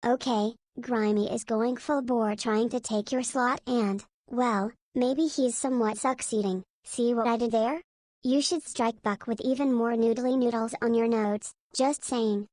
Okay, Grimy is going full bore trying to take your slot and, well, maybe he's somewhat succeeding. See what I did there? You should strike back with even more noodly noodles on your notes, just saying.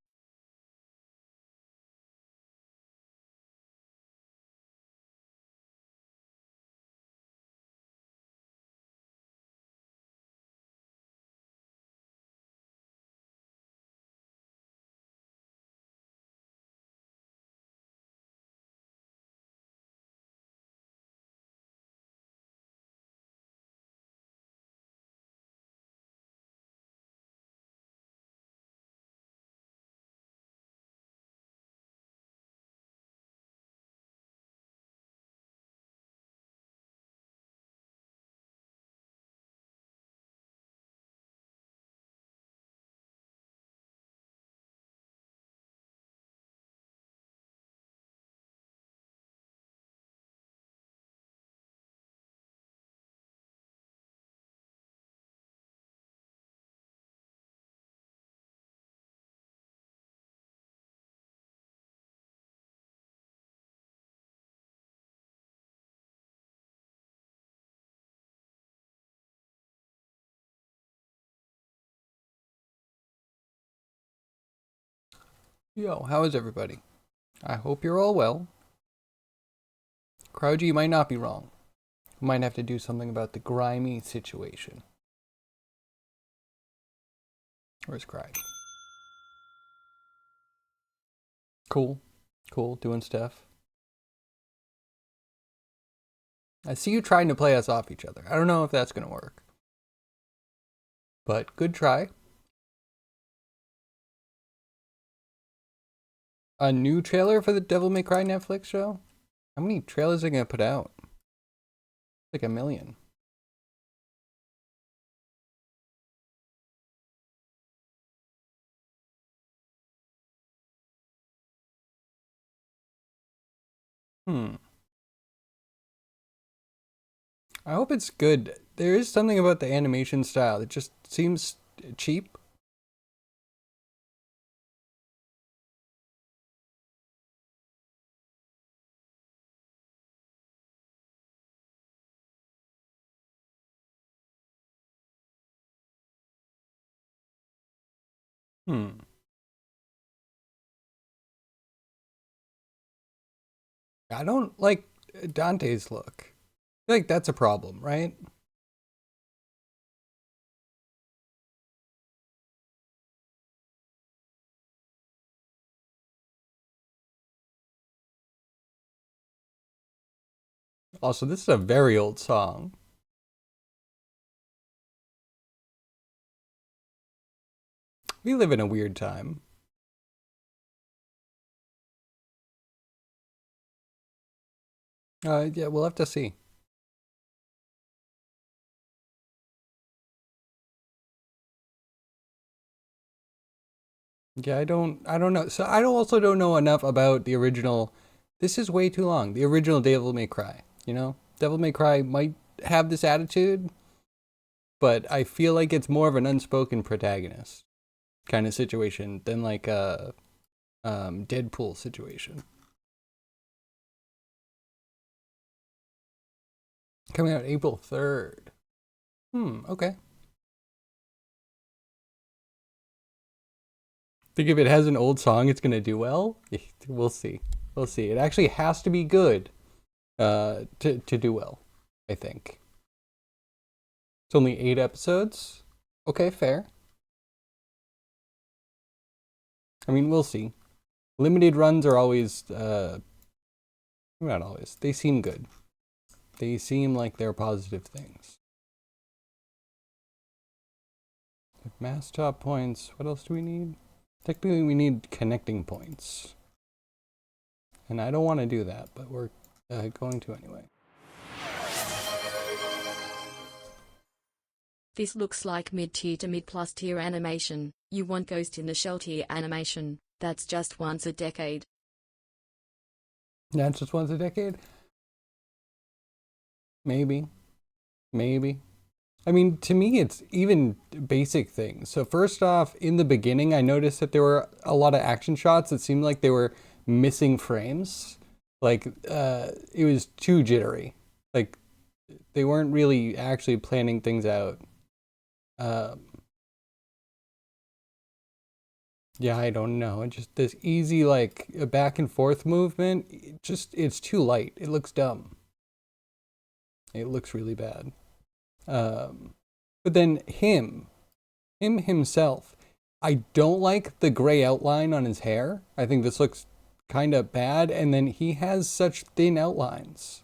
Yo, how is everybody? I hope you're all well. Crouchy, you might not be wrong. We might have to do something about the grimy situation. Where's Crouchy? Cool. Cool, doing stuff. I see you trying to play us off each other. I don't know if that's gonna work. But good try. A new trailer for the Devil May Cry Netflix show? How many trailers are they gonna put out? Like 1,000,000. I hope it's good. There is something about the animation style that just seems cheap. I don't like Dante's look. I feel like that's a problem, right? Also, this is a very old song. We live in a weird time. Yeah, we'll have to see. Yeah, I don't know. So I also don't know enough about the original. This is way too long. The original Devil May Cry, you know? Devil May Cry might have this attitude, but I feel like it's more of an unspoken protagonist kind of situation than like a Deadpool situation. Coming out April 3rd. Okay. Think if it has an old song, it's gonna do well. We'll see. We'll see. It actually has to be good to do well, I think. It's only 8 episodes. Okay, fair. I mean, we'll see. Limited runs are always, not always. They seem good. They seem like they're positive things. Mass top points. What else do we need? Technically, we need connecting points. And I don't want to do that, but we're going to anyway. This looks like mid-tier to mid-plus tier animation. You want Ghost in the Shell tier animation. That's just once a decade. That's just once a decade? Maybe. Maybe. I mean, to me, it's even basic things. So first off, in the beginning, I noticed that there were a lot of action shots that seemed like they were missing frames. Like, it was too jittery. Like, they weren't really actually planning things out. Yeah, I don't know. It's just this easy, like, back and forth movement. It's too light. It looks dumb. It looks really bad. But then him himself, I don't like the gray outline on his hair. I think this looks kind of bad. And then he has such thin outlines.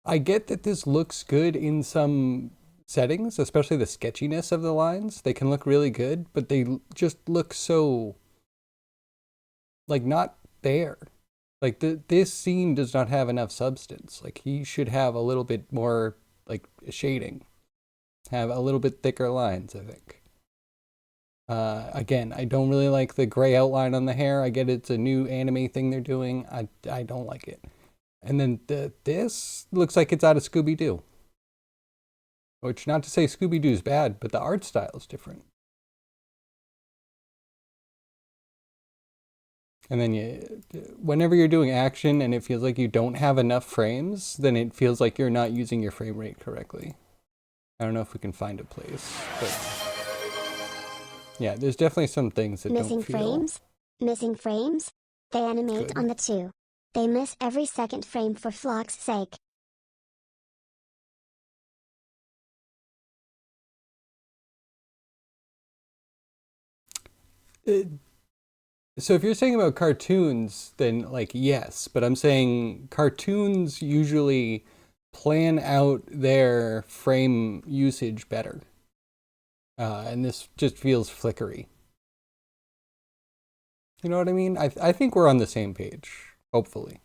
I get that this looks good in some settings, especially the sketchiness of the lines. They can look really good, but they just look so, like, not there. Like, this scene does not have enough substance. Like, he should have a little bit more, like, shading. Have a little bit thicker lines, I think. Again, I don't really like the gray outline on the hair. I get it's a new anime thing they're doing. I don't like it. And then this looks like it's out of Scooby-Doo. Which, not to say Scooby-Doo's bad, but the art style is different. And then whenever you're doing action and it feels like you don't have enough frames, then it feels like you're not using your frame rate correctly. I don't know if we can find a place, but yeah, there's definitely some things that Missing don't feel frames? Missing frames? They animate good. on the 2. They miss every second frame for flock's sake. So if you're saying about cartoons, then, like, yes, but I'm saying cartoons usually plan out their frame usage better. And this just feels flickery. You know what I mean? I think we're on the same page, hopefully.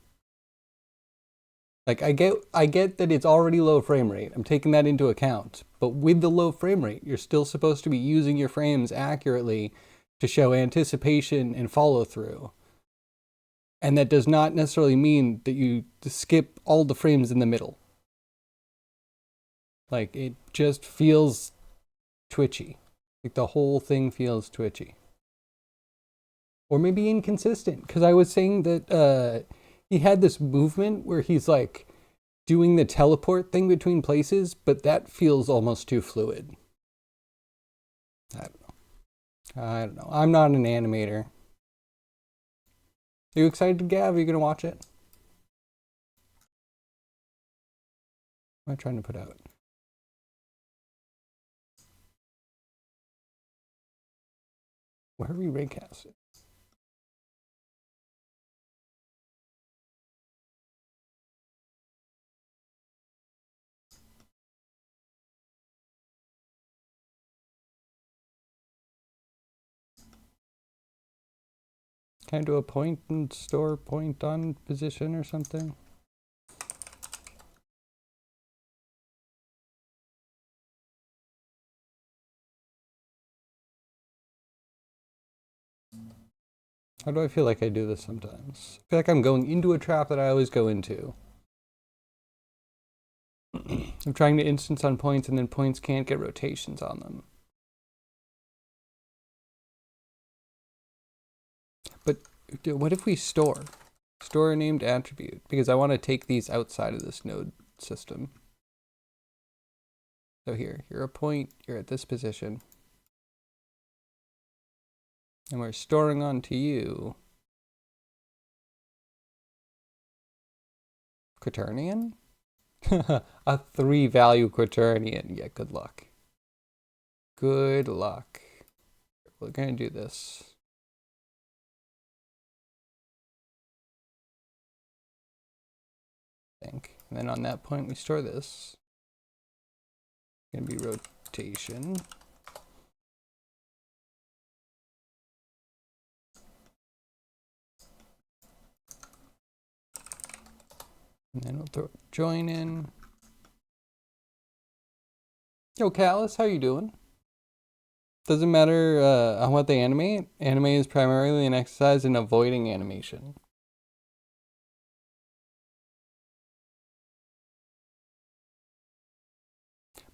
Like, I get that it's already low frame rate. I'm taking that into account. But with the low frame rate, you're still supposed to be using your frames accurately to show anticipation and follow through. And that does not necessarily mean that you skip all the frames in the middle. Like, it just feels twitchy. Like, the whole thing feels twitchy. Or maybe inconsistent. Because I was saying that he had this movement where he's, like, doing the teleport thing between places, but that feels almost too fluid. I don't know. I'm not an animator. Are you excited, Gav? Are you going to watch it? What am I trying to put out? Where are we raycasting? Can I do a point and store point on position or something? How do I feel like I do this sometimes? I feel like I'm going into a trap that I always go into. I'm trying to instance on points and then points can't get rotations on them. But what if we store? Store a named attribute, because I want to take these outside of this node system. So here, you're a point, you're at this position. And we're storing onto you Quaternion? A 3-value Quaternion. Yeah, good luck. Good luck. We're going to do this. And then on that point, we store this. It's going to be rotation. And then we'll throw join in. Yo, Callus, how you doing? Doesn't matter on what they animate. Anime is primarily an exercise in avoiding animation.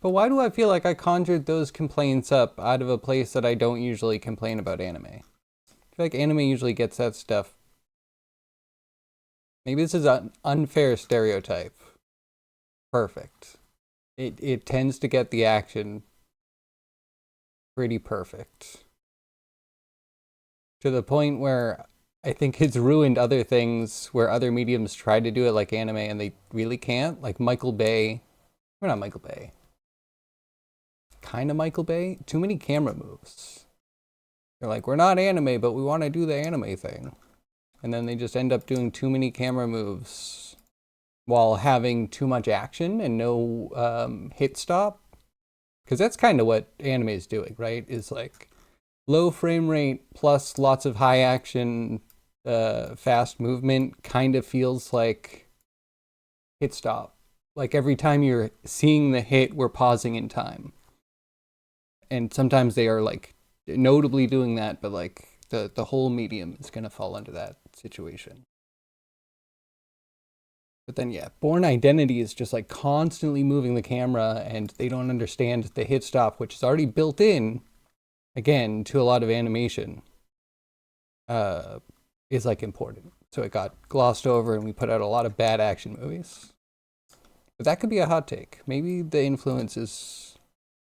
But why do I feel like I conjured those complaints up out of a place that I don't usually complain about anime? I feel like anime usually gets that stuff Maybe this is an unfair stereotype. Perfect. It tends to get the action pretty perfect. To the point where I think it's ruined other things where other mediums try to do it like anime and they really can't. Like Michael Bay. We're not Michael Bay. Kind of Michael Bay. Too many camera moves. They're like, we're not anime, but we want to do the anime thing. And then they just end up doing too many camera moves while having too much action and no hit stop. Because that's kind of what anime is doing, right? Is like low frame rate plus lots of high action, fast movement kind of feels like hit stop. Like every time you're seeing the hit, we're pausing in time. And sometimes they are like notably doing that, but like the whole medium is going to fall under that situation. But then, yeah, Born Identity is just like constantly moving the camera and they don't understand the hit stop, which is already built in, again, to a lot of animation, is like important. So it got glossed over and we put out a lot of bad action movies. But that could be a hot take. Maybe the influence is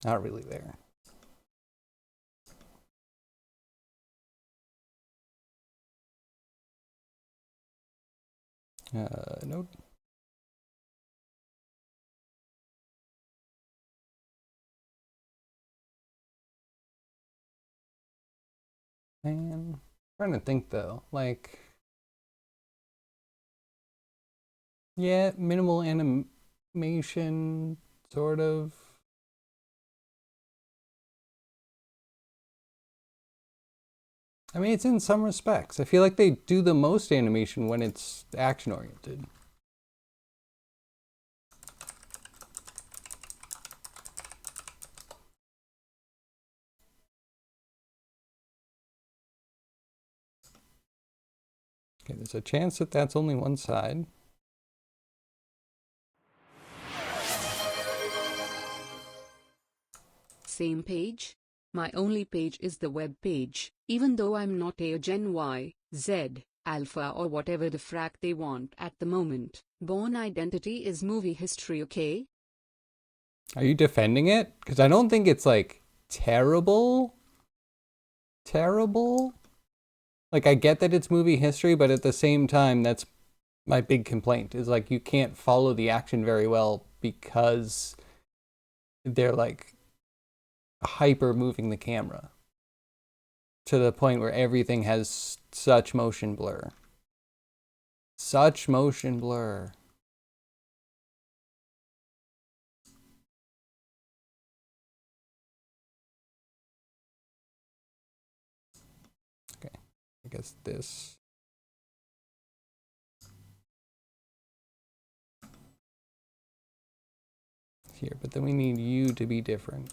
not really there. Nope. And I'm trying to think though, like, yeah, minimal animation, sort of. I mean, it's in some respects. I feel like they do the most animation when it's action oriented. Okay, there's a chance that that's only one side. Same page? My only page is the web page, even though I'm not a Gen Y, Z, Alpha or whatever the frack they want at the moment. Born Identity is movie history, okay? Are you defending it? Because I don't think it's like terrible. Terrible? Like, I get that it's movie history, but at the same time, that's my big complaint is like you can't follow the action very well because they're like hyper moving the camera to the point where everything has such motion blur. Such motion blur. Okay, I guess this. Here, but then we need you to be different.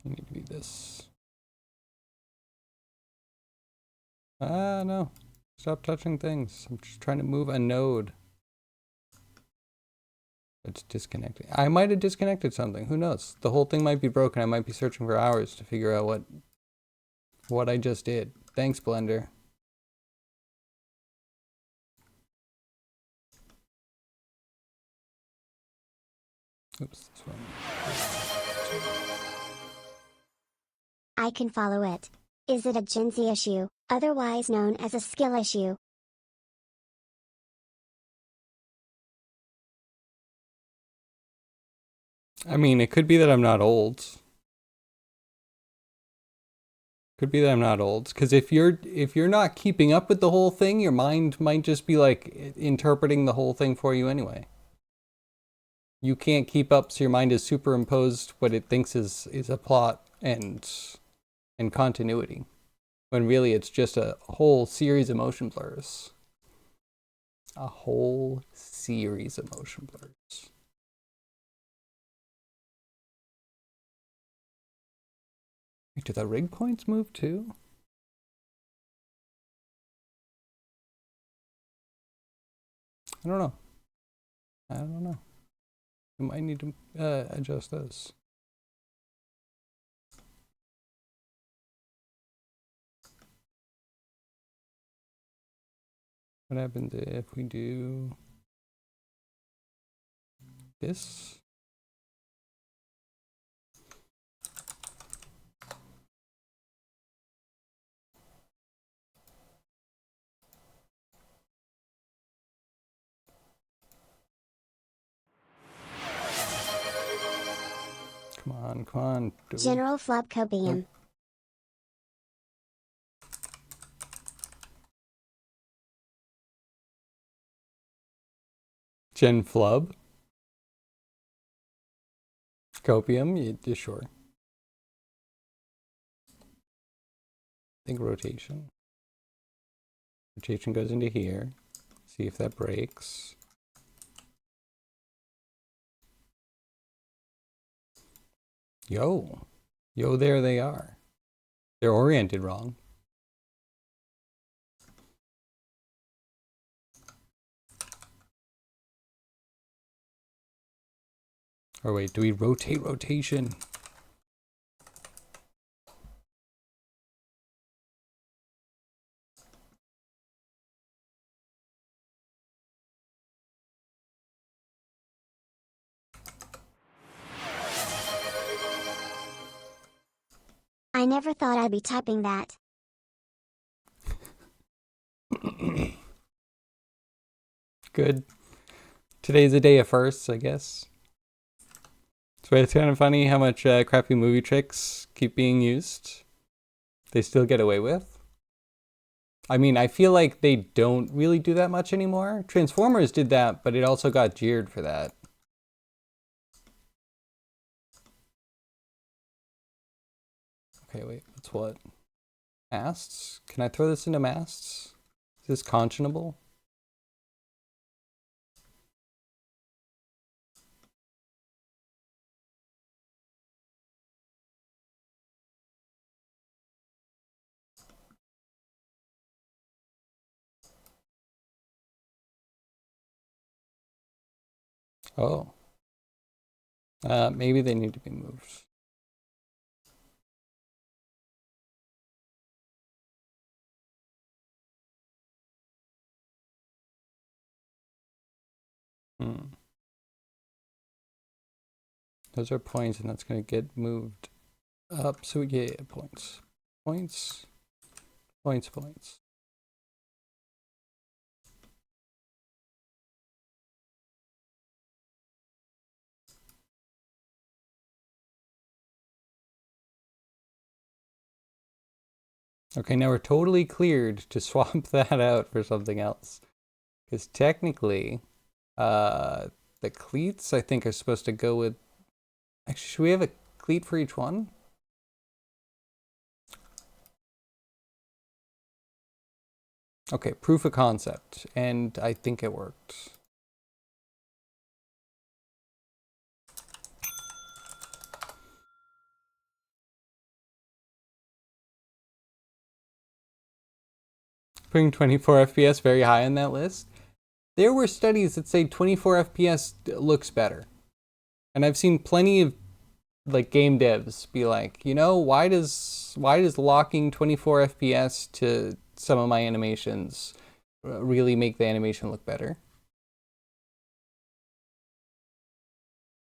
You need to be this. No. Stop touching things. I'm just trying to move a node. It's disconnecting. I might have disconnected something. Who knows? The whole thing might be broken. I might be searching for hours to figure out what I just did. Thanks, Blender. Oops, this one. I can follow it. Is it a Gen Z issue, otherwise known as a skill issue? I mean, it could be that I'm not old. Could be that I'm not old. Because if you're not keeping up with the whole thing, your mind might just be like interpreting the whole thing for you anyway. You can't keep up, so your mind has superimposed what it thinks is a plot and continuity. When really it's just a whole series of motion blurs. A whole series of motion blurs. Wait, do the rig points move too? I don't know. I don't know. I might need to adjust this. What happens if we do this? Come on, come on. General Flubco Beam. Gen Flub. Copium, yeah, sure. I think rotation. Rotation goes into here. See if that breaks. Yo, there they are. They're oriented wrong. Or wait, do we rotate rotation? I never thought I'd be typing that. Good. Today's a day of firsts, I guess. So it's kind of funny how much crappy movie tricks keep being used. They still get away with. I mean, I feel like they don't really do that much anymore. Transformers did that, but it also got jeered for that. Okay, wait, that's what? Masts? Can I throw this into masts? Is this conscionable? Oh. Maybe they need to be moved. Those are points, and that's going to get moved up. So we get points. Points. Points, points. Okay, now we're totally cleared to swap that out for something else. Because technically, the cleats, I think, are supposed to go with... Actually, should we have a cleat for each one? Okay, proof of concept. And I think it worked. Putting 24 FPS very high on that list. There were studies that say 24 FPS looks better. And I've seen plenty of like game devs be like, you know, why does locking 24 FPS to some of my animations really make the animation look better?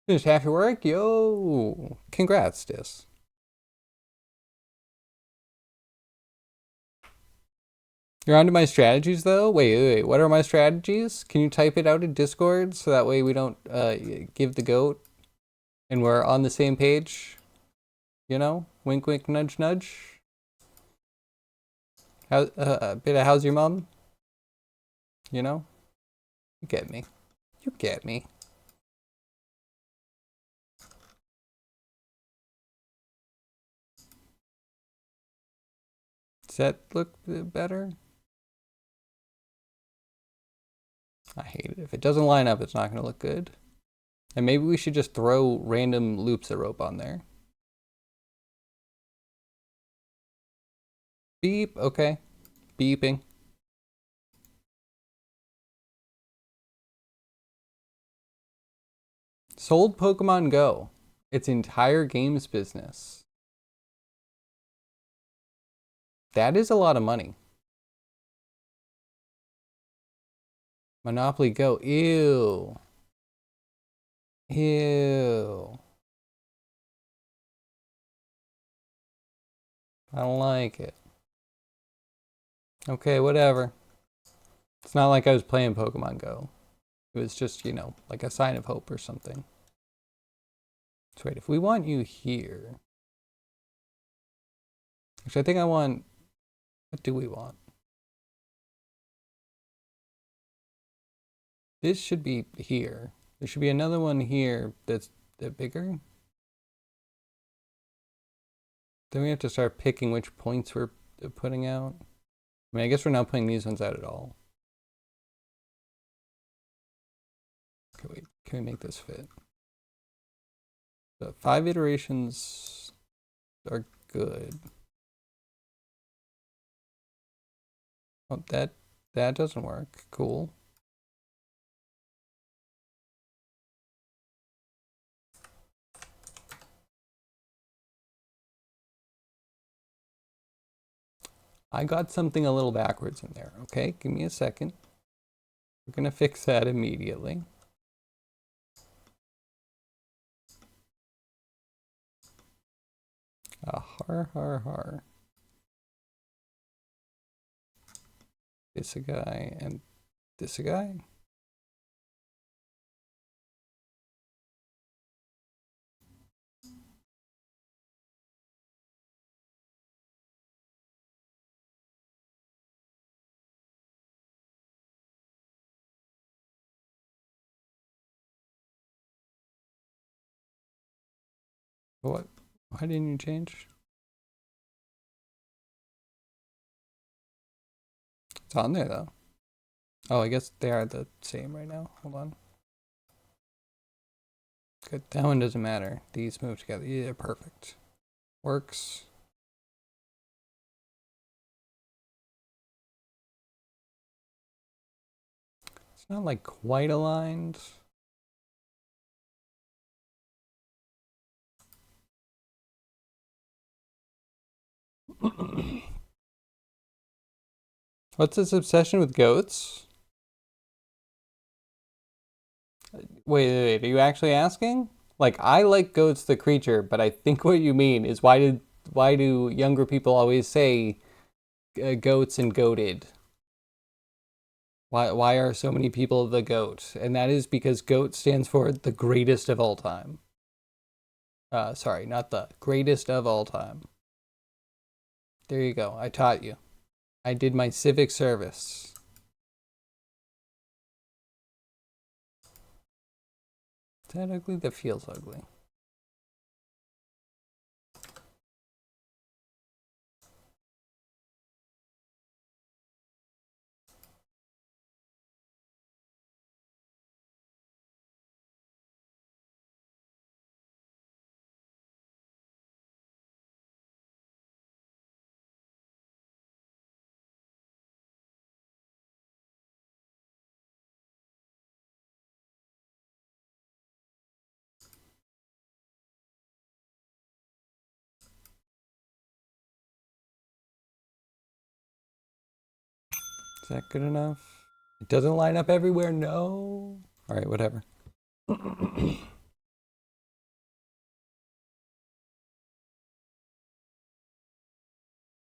Finished half your work? Yo! Congrats, Dis. You're onto my strategies, though? Wait. What are my strategies? Can you type it out in Discord so that way we don't give the goat and we're on the same page? You know? Wink, wink, nudge, nudge. How, a bit of how's your mom? You know? You get me. You get me. Does that look better? I hate it. If it doesn't line up, it's not going to look good. And maybe we should just throw random loops of rope on there. Beep. Okay. Beeping. Sold Pokemon Go. Its entire games business. That is a lot of money. Monopoly Go. Ew. Ew. I don't like it. Okay, whatever. It's not like I was playing Pokemon Go. It was just, you know, like a sign of hope or something. So wait, if we want you here. Actually, I think I want, what do we want? This should be here. There should be another one here that's bigger. Then we have to start picking which points we're putting out. I mean, I guess we're not putting these ones out at all. Okay, wait, can we make this fit? So 5 iterations are good. Oh, that doesn't work. Cool. I got something a little backwards in there. Okay, give me a second. We're gonna fix that immediately. Har. This a guy and this a guy. What? Why didn't you change? It's on there though. Oh, I guess they are the same right now. Hold on. Good. That one doesn't matter. These move together. Yeah, perfect. Works. It's not like quite aligned. What's this obsession with goats? Wait, are you actually asking? Like, I like goats the creature, but I think what you mean is why do younger people always say goats and goated? Why are so many people the goat? And that is because goat stands for the greatest of all time. Sorry, not the greatest of all time. There you go. I taught you. I did my civic service. Is that ugly? That feels ugly. Is that good enough? It doesn't line up everywhere, no. All right, whatever.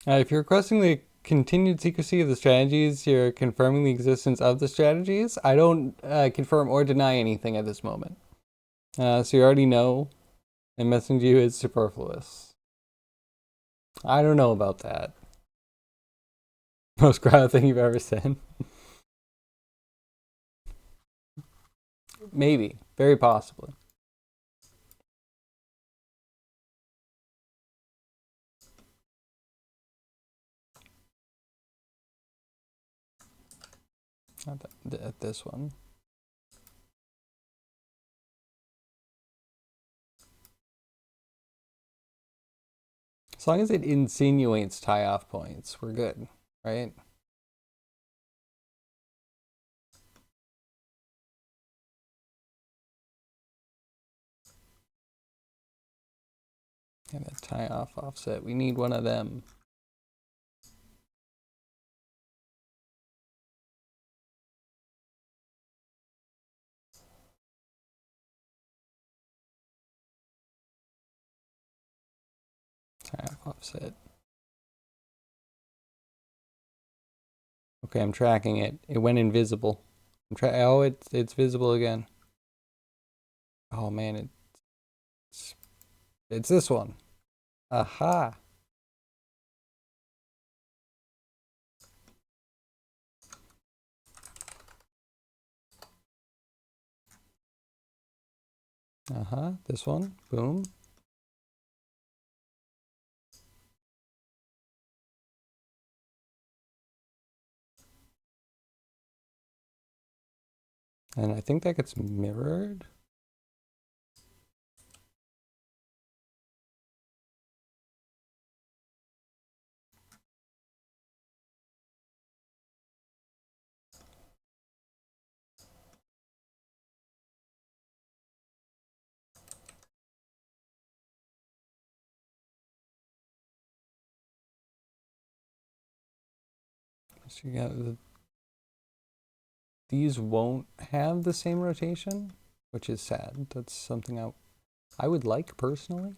If you're requesting the continued secrecy of the strategies, you're confirming the existence of the strategies. I don't confirm or deny anything at this moment. So you already know, and messaging you is superfluous. I don't know about that. Most crowd thing you've ever said. Maybe, very possibly. Not this one. As long as it insinuates tie-off points, we're good, right? And a tie-off offset. We need one of them. Offset. Okay, I'm tracking it. It went invisible. Oh, it's visible again. Oh man, it's this one. Aha. This one. Boom. And I think that gets mirrored. So you got these won't have the same rotation, which is sad. That's something I would like personally.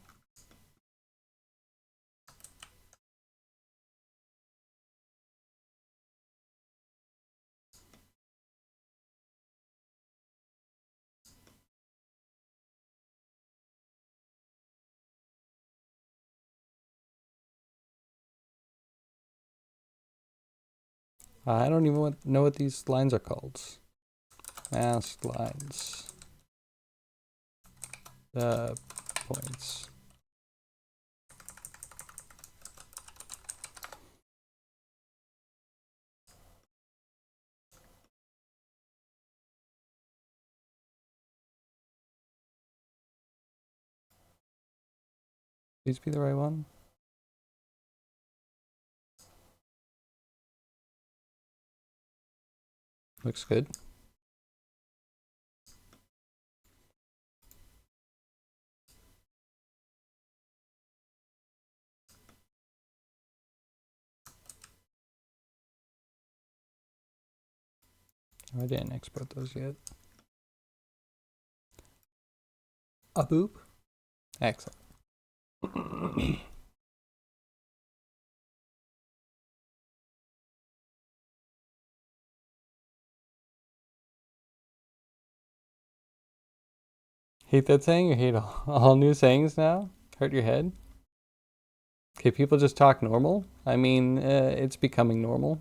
I don't even know what these lines are called. Masked lines. Points. Please be the right one. Looks good. I didn't export those yet. A boop. Excellent. Hate that saying? You hate all new sayings now? Hurt your head? Okay, people just talk normal? I mean, it's becoming normal.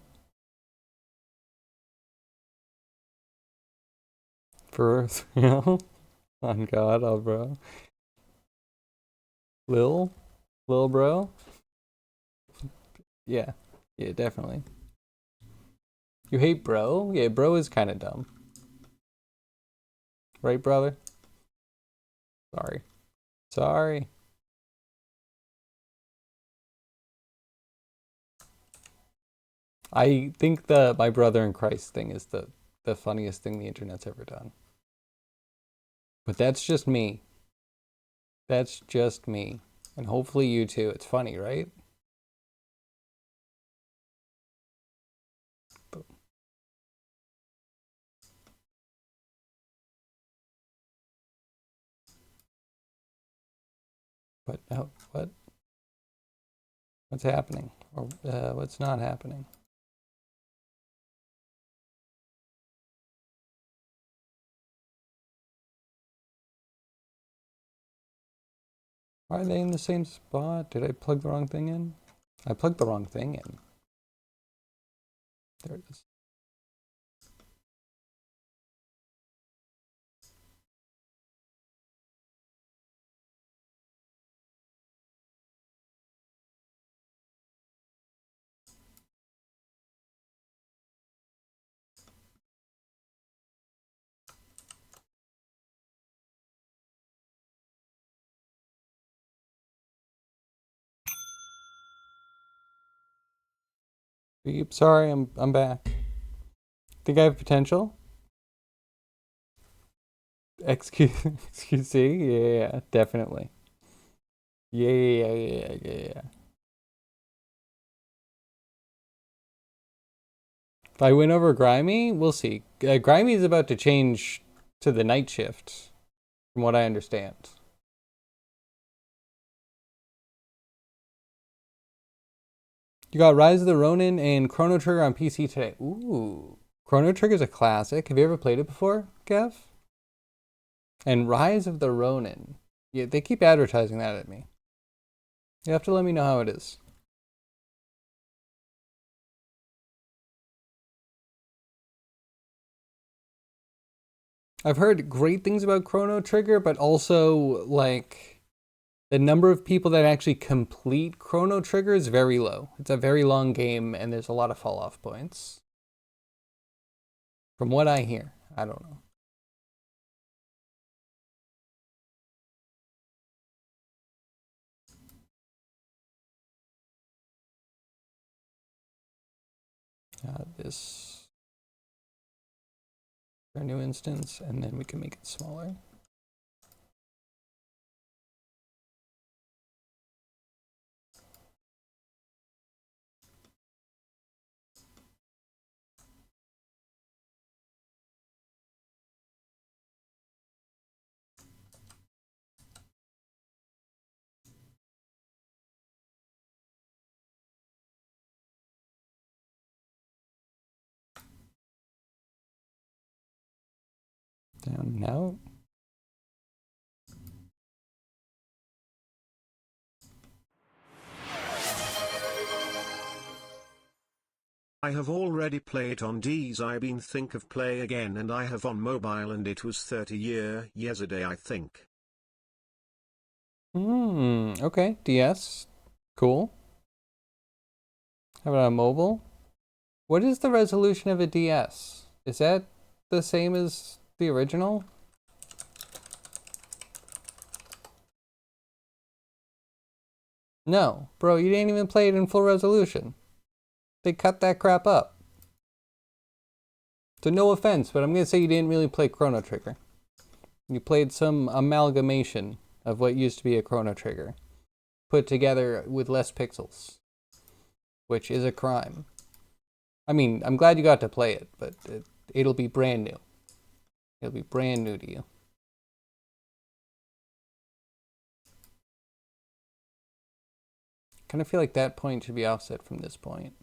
For Earth, you know? On God, oh bro. Lil bro? Yeah, definitely. You hate bro? Yeah, bro is kind of dumb. Right, brother? Sorry. I think the my brother in Christ thing is the funniest thing the internet's ever done. But that's just me. That's just me. And hopefully you too. It's funny, right? But what's happening? Or what's not happening? Are they in the same spot? Did I plug the wrong thing in? I plugged the wrong thing in. There it is. Beep, sorry, I'm back. Think I have potential? XQC? Yeah, definitely. Yeah. If I win over Grimy, we'll see. Grimy is about to change to the night shift, from what I understand. You got Rise of the Ronin and Chrono Trigger on PC today. Ooh. Chrono Trigger's a classic. Have you ever played it before, Kev? And Rise of the Ronin. Yeah, they keep advertising that at me. You have to let me know how it is. I've heard great things about Chrono Trigger, but also, like, the number of people that actually complete Chrono Trigger is very low. It's a very long game, and there's a lot of fall-off points. From what I hear. I don't know. This... our new instance, and then we can make it smaller. Down now. I have already played on Ds. I been think of play again, and I have on mobile, and it was 30 yesterday I think. Okay. DS. Cool. How about on mobile? What is the resolution of a DS? Is that the same as the original? No. Bro, you didn't even play it in full resolution. They cut that crap up. So no offense, but I'm going to say you didn't really play Chrono Trigger. You played some amalgamation of what used to be a Chrono Trigger, put together with less pixels, which is a crime. I mean, I'm glad you got to play it, but it'll be brand new. It'll be brand new to you. Kind of feel like that point should be offset from this point,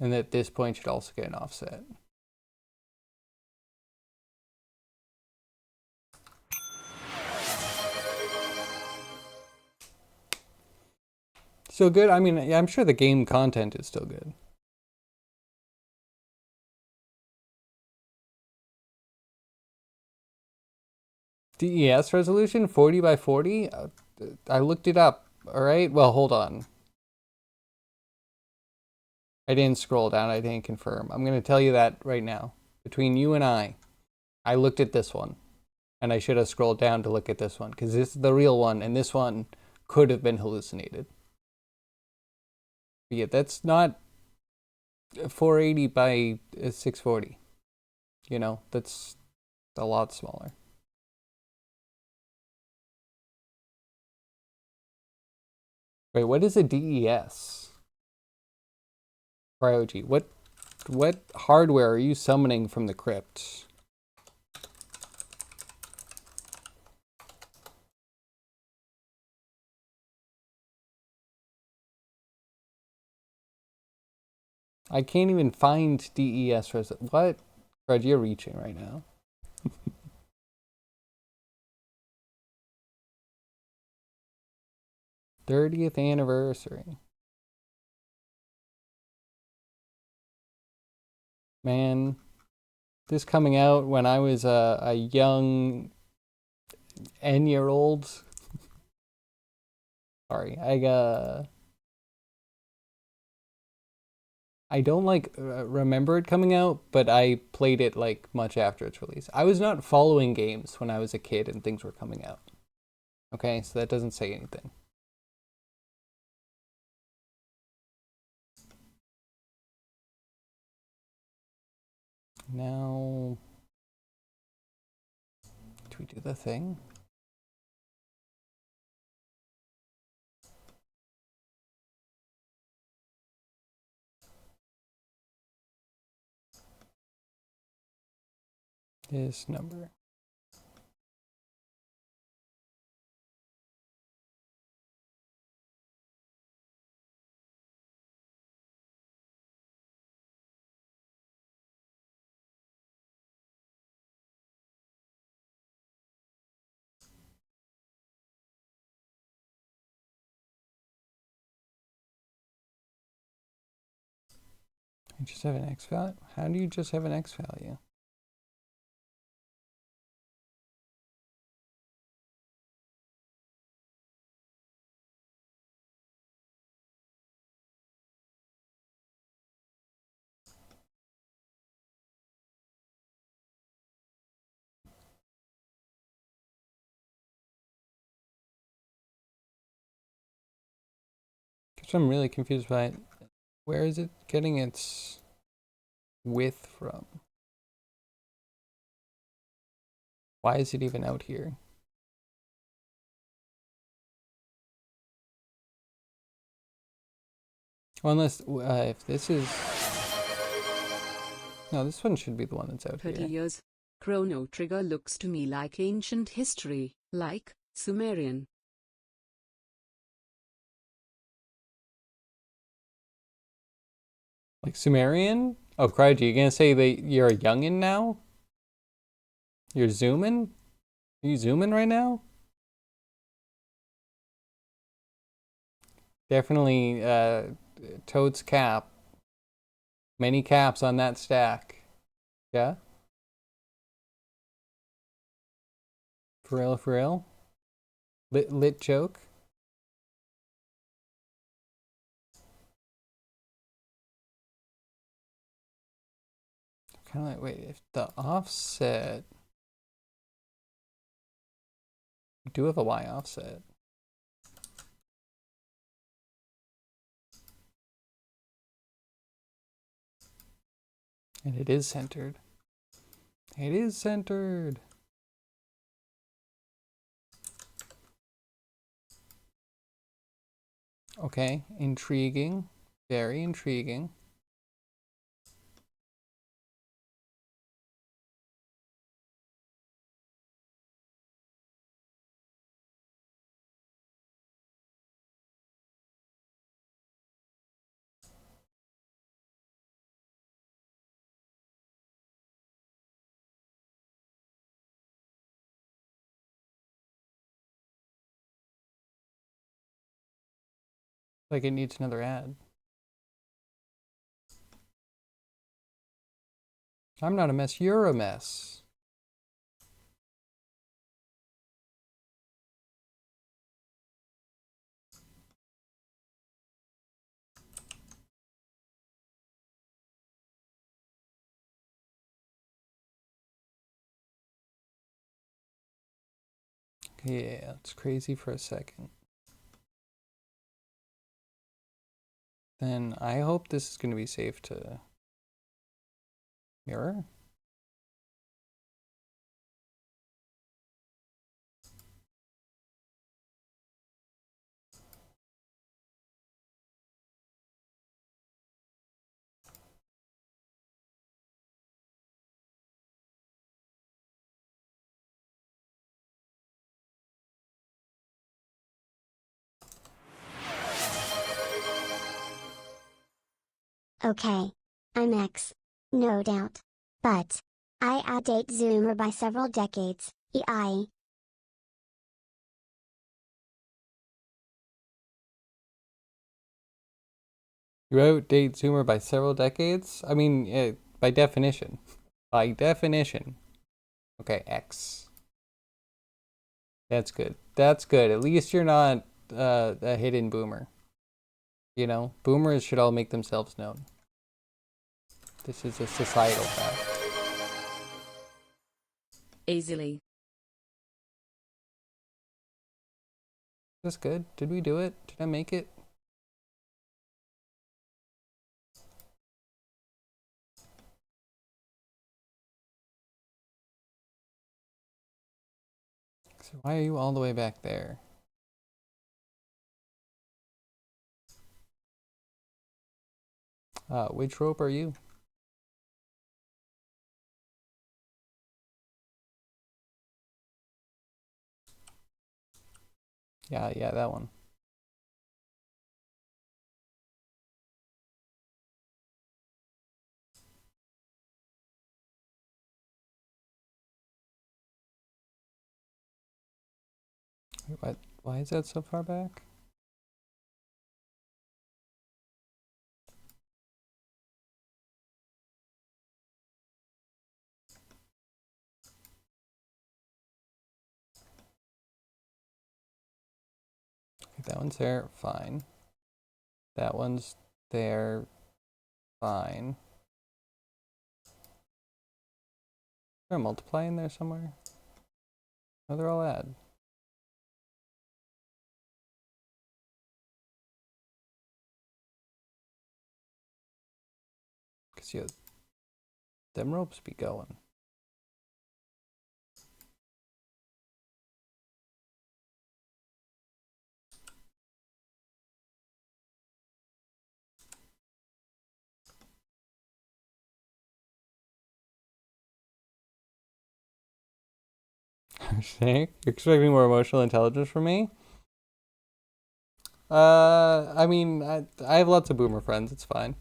and that this point should also get an offset. Still good? I mean, I'm sure the game content is still good. DES resolution 40 by 40? I looked it up. All right. Well, hold on. I didn't scroll down. I didn't confirm. I'm going to tell you that right now. Between you and I looked at this one. And I should have scrolled down to look at this one, because this is the real one, and this one could have been hallucinated. But yeah, that's not 480 by 640. You know, that's a lot smaller. Wait, what is a DES? Cryogy. What hardware are you summoning from the crypt? I can't even find DES what? Fred, you're reaching right now. '30th anniversary. Man, this coming out when I was a young N-year-old. Sorry, I don't like remember it coming out, but I played it like much after its release. I was not following games when I was a kid and things were coming out. Okay, so that doesn't say anything. Now, do we do the thing? This number. You just have an X value? How do you just have an X value? Because I'm really confused by it. Where is it getting its width from? Why is it even out here? Well, unless, if this is... No, this one should be the one that's out 30 here. years. Chrono Trigger looks to me like ancient history, like Sumerian. Like Sumerian? Oh, crikey, you gonna say that you're a youngin' now? You're zooming? Are you zooming right now? Definitely, Toad's cap. Many caps on that stack. Yeah? For real, for real? Lit joke? Kind of like, wait, if the offset... We do have a Y offset. And it is centered. It is centered. Okay, intriguing. Very intriguing. Like it needs another ad. I'm not a mess, you're a mess. Yeah, it's crazy for a second. Then I hope this is going to be safe to mirror. Okay. I'm X. No doubt. But I outdate Zoomer by several decades, EI. You outdate Zoomer by several decades? I mean, by definition. By definition. Okay, X. That's good. That's good. At least you're not a hidden boomer. You know, boomers should all make themselves known. This is a societal fact. Easily. That's good. Did we do it? Did I make it? So why are you all the way back there? Which rope are you? Yeah, that one. Wait, what? Why is that so far back? That one's there, fine. That one's there, fine. Is there a multiply in there somewhere? Oh, they're all add. Because you them ropes be going. You're expecting more emotional intelligence from me? I mean, I have lots of boomer friends. It's fine.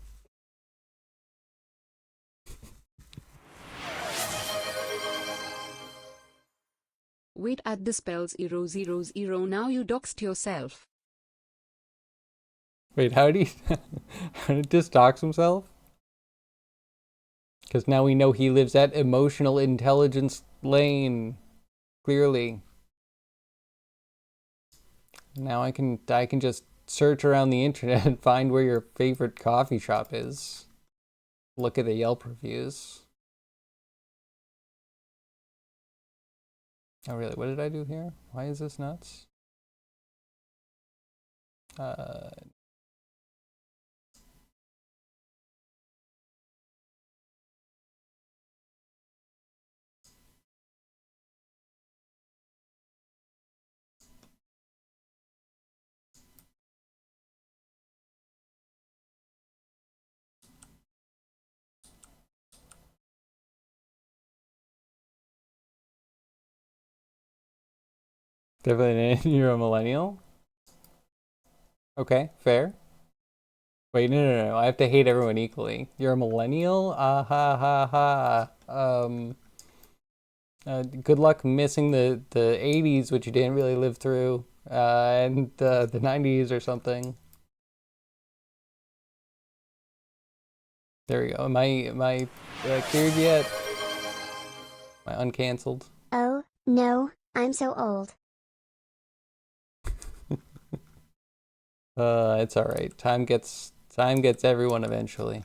Wait at the spells 000. Now you doxed yourself. Wait, how did he how did this dox himself? Because now we know he lives at emotional intelligence lane. Clearly. Now I can just search around the internet and find where your favorite coffee shop is. Look at the Yelp reviews. Oh really, what did I do here? Why is this nuts? Definitely you're a millennial? Okay, fair. Wait, no. I have to hate everyone equally. You're a millennial? Ah ha ha ha. Good luck missing the 80s, which you didn't really live through, and the 90s or something. There we go. Am I cleared yet? Am I uncanceled? Oh, no, I'm so old. It's all right. Time gets everyone eventually.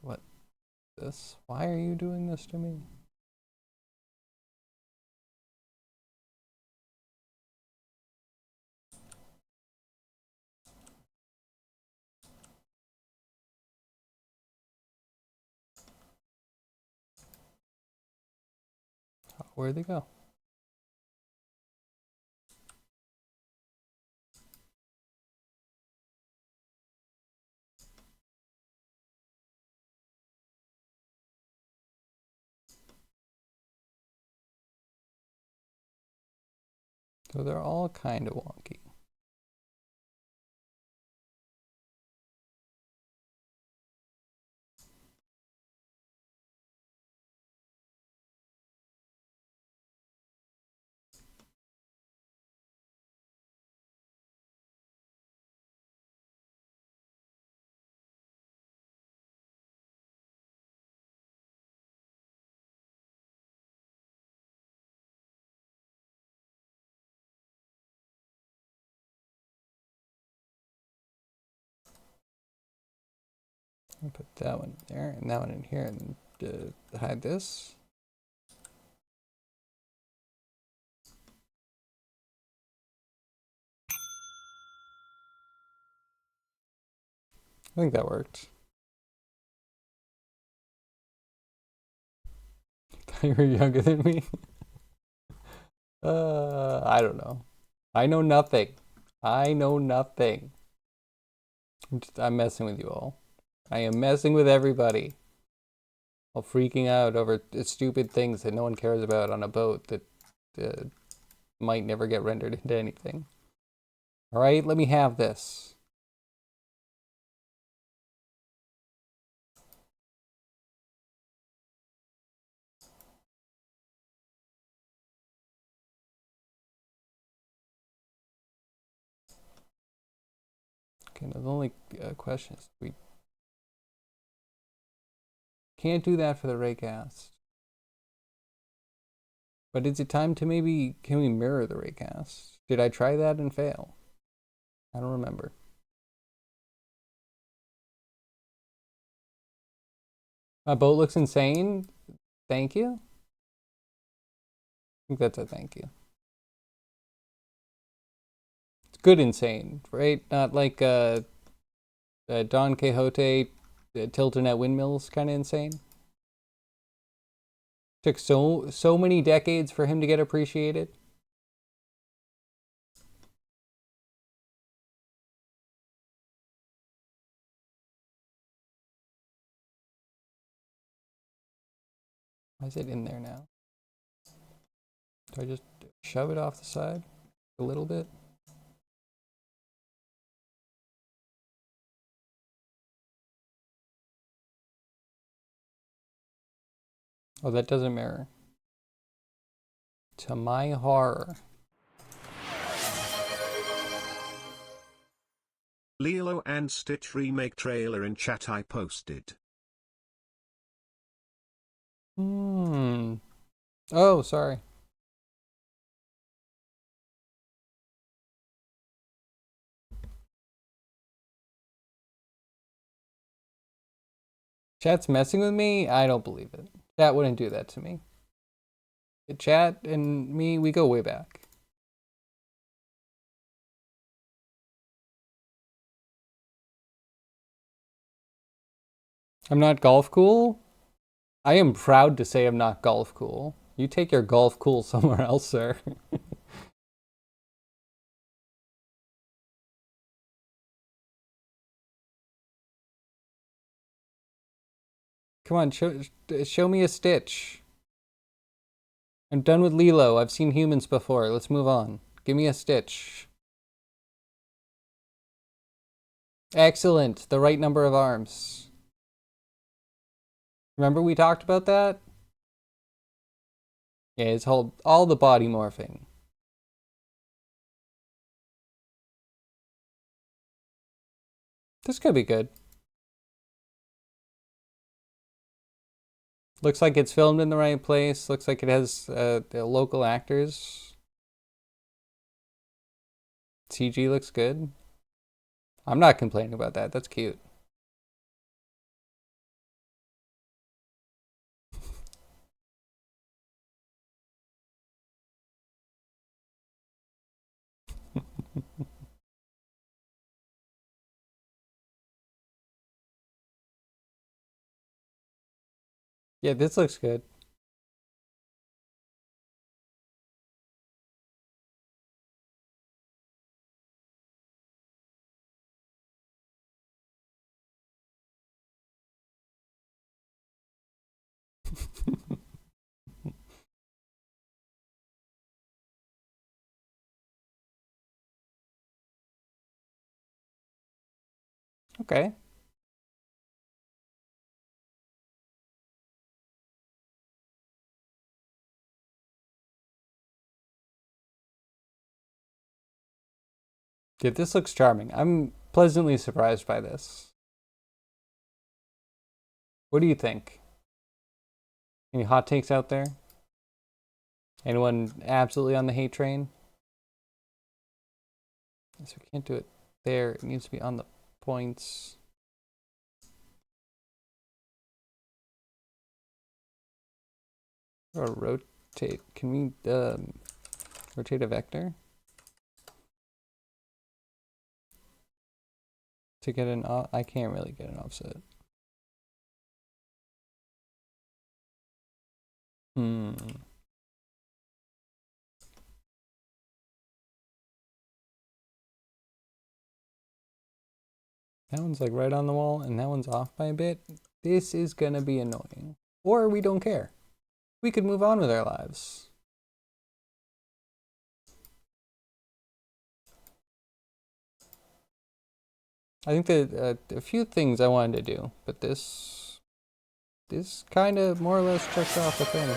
What? This? Why are you doing this to me? Oh, where'd they go? So they're all kind of wonky. I'll put that one in there and that one in here and hide this. I think that worked. You were younger than me? I don't know. I know nothing. I know nothing. I'm messing with you all. I am messing with everybody. All freaking out over stupid things that no one cares about on a boat that might never get rendered into anything. All right, let me have this. Okay, now the only question is we can't do that for the raycast. But is it time to maybe, can we mirror the raycast? Did I try that and fail? I don't remember. My boat looks insane. Thank you. I think that's a thank you. It's good insane, right? Not like Don Quixote tilting at windmills kind of insane. Took so many decades for him to get appreciated. Why is it in there now? Do I just shove it off the side a little bit? Oh, that doesn't mirror. To my horror. Lilo and Stitch remake trailer in chat I posted. Oh, sorry. Chat's messing with me? I don't believe it. Chat wouldn't do that to me. Chat and me, we go way back. I'm not golf cool? I am proud to say I'm not golf cool. You take your golf cool somewhere else, sir. Come on, show me a Stitch. I'm done with Lilo. I've seen humans before. Let's move on. Give me a Stitch. Excellent. The right number of arms. Remember we talked about that? Yeah, it's all the body morphing. This could be good. Looks like it's filmed in the right place. Looks like it has local actors. CG looks good. I'm not complaining about that. That's cute. Yeah, this looks good. Okay. Yeah, this looks charming. I'm pleasantly surprised by this. What do you think? Any hot takes out there? Anyone absolutely on the hate train? So we can't do it there. It needs to be on the points. Or rotate. Can we rotate a vector? To get an I can't really get an offset. That one's like right on the wall and that one's off by a bit. This is gonna be annoying. Or we don't care. We could move on with our lives. I think that a few things I wanted to do, but this kind of more or less checks off the thing.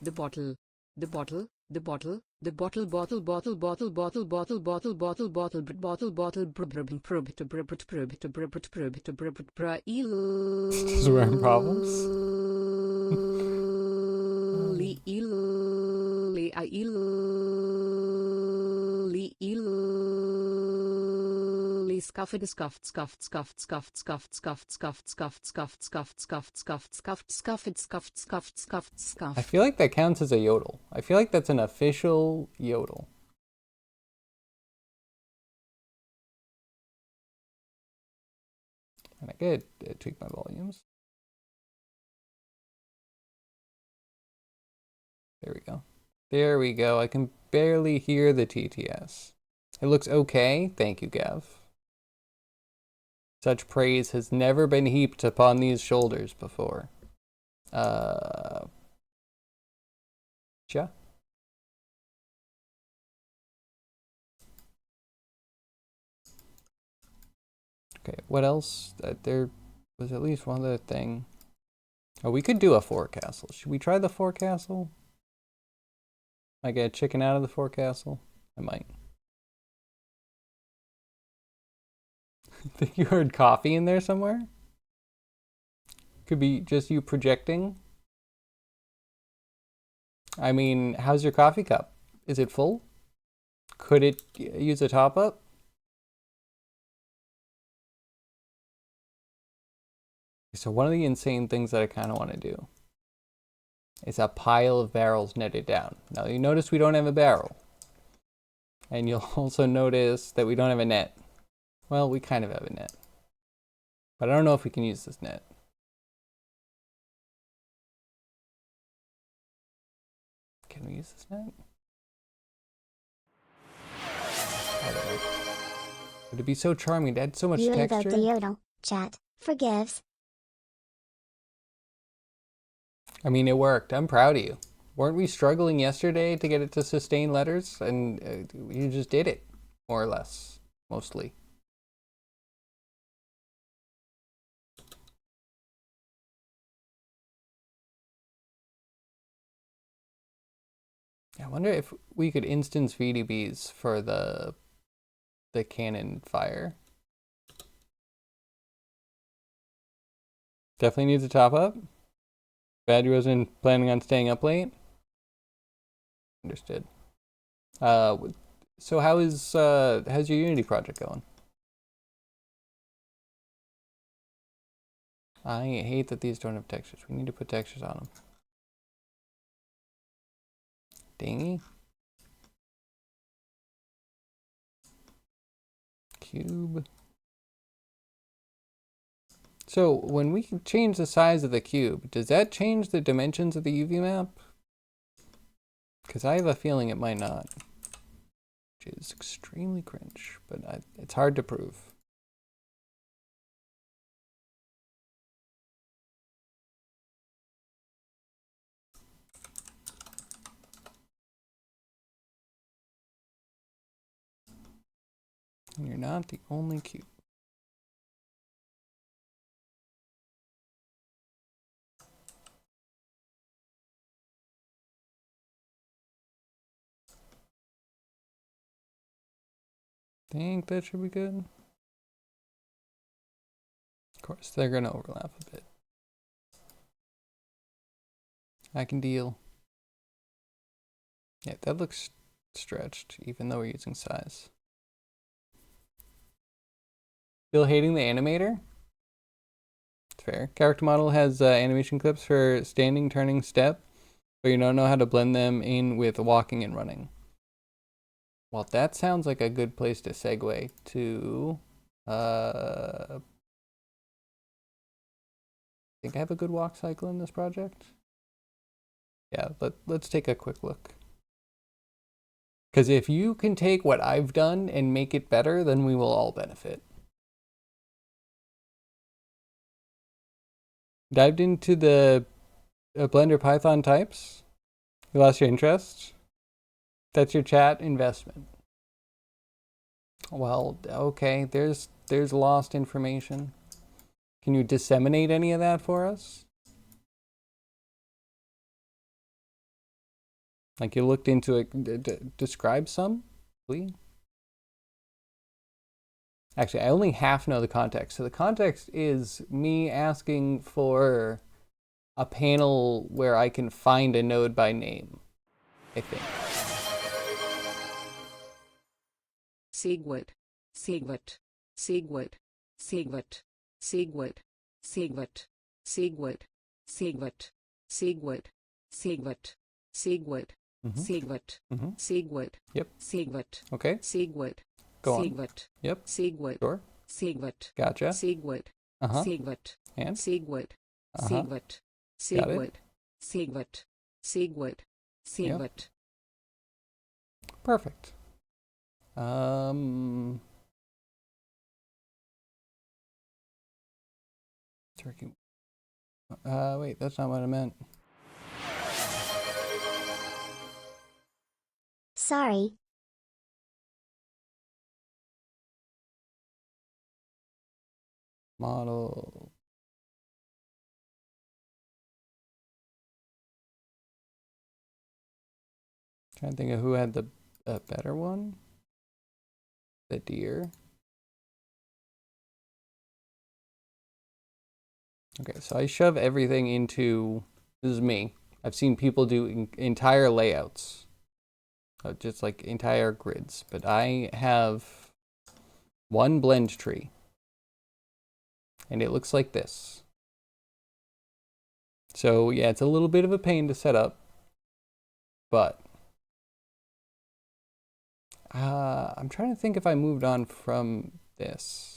The bottle, the bottle, the bottle, the bottle, bottle, bottle, bottle, bottle, bottle, bottle, bottle, bottle, bottle, bottle, This is wearing problems. scuffed scuffed scuffed scuffed scuffed scuffed scuffed scuffed scuffed scuffed scuffed scuffed scuffed scuffed scuffed scuffed scuffed scuffed scuffed. I feel like that counts as a yodel. I feel like that's an official yodel. And I could tweak my volumes. There we go. There we go. I can barely hear the TTS. It looks okay. Thank you, Gav. Such praise has never been heaped upon these shoulders before. Yeah. Okay, what else? There was at least one other thing. Oh, we could do a forecastle. Should we try the forecastle? I get a chicken out of the forecastle? I might. I think you heard coffee in there somewhere? Could be just you projecting. I mean, how's your coffee cup? Is it full? Could it use a top up? So one of the insane things that I kind of want to do is a pile of barrels netted down. Now you notice we don't have a barrel. And you'll also notice that we don't have a net. Well, we kind of have a net. But I don't know if we can use this net. Can we use this net? I don't know. Would it be so charming to add so much You texture? invoked the yodel. Chat forgives. I mean, it worked. I'm proud of you. Weren't we struggling yesterday to get it to sustain letters? And you just did it, more or less, mostly. I wonder if we could instance VDBs for the cannon fire. Definitely needs a top up. Badger wasn't planning on staying up late. Understood. So how's your Unity project going? I hate that these don't have textures. We need to put textures on them. Dingy. Cube. So when we change the size of the cube, does that change the dimensions of the UV map? Because I have a feeling it might not. Which is extremely cringe, but it's hard to prove. And you're not the only cube. Think that should be good. Of course, they're gonna overlap a bit. I can deal. Yeah, that looks stretched, even though we're using size. Still hating the animator? It's fair. Character model has animation clips for standing, turning, step, but you don't know how to blend them in with walking and running. Well, that sounds like a good place to segue to, I think I have a good walk cycle in this project. Yeah, let's take a quick look. Because if you can take what I've done and make it better, then we will all benefit. Dived into the Blender Python types? You lost your interest? That's your chat investment. Well, okay, there's lost information. Can you disseminate any of that for us? Like you looked into it, describe some, please? Actually, I only half know the context. So the context is me asking for a panel where I can find a node by name, I think. Sigward, Sigward, Sigward, Sigward, Sigward, Sigward, Sigward, Sigward, Sigward, Sigward, Sigward, Sigward, Sigward, Yep. Sigward, Okay. Sigward, Go on. Sigward, Yep. Sigward, Sure. Sigward, Gotcha. Sigward, Uh-huh. Sigward, And? Sigward, Uh-huh. Sigward, Got it. Sigward, Sigward, Sigward, Sigward. Perfect. Turkey. Wait, that's not what I meant. Sorry. Model. Trying to think of who had the better one. The deer. Okay, so I shove everything into, this is me. I've seen people do entire layouts, just like entire grids, but I have one blend tree, and it looks like this. So yeah, it's a little bit of a pain to set up, but I'm trying to think if I moved on from this.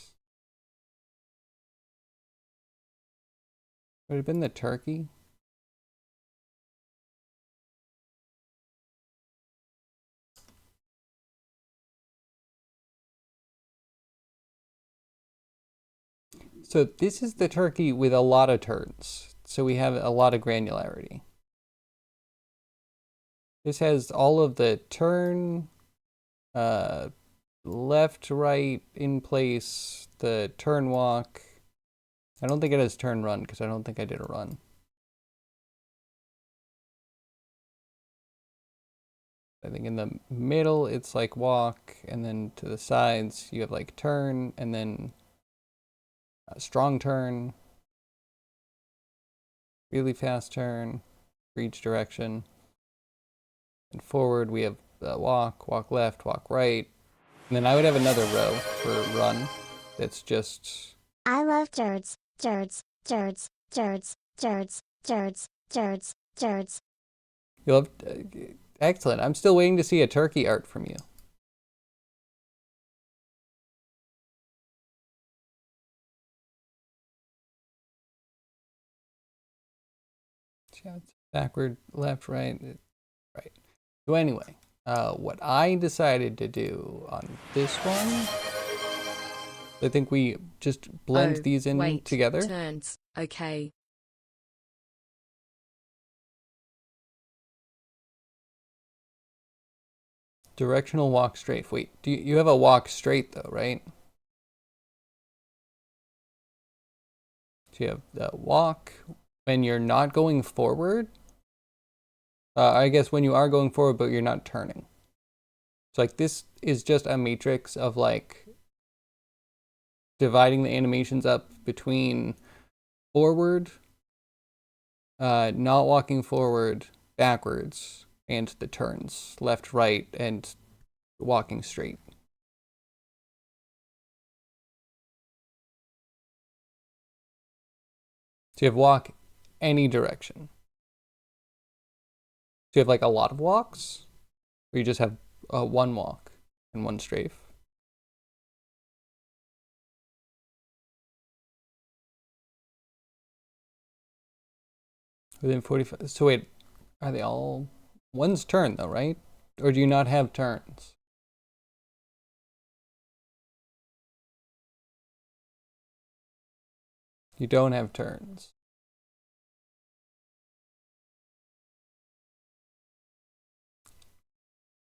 Would it have been the turkey? So this is the turkey with a lot of turns. So we have a lot of granularity. This has all of the turn, left, right, in place, the turn walk. I don't think it has turn run because I don't think I did a run. I think in the middle it's like walk, and then to the sides you have like turn, and then a strong turn, really fast turn for each direction. And forward we have walk, walk left, walk right. And then I would have another row for run that's just... I love turds, turds, turds, turds, turds, turds, turds, turds. You love... excellent. I'm still waiting to see a turkey art from you. Backward, left, right, right. So anyway, what I decided to do on this one, I think we just blend these in together. Turns. Okay. Directional walk strafe. Wait, do you have a walk straight though, right? So you have the walk when you're not going forward. I guess when you are going forward, but you're not turning. So like this is just a matrix of like dividing the animations up between forward, not walking forward, backwards, and the turns, left, right, and walking straight. So you have walk any direction. So you have like a lot of walks, or you just have one walk and one strafe. Within 45. So wait, are they all one's turn though, right? Or do you not have turns? You don't have turns.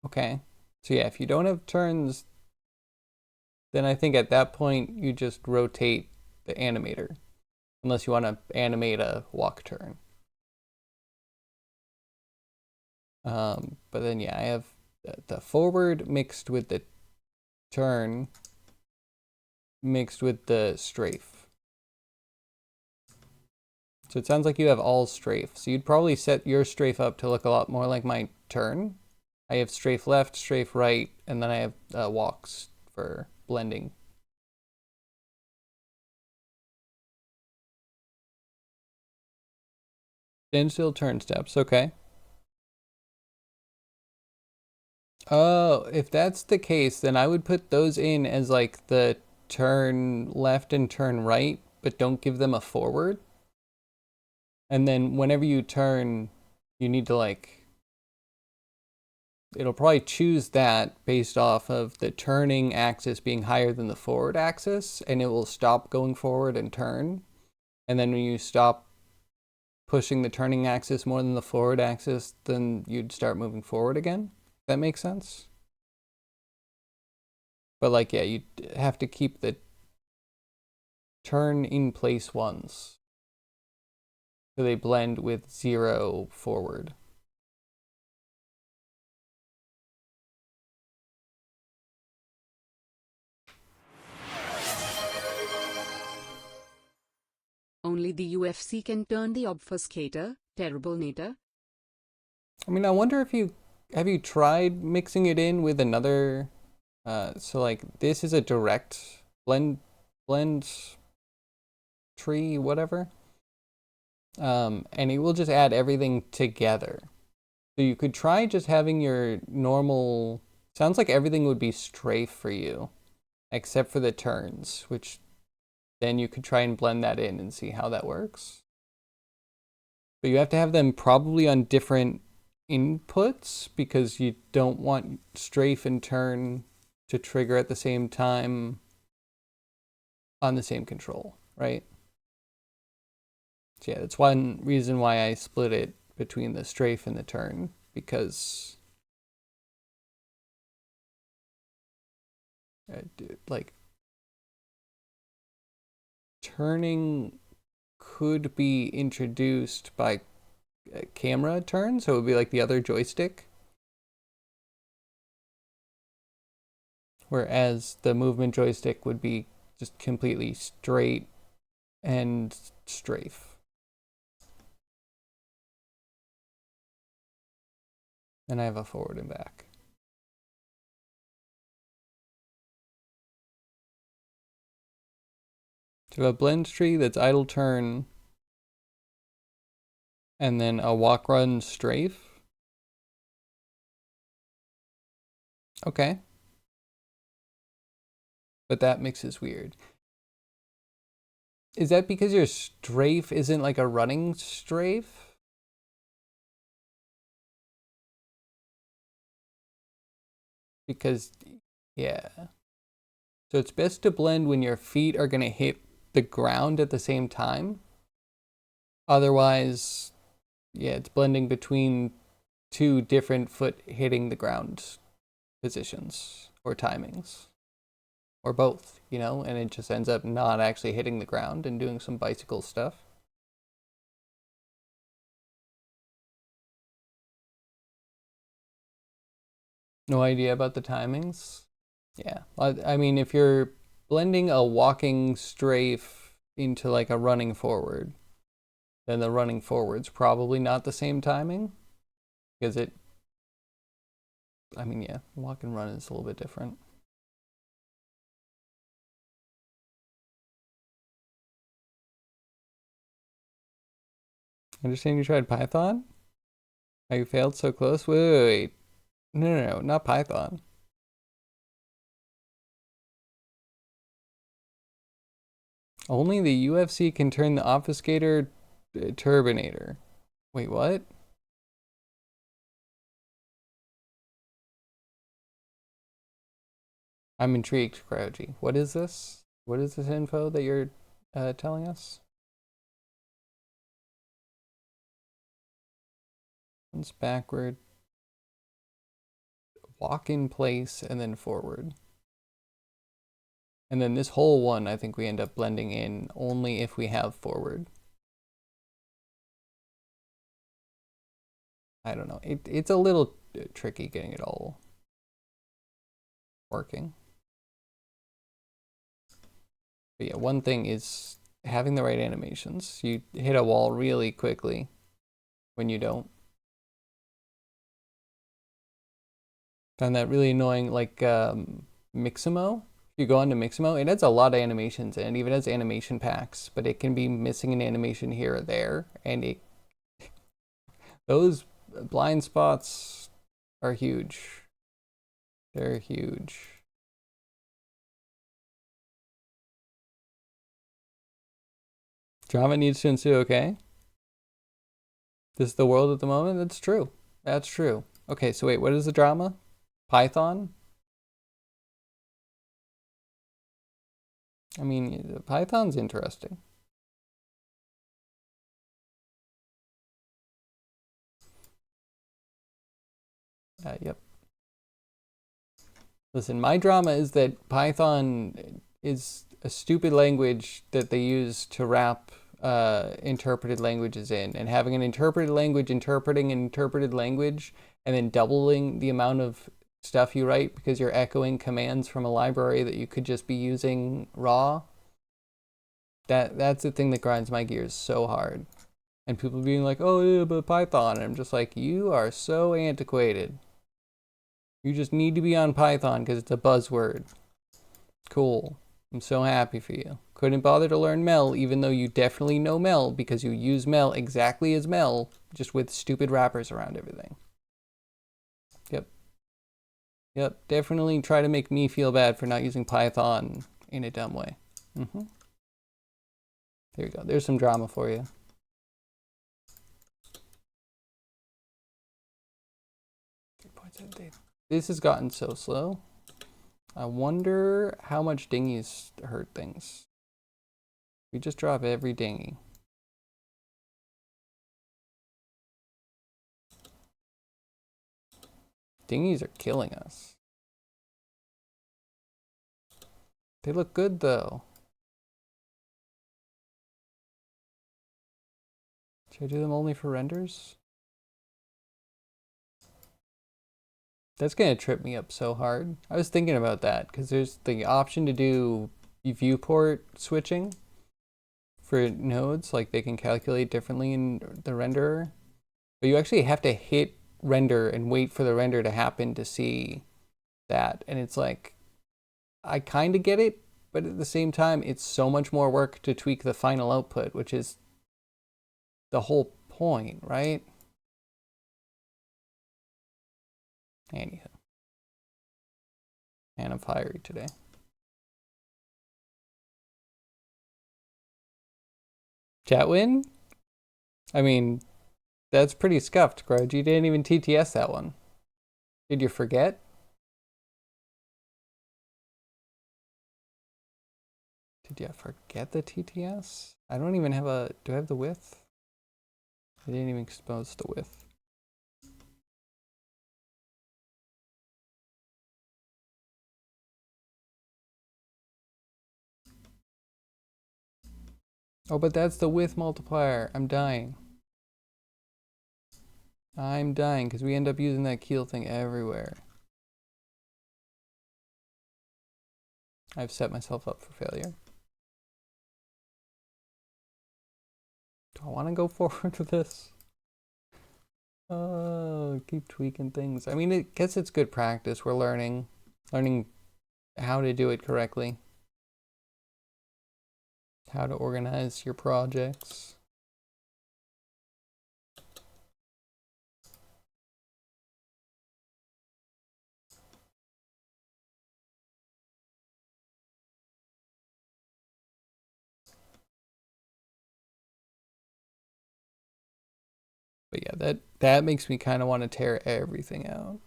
Okay. So yeah, if you don't have turns, then I think at that point you just rotate the animator. Unless you want to animate a walk turn. But then yeah, I have the forward mixed with the turn mixed with the strafe. So it sounds like you have all strafe. So you'd probably set your strafe up to look a lot more like my turn. I have strafe left, strafe right, and then I have walks for blending. Standstill turn steps, okay. Oh, if that's the case, then I would put those in as like the turn left and turn right, but don't give them a forward. And then whenever you turn, you need to like, it'll probably choose that based off of the turning axis being higher than the forward axis, and it will stop going forward and turn. And then when you stop pushing the turning axis more than the forward axis, then you'd start moving forward again. That makes sense? But like, yeah, you have to keep the turn in place ones so they blend with 0 forward. Only the UFC can turn the obfuscator, terrible nator. I mean, I wonder if have you tried mixing it in with another, so like this is a direct blend tree, whatever. And it will just add everything together. So you could try just having your normal, sounds like everything would be strafe for you, except for the turns, which then you could try and blend that in and see how that works. But you have to have them probably on different inputs because you don't want strafe and turn to trigger at the same time on the same control, right? So yeah, that's one reason why I split it between the strafe and the turn, because like turning could be introduced by camera turn, so it would be like the other joystick. Whereas the movement joystick would be just completely straight and strafe. And I have a forward and back. So a blend tree that's idle turn and then a walk run strafe. Okay. But that mix is weird. Is that because your strafe isn't like a running strafe? Because, yeah. So it's best to blend when your feet are going to hit the ground at the same time. Otherwise, yeah, it's blending between two different foot hitting the ground positions or timings. Or both, you know, and it just ends up not actually hitting the ground and doing some bicycle stuff. No idea about the timings. Yeah, I mean, if you're blending a walking strafe into like a running forward, then the running forward's probably not the same timing because I mean, yeah, walk and run is a little bit different. I understand you tried Python? How you failed so close? Wait. No, not Python. Only the UFC can turn the obfuscator turbinator. Wait, what? I'm intrigued, Crouchy. What is this? What is this info that you're telling us? Once backward, walk in place, and then forward. And then this whole one, I think we end up blending in only if we have forward. I don't know. It's a little tricky getting it all working. But yeah, one thing is having the right animations. You hit a wall really quickly when you don't. Found that really annoying, like Mixamo. If you go onto Mixamo, it has a lot of animations and it even has animation packs, but it can be missing an animation here or there, and it those blind spots are huge. They're huge. Drama needs to ensue, okay? This is the world at the moment? That's true. That's true. Okay, so wait, what is the drama? Python? I mean, Python's interesting. Yep. Listen, my drama is that Python is a stupid language that they use to wrap interpreted languages in, and having an interpreted language interpreting an interpreted language and then doubling the amount of stuff you write because you're echoing commands from a library that you could just be using raw. That's the thing that grinds my gears so hard. And people being like, oh yeah, but Python. And I'm just like, you are so antiquated. You just need to be on Python because it's a buzzword. Cool. I'm so happy for you. Couldn't bother to learn Mel, even though you definitely know Mel because you use Mel exactly as Mel, just with stupid wrappers around everything. Yep. Yep. Definitely try to make me feel bad for not using Python in a dumb way. There you go. There's some drama for you. This has gotten so slow. I wonder how much dinghies hurt things. We just drop every dinghy. Dinghies are killing us. They look good though. Should I do them only for renders? That's gonna trip me up so hard. I was thinking about that because there's the option to do viewport switching for nodes, like they can calculate differently in the renderer. But you actually have to hit render and wait for the render to happen to see that. And it's like, I kind of get it, but at the same time, it's so much more work to tweak the final output, which is the whole point, right? Anyhow. And I'm fiery today. Chat win? I mean, that's pretty scuffed, Grudge. You didn't even TTS that one. Did you forget? Did you forget the TTS? I don't even have a... Do I have the width? I didn't even expose the width. Oh, but that's the width multiplier. I'm dying. I'm dying because we end up using that keel thing everywhere. I've set myself up for failure. Do I want to go forward with this? Oh, keep tweaking things. I mean, I guess it's good practice. We're learning how to do it correctly. How to organize your projects. But yeah, that makes me kind of want to tear everything out.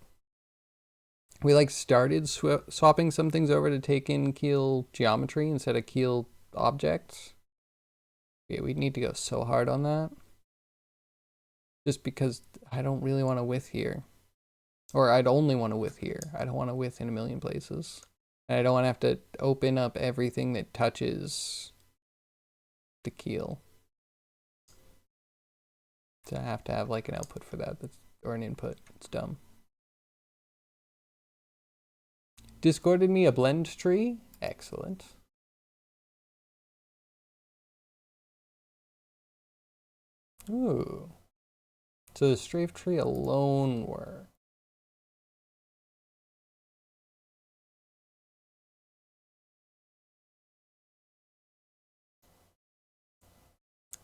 We like started swapping some things over to take in keel geometry instead of keel objects. Yeah, we need to go so hard on that. Just because I don't really want to width here. Or I'd only want to width here. I don't want to width in a million places. And I don't want to have to open up everything that touches the keel. So I have to have like an output for that, or an input. It's dumb. Discorded me a blend tree. Excellent. Ooh. So the strafe tree alone works.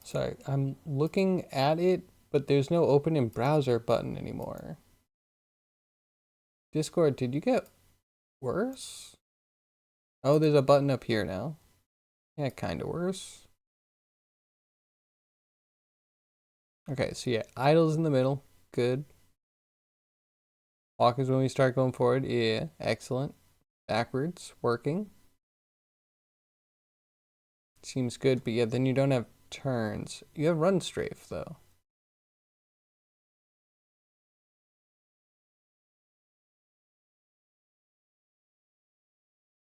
Sorry, I'm looking at it, but there's no open in browser button anymore. Discord, did you get worse? Oh, there's a button up here now. Yeah, kind of worse. Okay, so yeah, idle's in the middle. Good. Walk is when we start going forward. Yeah, excellent. Backwards, working. Seems good, but yeah, then you don't have turns. You have run strafe, though.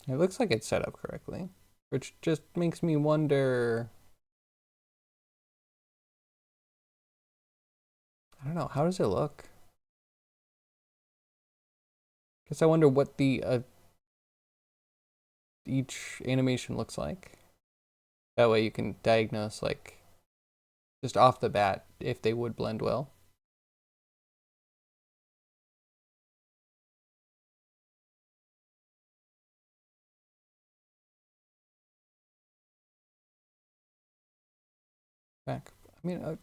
It looks like it's set up correctly, which just makes me wonder. I don't know, how does it look? Guess I wonder what the each animation looks like. That way you can diagnose, like, just off the bat if they would blend well. Back. I mean,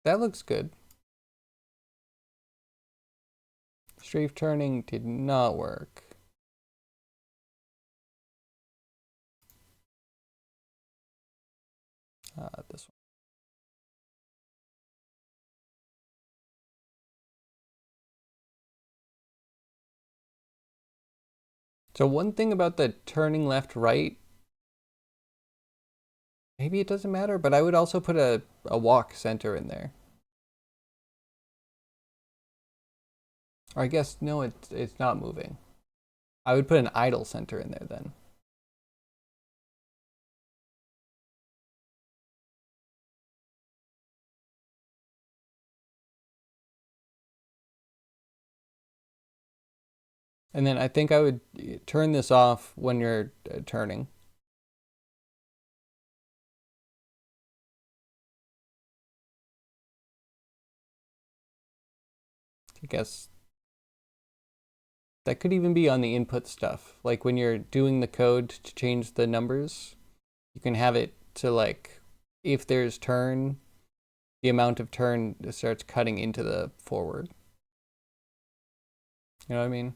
that looks good. Strafe turning did not work. This one. So one thing about the turning left right, maybe it doesn't matter, but I would also put a walk center in there. Or I guess no, it's not moving. I would put an idle center in there then. And then I think I would turn this off when you're turning. I guess that could even be on the input stuff. Like when you're doing the code to change the numbers, you can have it to like, if there's turn, the amount of turn starts cutting into the forward. You know what I mean?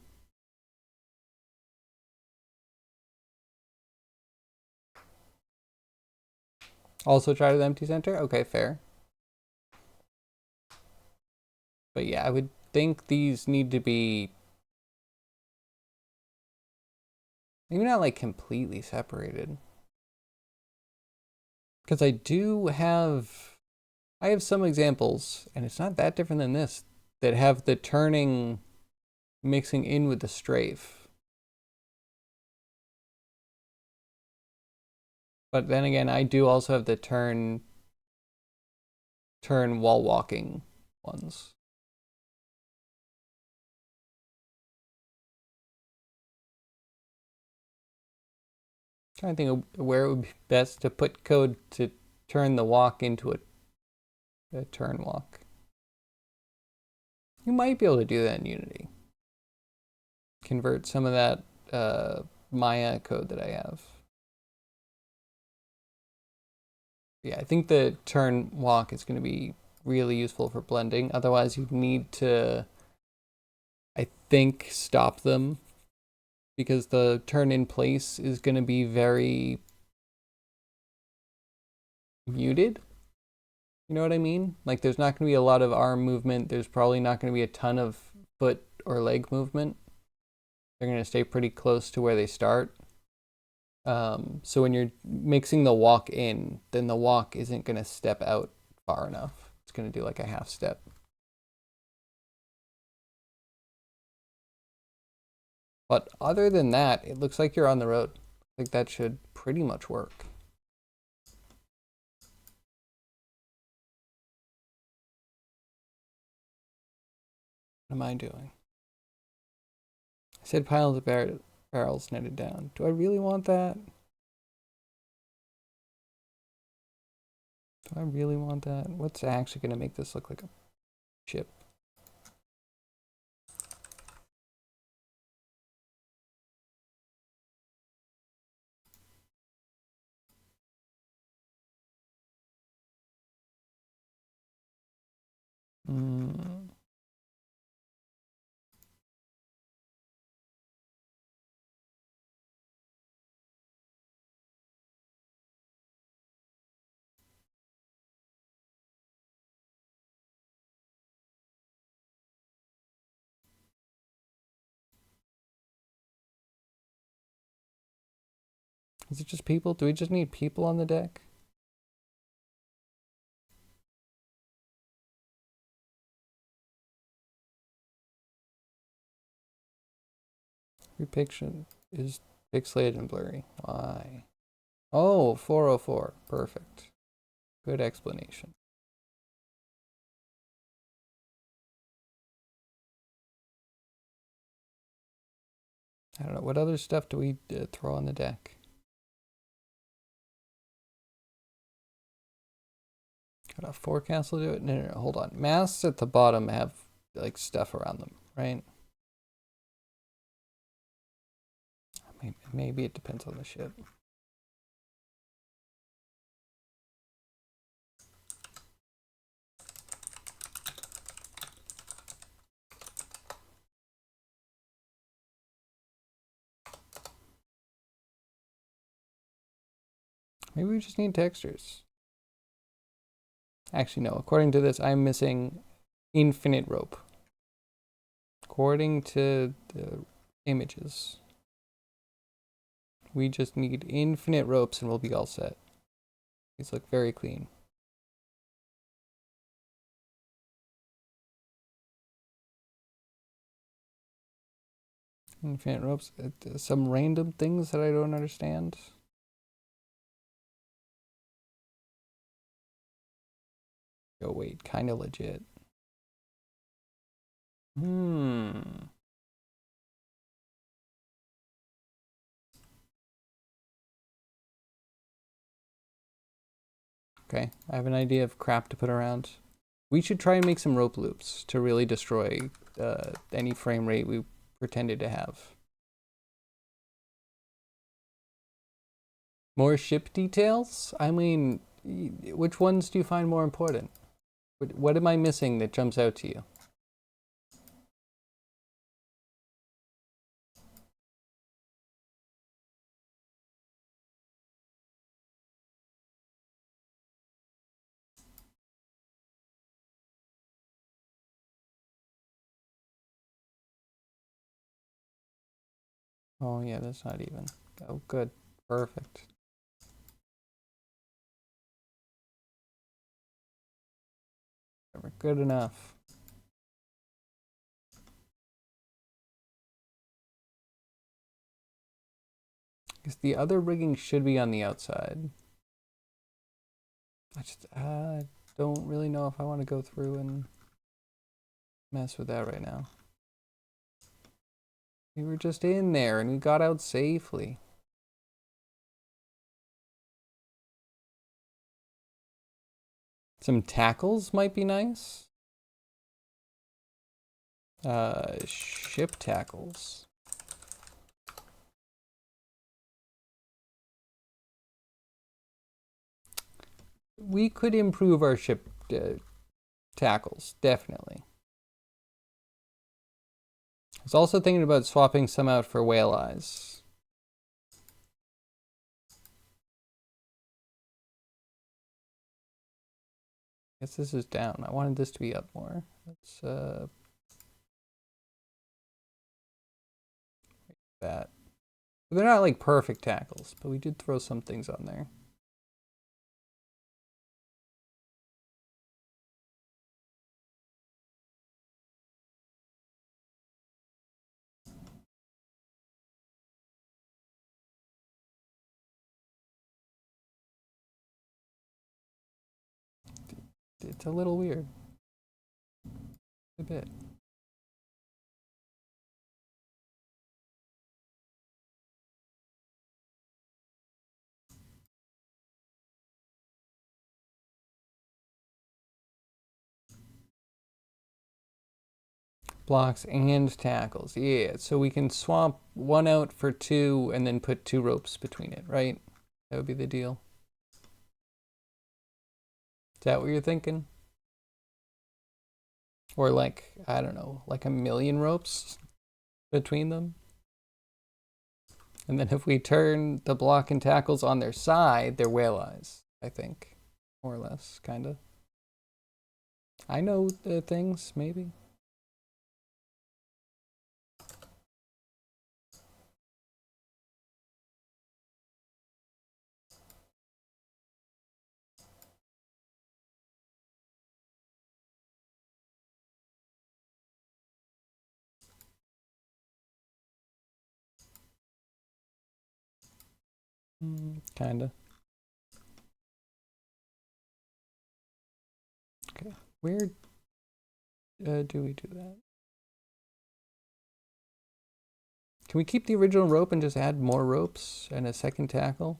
Also try the empty center? Okay, fair. But yeah, I would think these need to be maybe not like completely separated. Because I have some examples, and it's not that different than this, that have the turning mixing in with the strafe. But then again, I do also have the turn while walking ones. Trying to think of where it would be best to put code to turn the walk into a turn walk. You might be able to do that in Unity. Convert some of that Maya code that I have. Yeah, I think the turn walk is going to be really useful for blending. Otherwise, you'd need to, I think, stop them because the turn in place is going to be very muted. You know what I mean? Like there's not going to be a lot of arm movement. There's probably not going to be a ton of foot or leg movement. They're going to stay pretty close to where they start. So when you're mixing the walk in, then the walk isn't going to step out far enough. It's going to do like a half step. But other than that, it looks like you're on the road. I think that should pretty much work. What am I doing? I said piles of barrels netted down. Do I really want that? Do I really want that? What's actually going to make this look like a ship? Hmm. Is it just people? Do we just need people on the deck? Depiction is pixelated and blurry. Why? Oh, 404. Perfect. Good explanation. I don't know. What other stuff do we throw on the deck? Got a forecast will do it? No, hold on. Masts at the bottom have like stuff around them, right? Maybe it depends on the ship. Maybe we just need textures. Actually, no. According to this, I'm missing infinite rope. According to the images, we just need infinite ropes and we'll be all set. These look very clean. Infinite ropes. Some random things that I don't understand. Oh wait, kind of legit. Okay, I have an idea of crap to put around. We should try and make some rope loops to really destroy any frame rate we pretended to have. More ship details? I mean, which ones do you find more important? What am I missing that jumps out to you? Oh yeah, that's not even. Oh good, perfect. Good enough. Because the other rigging should be on the outside. I just don't really know if I want to go through and mess with that right now. We were just in there and we got out safely. Some tackles might be nice. Ship tackles. We could improve our ship tackles, definitely. I was also thinking about swapping some out for whale eyes. I guess this is down. I wanted this to be up more. Let's that. They're not like perfect tackles, but we did throw some things on there. It's a little weird. A bit. blocks and tackles. Yeah, so we can swap one out for two and then put two ropes between it, right? That would be the deal. Is that what you're thinking? Or like, I don't know, like a million ropes between them? And then if we turn the block and tackles on their side, they're whale eyes, I think. More or less, kind of. I know the things, maybe. Kinda. Okay, where do we do that? Can we keep the original rope and just add more ropes and a second tackle?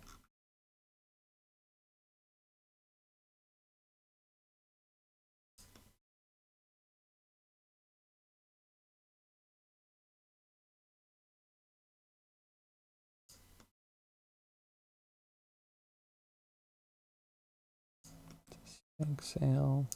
Exhale.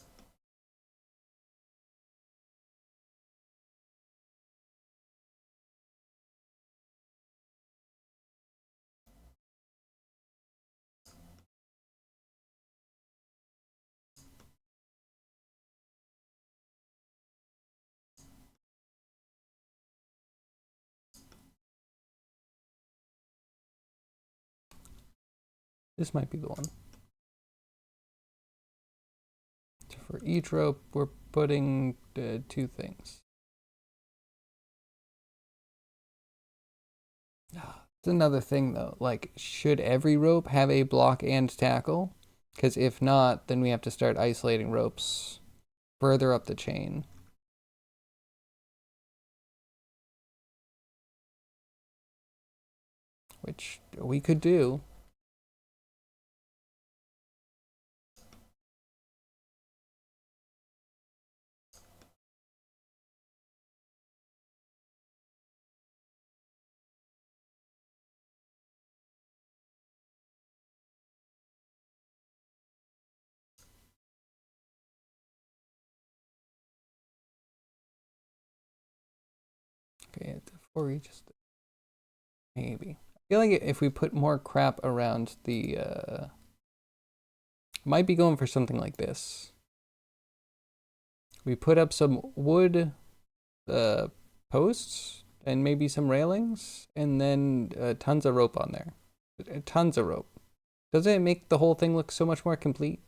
This might be the one. So for each rope, we're putting two things. It's another thing though, like should every rope have a block and tackle? Because if not, then we have to start isolating ropes further up the chain. Which we could do. Okay, before we just maybe. I feel like if we put more crap around the might be going for something like this. We put up some wood posts and maybe some railings and then tons of rope on there. Tons of rope. Doesn't it make the whole thing look so much more complete?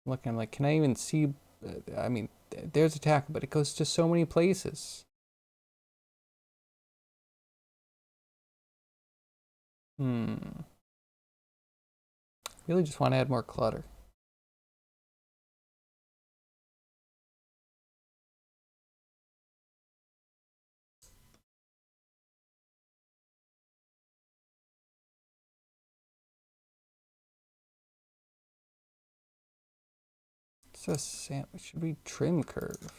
Look, I'm like, can I even see? I mean, there's a tackle, but it goes to so many places. Really just want to add more clutter. It says sandwich. Should we trim curve?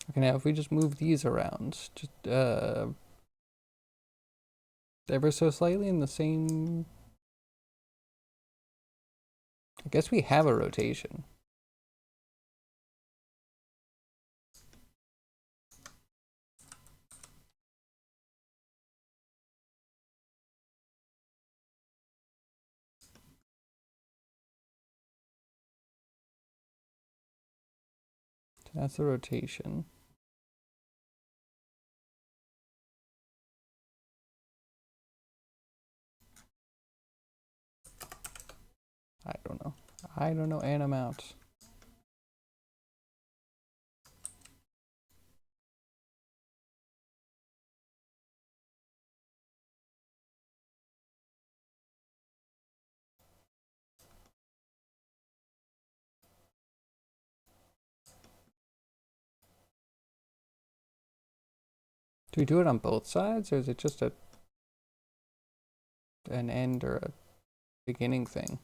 Okay, now if we just move these around, just ever so slightly in the same. I guess we have a rotation. That's a rotation. I don't know. I don't know, and I'm out. Do we do it on both sides, or is it just an end or a beginning thing?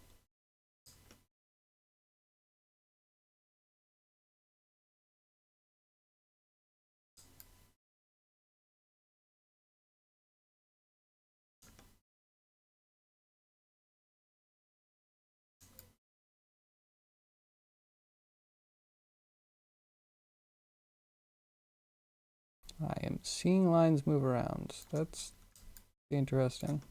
I am seeing lines move around. That's interesting.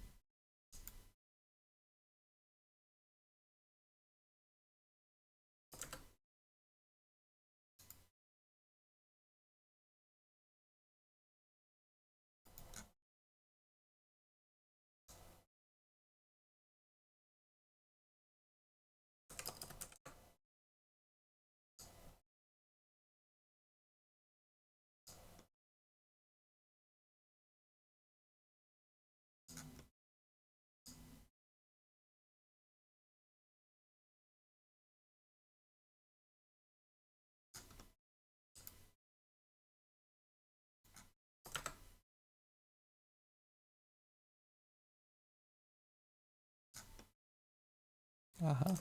Uh-huh.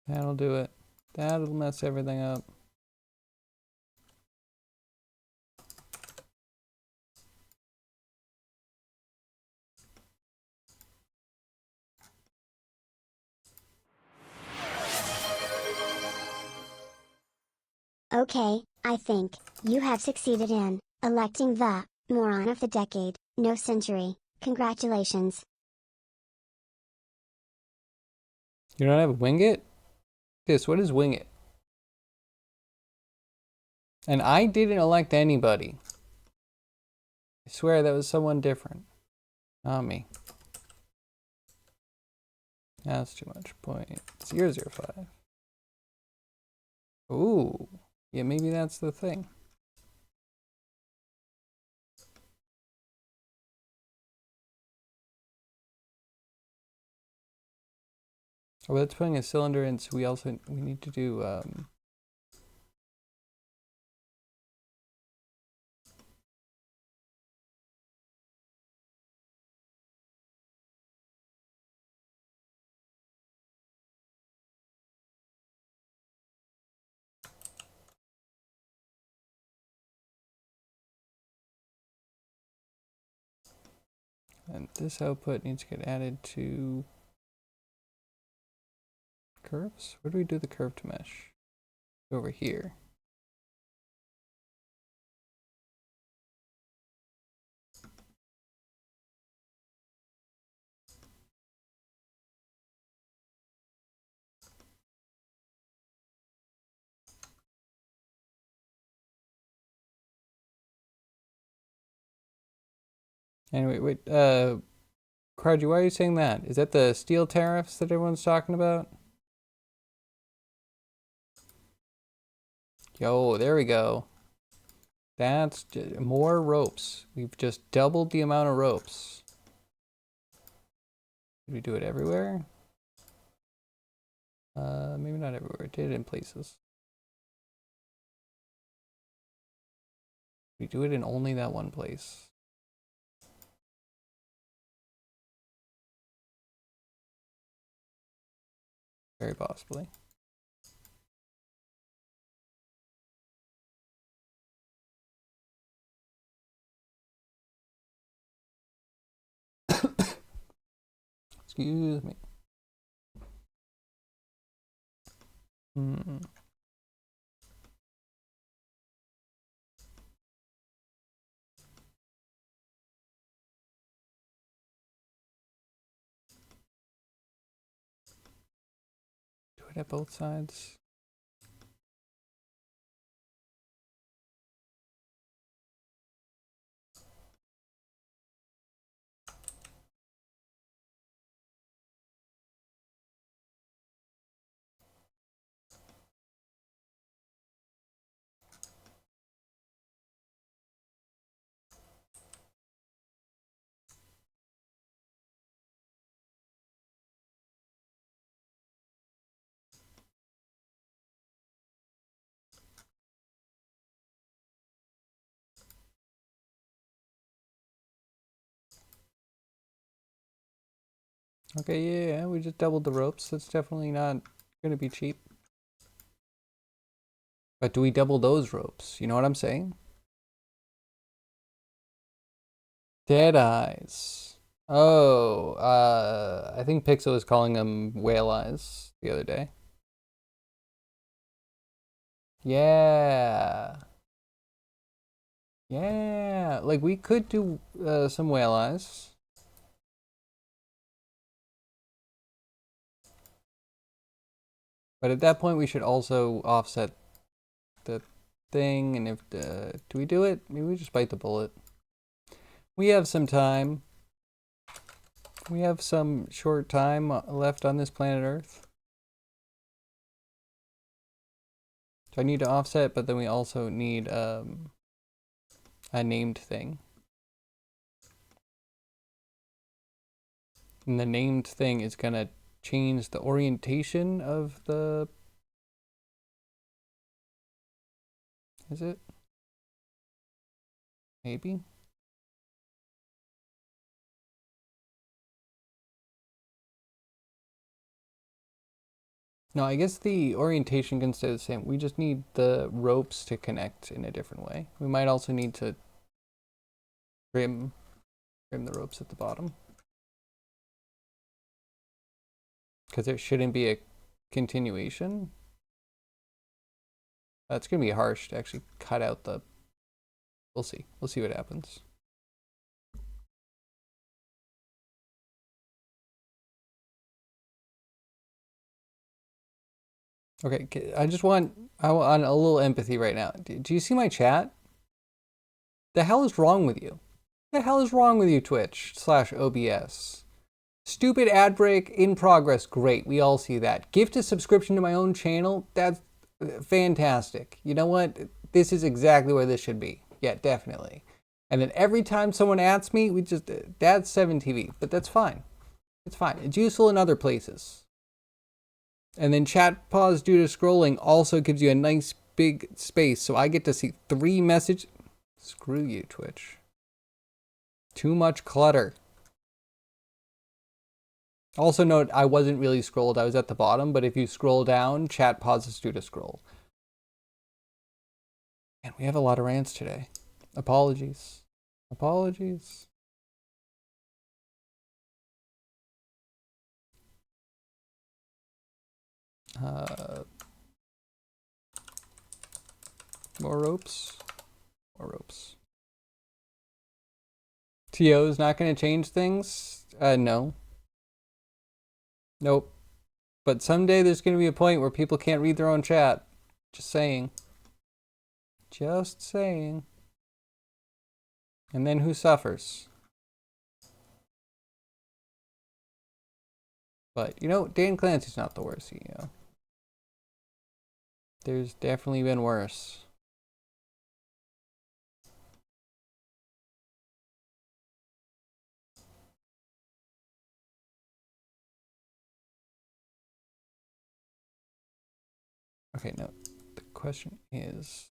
That'll do it. That'll mess everything up. Okay, I think you have succeeded in electing the moron of the decade, no century. Congratulations. You don't have Wing It? This, what is Wing It? And I didn't elect anybody. I swear that was someone different. Not me. That's too much. 0.005. Ooh. Yeah, maybe that's the thing. Oh, that's putting a cylinder in, so we need to do and this output needs to get added to curves. Where do we do the curve to mesh? Over here. Anyway, wait, Karji, why are you saying that? Is that the steel tariffs that everyone's talking about? Yo, there we go. That's more ropes. We've just doubled the amount of ropes. Did we do it everywhere? Maybe not everywhere. Did it in places. We do it in only that one place. Very possibly. Excuse me. Hmm. Do it at both sides. Okay, yeah, we just doubled the ropes. That's definitely not going to be cheap. But do we double those ropes? You know what I'm saying? Dead eyes. Oh, I think Pixel was calling them whale eyes the other day. Yeah. Yeah. Like we could do some whale eyes. But at that point we should also offset the thing, and if do we do it? Maybe we just bite the bullet. We have some time. We have some short time left on this planet Earth. So I need to offset, but then we also need a named thing. And the named thing is gonna change the orientation of the... Is it? Maybe? No, I guess the orientation can stay the same. We just need the ropes to connect in a different way. We might also need to trim the ropes at the bottom. Because there shouldn't be a continuation. It's going to be harsh to actually cut out the... We'll see. We'll see what happens. Okay, I want a little empathy right now. Do you see my chat? The hell is wrong with you? The hell is wrong with you, Twitch/OBS? Stupid ad break in progress. Great, we all see that. Gift a subscription to my own channel. That's fantastic. You know what? This is exactly where this should be. Yeah, definitely. And then every time someone asks me, we just, that's 7TV. But that's fine. It's fine. It's useful in other places. And then chat pause due to scrolling also gives you a nice big space. So I get to see 3 messages. Screw you, Twitch. Too much clutter. Also note, I wasn't really scrolled. I was at the bottom. But if you scroll down, chat pauses due to scroll. And we have a lot of rants today. Apologies. Apologies. More ropes. More ropes. TO is not going to change things? No. Nope. But someday there's going to be a point where people can't read their own chat. Just saying. Just saying. And then who suffers? But, you know, Dan Clancy's not the worst CEO. There's definitely been worse. Okay, no. The question is...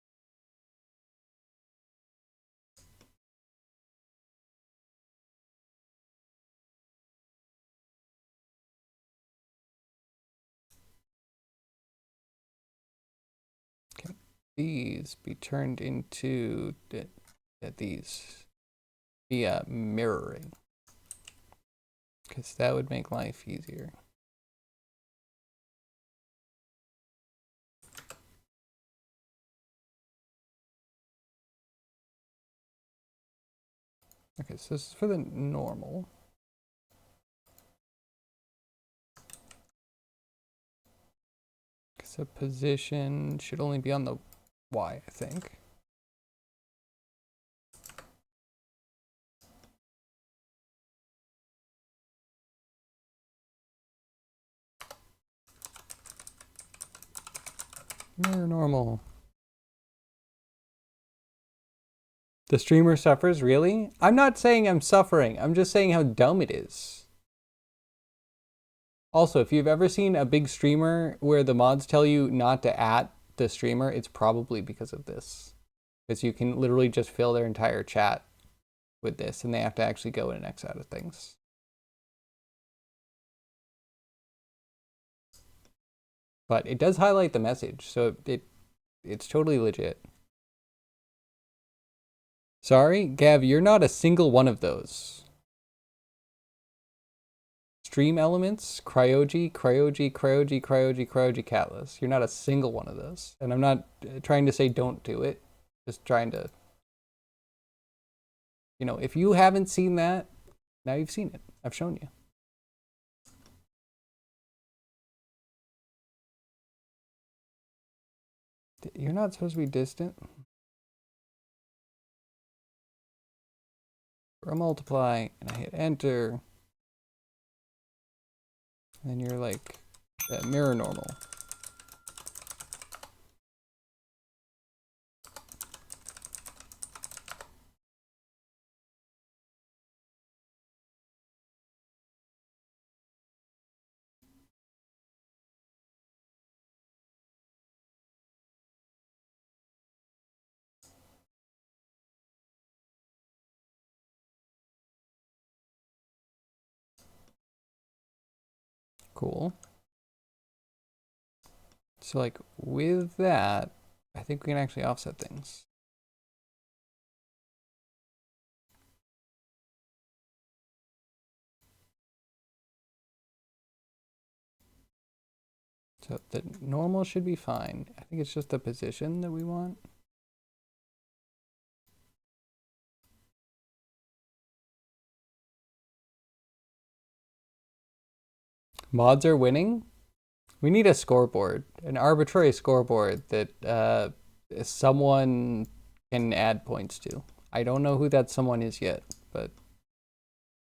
Can these be turned into... these via mirroring? Because that would make life easier. Okay, so this is for the normal. So position should only be on the Y, I think. Mirror normal. The streamer suffers, really? I'm not saying I'm suffering. I'm just saying how dumb it is. Also, if you've ever seen a big streamer where the mods tell you not to @ the streamer, it's probably because of this. Because you can literally just fill their entire chat with this, and they have to actually go in and X out of things. But it does highlight the message, so it's totally legit. Sorry, Gav, you're not a single one of those. Stream elements, cryogy, catalyst. You're not a single one of those. And I'm not trying to say don't do it. Just trying to, you know, if you haven't seen that, now you've seen it. I've shown you. You're not supposed to be distant. For a multiply, and I hit enter. And you're like mirror normal. Cool. So like with that, I think we can actually offset things. So the normal should be fine. I think it's just the position that we want. Mods are winning. We need a scoreboard, an arbitrary scoreboard that someone can add points to. I don't know who that someone is yet, but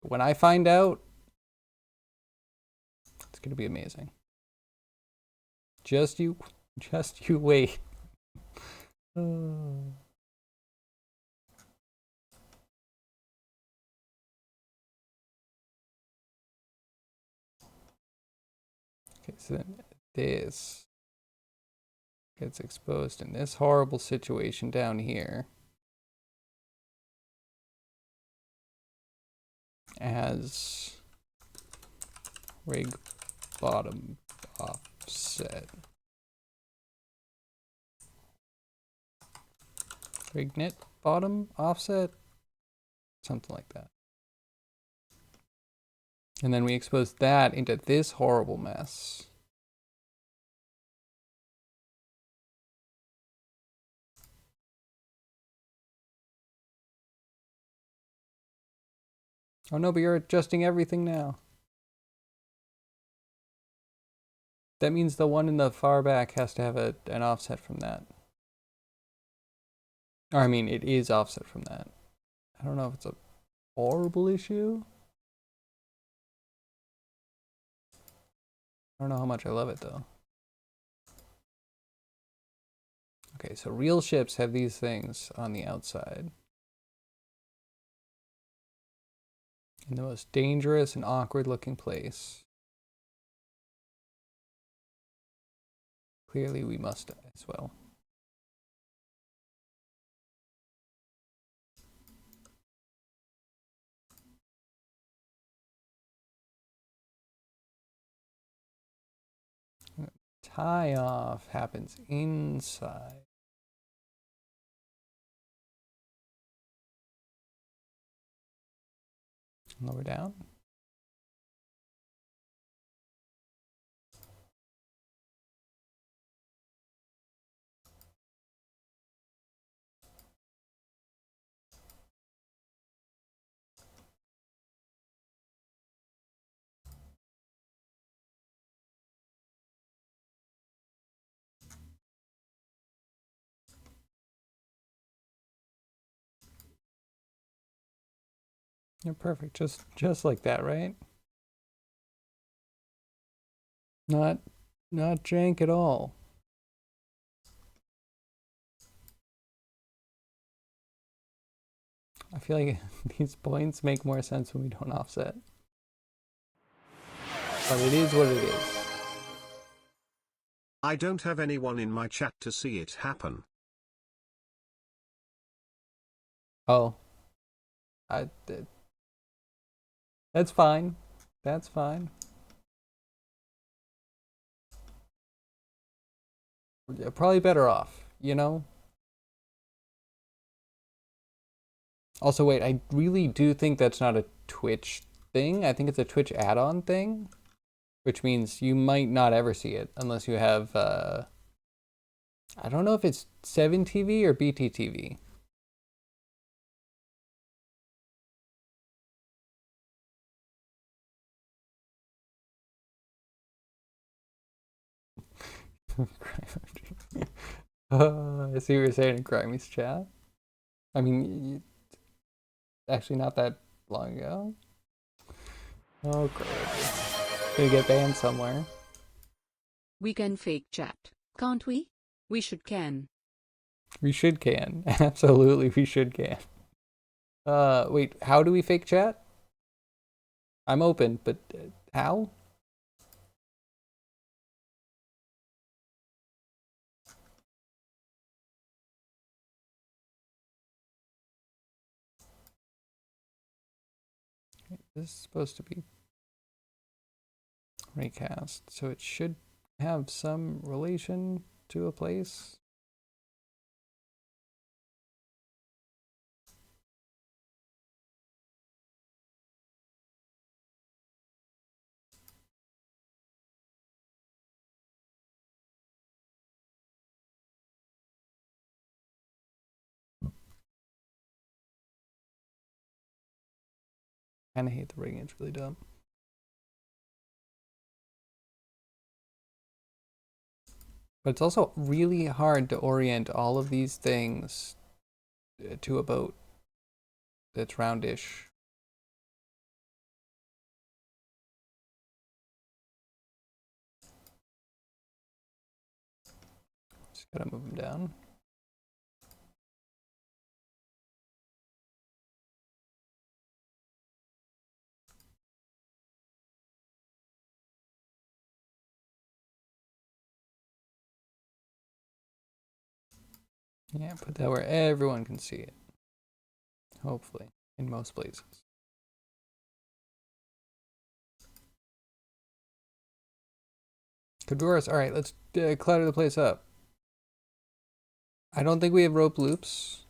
when I find out, it's gonna be amazing. Just you wait. Okay, so then this gets exposed in this horrible situation down here as rig bottom offset. Rig knit bottom offset, something like that. And then we expose that into this horrible mess. Oh no, but you're adjusting everything now. That means the one in the far back has to have an offset from that. Or I mean, it is offset from that. I don't know if it's a horrible issue. I don't know how much I love it though. Okay, so real ships have these things on the outside. In the most dangerous and awkward looking place. Clearly we must as well. Tie off happens inside. Lower down. Yeah, perfect. Just like that, right? Not jank at all. I feel like these points make more sense when we don't offset. But it is what it is. I don't have anyone in my chat to see it happen. Oh. That's fine. That's fine. probably better off, you know? Also, wait, I really do think that's not a Twitch thing. I think it's a Twitch add-on thing, which means you might not ever see it unless you have, I don't know if it's 7TV or BTTV. I see what you're saying in Crimey's chat. I mean, actually not that long ago. Oh, great. Gonna get banned somewhere. We can fake chat, can't we? We should can. We should can. Absolutely, we should can. Wait, how do we fake chat? I'm open, but how? This is supposed to be recast, so it should have some relation to a place. Kinda hate the rigging, it's really dumb. But it's also really hard to orient all of these things to a boat that's roundish. Just gotta move them down. Yeah, put that where everyone can see it. Hopefully, in most places. Could be worse. All right, let's clutter the place up. I don't think we have rope loops.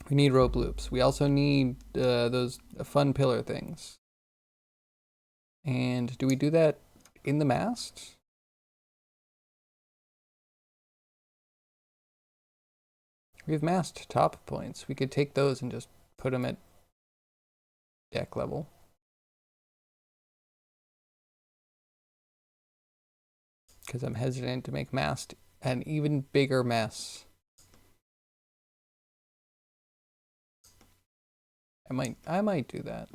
We need rope loops. We also need those fun pillar things. And do we do that in the mast? We have mast top points. We could take those and just put them at deck level. Because I'm hesitant to make mast an even bigger mess. I might do that.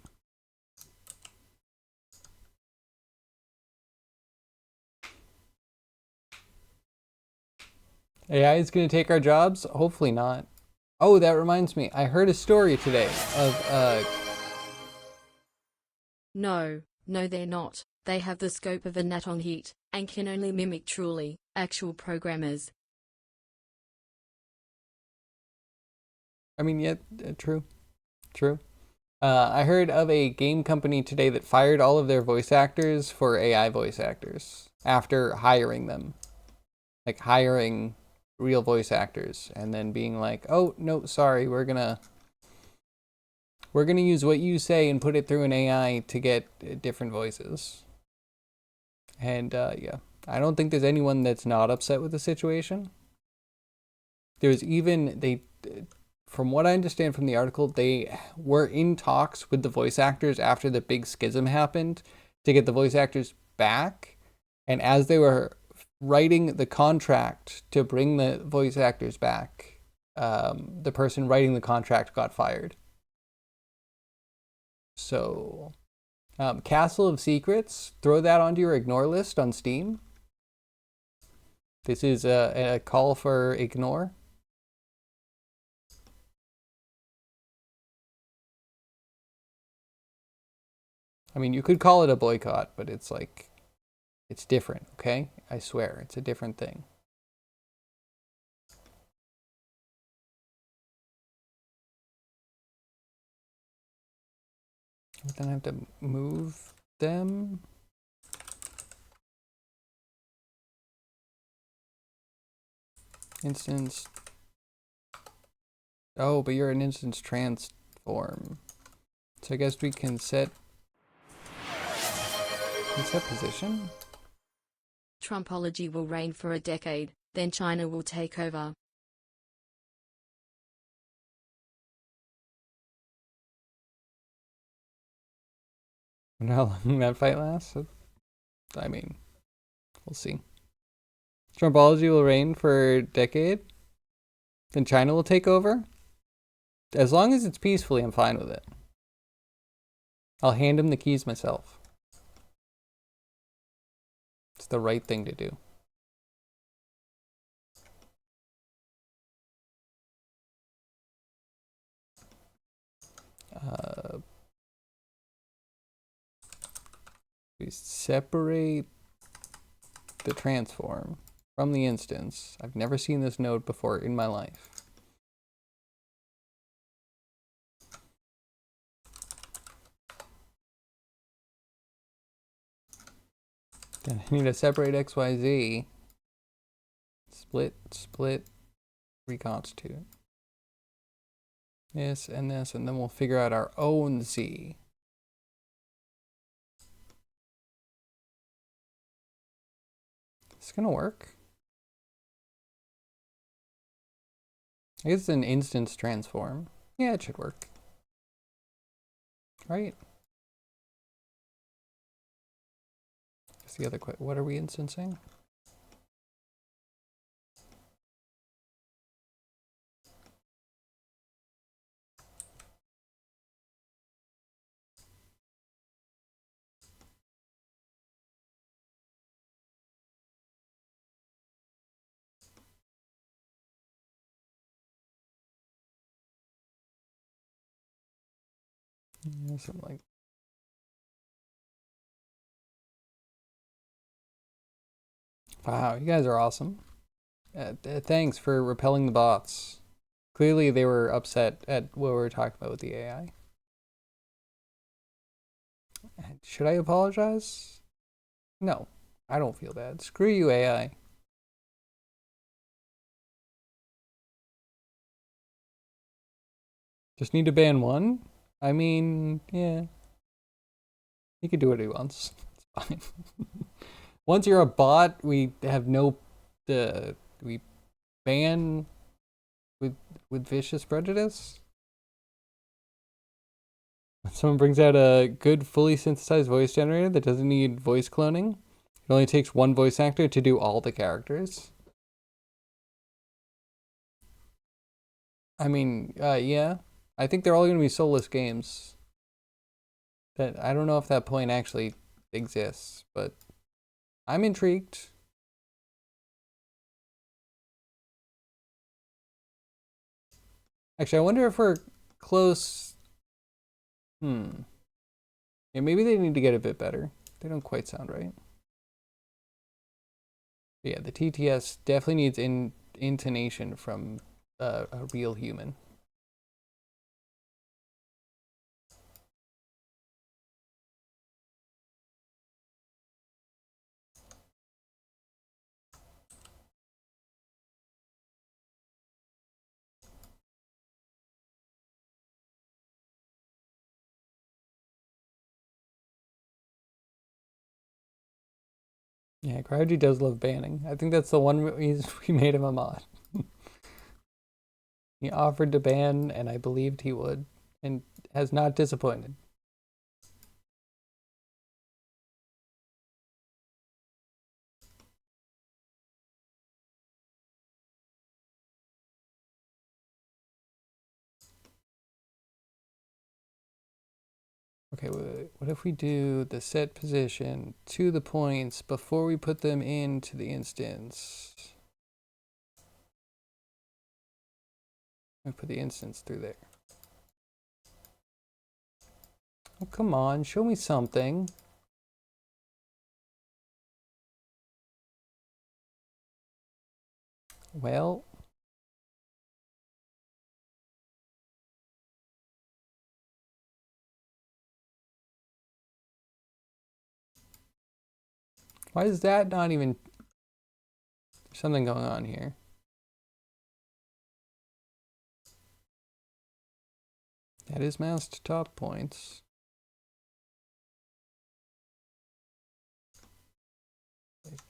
AI is going to take our jobs? Hopefully not. Oh, that reminds me. I heard a story today of No, they're not. They have the scope of a gnat on heat, and can only mimic truly actual programmers. I mean, yeah, true. I heard of a game company today that fired all of their voice actors for AI voice actors after hiring them. Like hiring real voice actors and then being like, "Oh, no, sorry, we're gonna use what you say and put it through an AI to get different voices." And yeah, I don't think there's anyone that's not upset with the situation. There's even from what I understand from the article, they were in talks with the voice actors after the big schism happened to get the voice actors back. And as they were writing the contract to bring the voice actors back, the person writing the contract got fired. So, Castle of Secrets, throw that onto your ignore list on Steam. This is a call for ignore. I mean, you could call it a boycott, but it's like, it's different, okay? I swear, it's a different thing. But then I have to move them. Instance. Oh, but you're an instance transform. So I guess we can set position. Trumpology will reign for a decade, then China will take over. And how long that fight lasts? I mean, we'll see. Trumpology will reign for a decade, then China will take over. As long as it's peacefully, I'm fine with it. I'll hand him the keys myself. It's the right thing to do. We separate the transform from the instance. I've never seen this node before in my life. Then I need to separate XYZ. Split, reconstitute. This, and then we'll figure out our own Z. It's gonna work. I guess it's an instance transform. Yeah, it should work. Right? That's the other question. What are we instancing? Yeah, something like. Wow, you guys are awesome. Thanks for repelling the bots. Clearly they were upset at what we were talking about with the AI. Should I apologize? No, I don't feel bad. Screw you, AI. Just need to ban one? I mean, yeah. He could do what he wants. It's fine. Once you're a bot, we have no we ban with vicious prejudice. When someone brings out a good fully synthesized voice generator that doesn't need voice cloning, it only takes one voice actor to do all the characters. I mean, yeah. I think they're all going to be soulless games. That I don't know if that point actually exists, but I'm intrigued. Actually, I wonder if we're close. Yeah, maybe they need to get a bit better. They don't quite sound right. But yeah, the TTS definitely needs intonation from a real human. Yeah, Cryogy does love banning. I think that's the one reason we made him a mod. He offered to ban, and I believed he would, and has not disappointed. Okay, what if we do the set position to the points before we put them into the instance? We put the instance through there. Oh, come on, show me something. Well, why is that not even... There's something going on here. That is masked top points.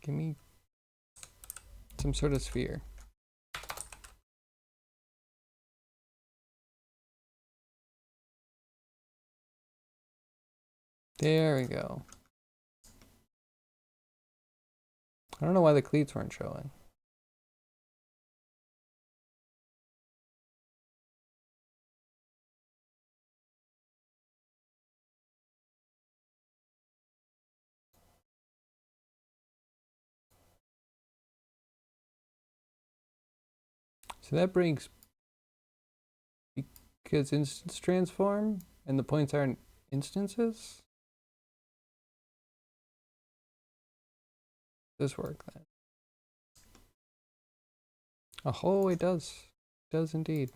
Give me some sort of sphere. There we go. I don't know why the cleats weren't showing. So that breaks because instance transform and the points aren't instances? Does this work then? Oh, it does. It does indeed.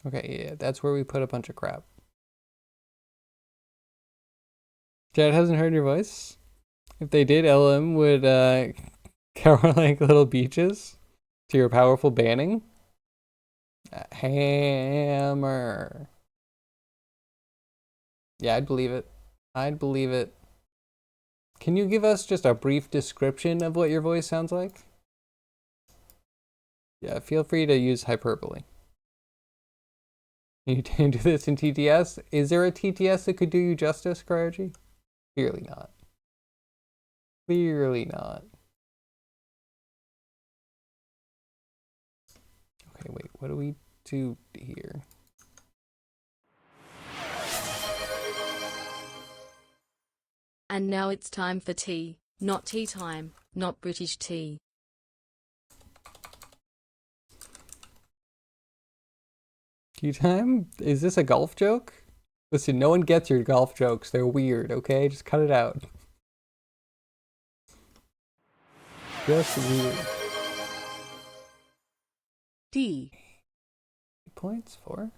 Okay, yeah, that's where we put a bunch of crap. Chad hasn't heard your voice? If they did, LM would cover like little beaches to your powerful banning. Hammer. Yeah, I'd believe it. I'd believe it. Can you give us just a brief description of what your voice sounds like? Yeah, feel free to use hyperbole. You can do this in TTS? Is there a TTS that could do you justice, Cryogy? Clearly not. Clearly not. Okay, wait, what do we do here? And now it's time for tea. Not tea time, not British tea. Tea time? Is this a golf joke? Listen, no one gets your golf jokes. They're weird, okay? Just cut it out. Just weird. T. Points for?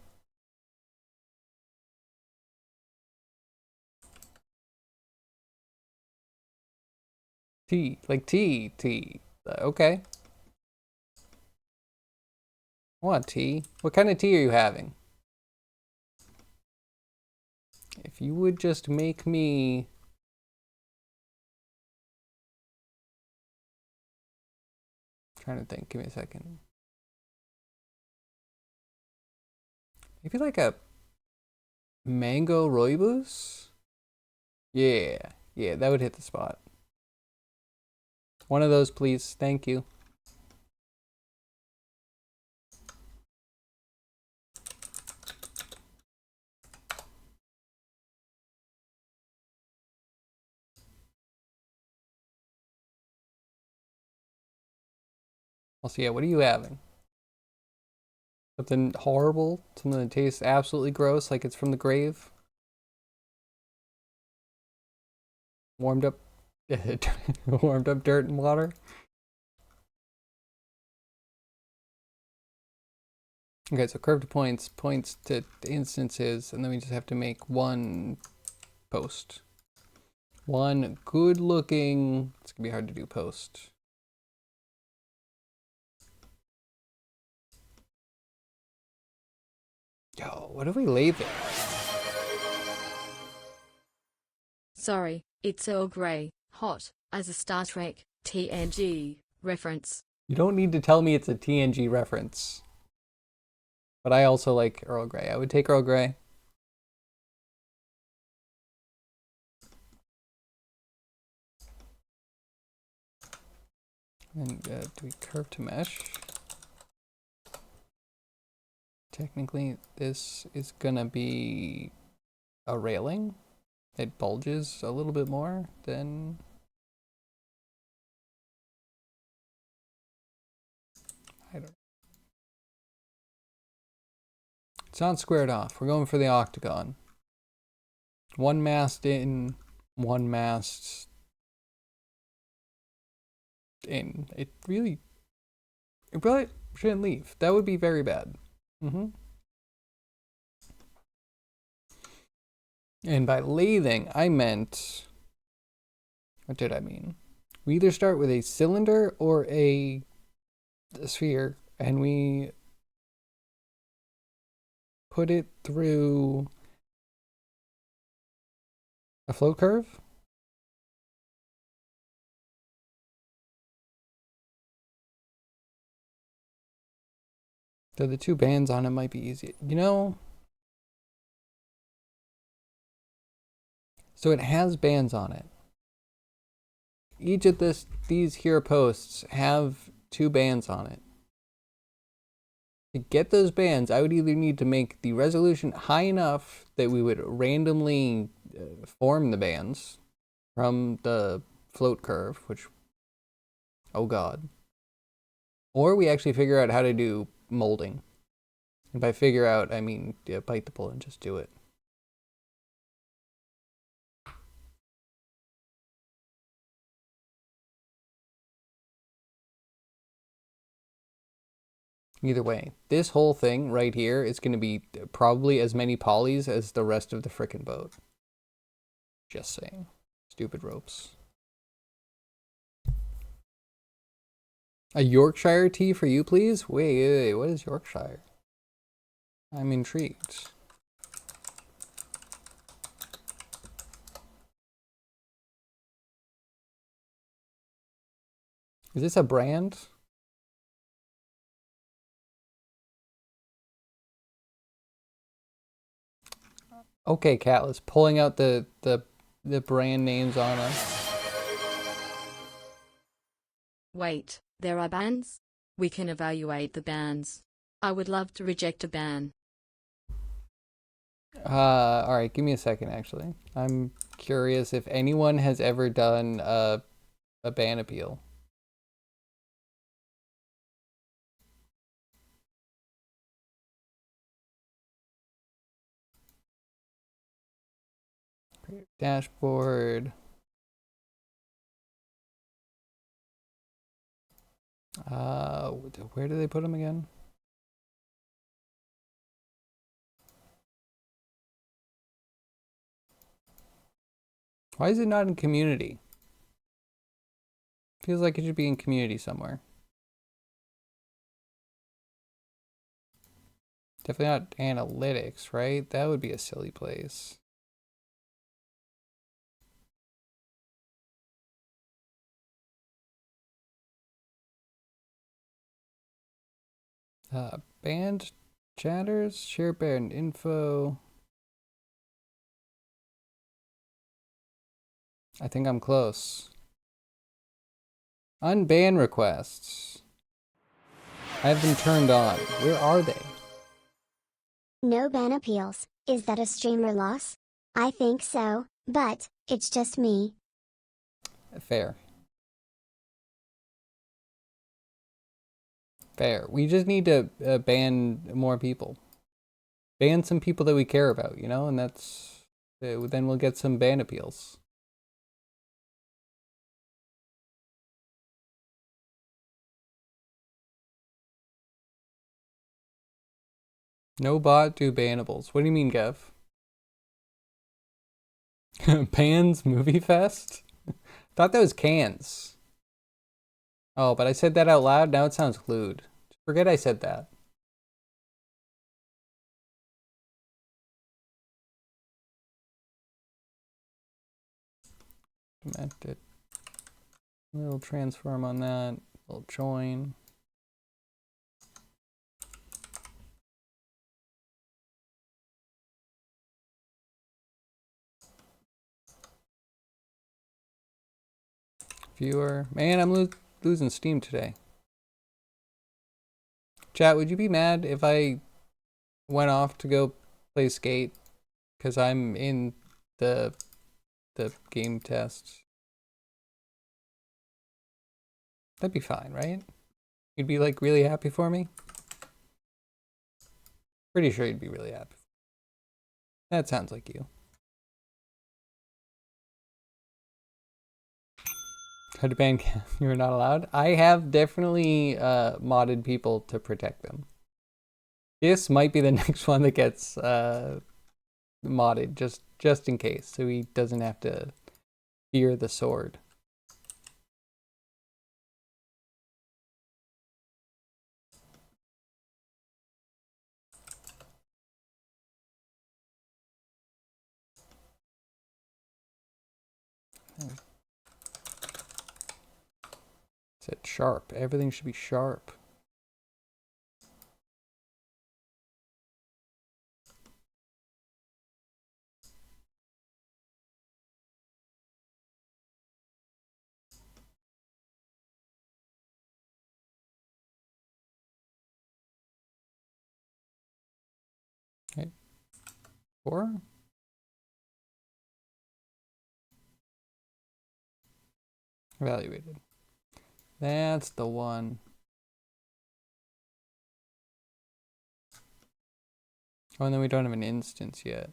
Tea. Like tea. Tea. Okay. I want tea. What kind of tea are you having? If you would just make me... I'm trying to think. Give me a second. Maybe like a mango rooibos? Yeah. Yeah, that would hit the spot. One of those, please. Thank you. Also, yeah, what are you having? Something horrible? Something that tastes absolutely gross, like it's from the grave? Warmed up, warmed up dirt and water? Okay, so curved points, points to instances, and then we just have to make one post. One good looking, it's gonna be hard to do post. Yo, what do we label? Sorry, it's Earl Grey, hot, as a Star Trek, TNG, reference. You don't need to tell me it's a TNG reference. But I also like Earl Grey. I would take Earl Grey. And do we curve to mesh? Technically, this is gonna be a railing. It bulges a little bit more than... I don't know. It's not squared off. We're going for the octagon. One mast in, one mast in. It really shouldn't leave. That would be very bad. And by lathing, I meant... What did I mean? We either start with a cylinder or a sphere, and we put it through a float curve. So the two bands on it might be easy. You know, so it has bands on it. Each of these here posts have two bands on it. To get those bands, I would either need to make the resolution high enough that we would randomly form the bands from the float curve, which, oh god. Or we actually figure out how to do molding. And by figure out, I mean bite the bullet and just do it. Either way, this whole thing right here is going to be probably as many polys as the rest of the frickin' boat. Just saying. Stupid ropes. A Yorkshire tea for you, please? Wait, what is Yorkshire? I'm intrigued. Is this a brand? Okay, Catless, pulling out the brand names on us. Wait, there are bans? We can evaluate the bans. I would love to reject a ban. Alright, give me a second, actually. I'm curious if anyone has ever done a ban appeal. Dashboard. Where do they put them again? Why is it not in community? Feels like it should be in community somewhere. Definitely not analytics, right? That would be a silly place. Band chatters, share band info. I think I'm close. Unban requests. I have them turned on. Where are they? No ban appeals. Is that a streamer loss? I think so, but it's just me. Fair. Fair. We just need to ban more people. Ban some people that we care about, you know, and that's then we'll get some ban appeals. No bot, do bannables. What do you mean, Gev? Pans Movie Fest? Thought that was cans. Oh, but I said that out loud. Now it sounds lewd. Forget I said that. Commanded. Little transform on that. Little join. Viewer. Man, I'm losing steam today. Chat, would you be mad if I went off to go play skate? Because I'm in the game test. That'd be fine, right? You'd be like really happy for me? Pretty sure you'd be really happy. That sounds like you. How to ban you're not allowed? I have definitely modded people to protect them. This might be the next one that gets modded just in case, so he doesn't have to fear the sword. Said sharp. Everything should be sharp. Okay. 4. Evaluated. That's the one. Oh, and then we don't have an instance yet.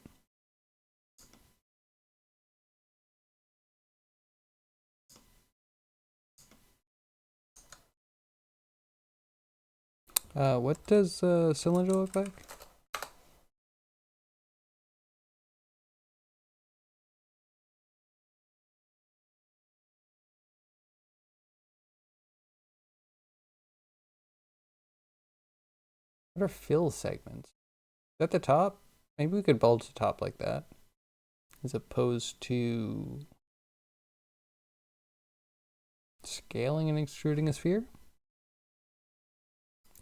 What does cylinder look like? What are fill segments? Is that the top? Maybe we could bulge the top like that, as opposed to scaling and extruding a sphere.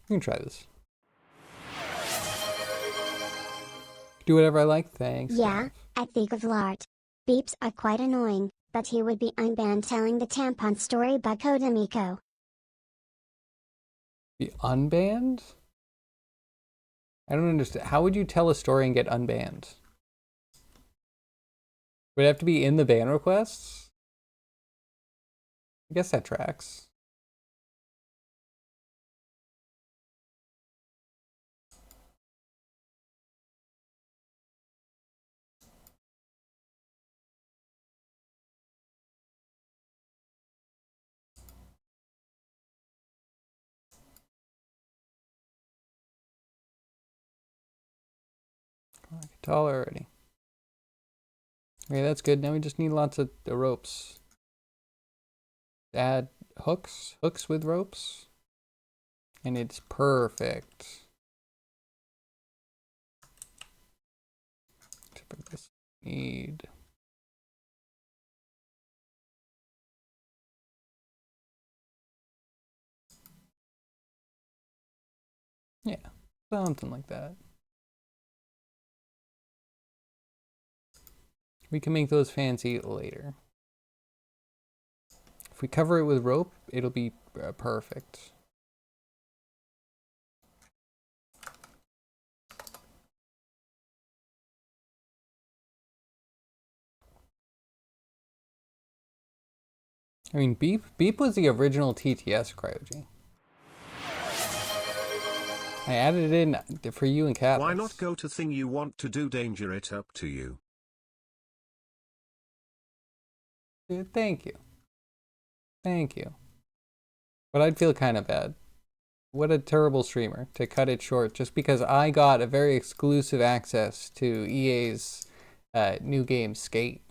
We can try this. Do whatever I like, thanks. Yeah, Gav. I think of Lart. Beeps are quite annoying, but he would be unbanned telling the tampon story by Kodamiko. Be unbanned? I don't understand. How would you tell a story and get unbanned? Would it have to be in the ban requests? I guess that tracks. I can tell already. Okay, that's good. Now we just need lots of the ropes. Add hooks with ropes, and it's perfect. Except for this need. Yeah, something like that. We can make those fancy later. If we cover it with rope, it'll be perfect. I mean, Beep was the original TTS cryogy. I added it in for you and Cat. Why not go to thing you want to do? Danger, it up to you. Thank you. Thank you. But I'd feel kind of bad. What a terrible streamer to cut it short just because I got a very exclusive access to EA's new game Skate,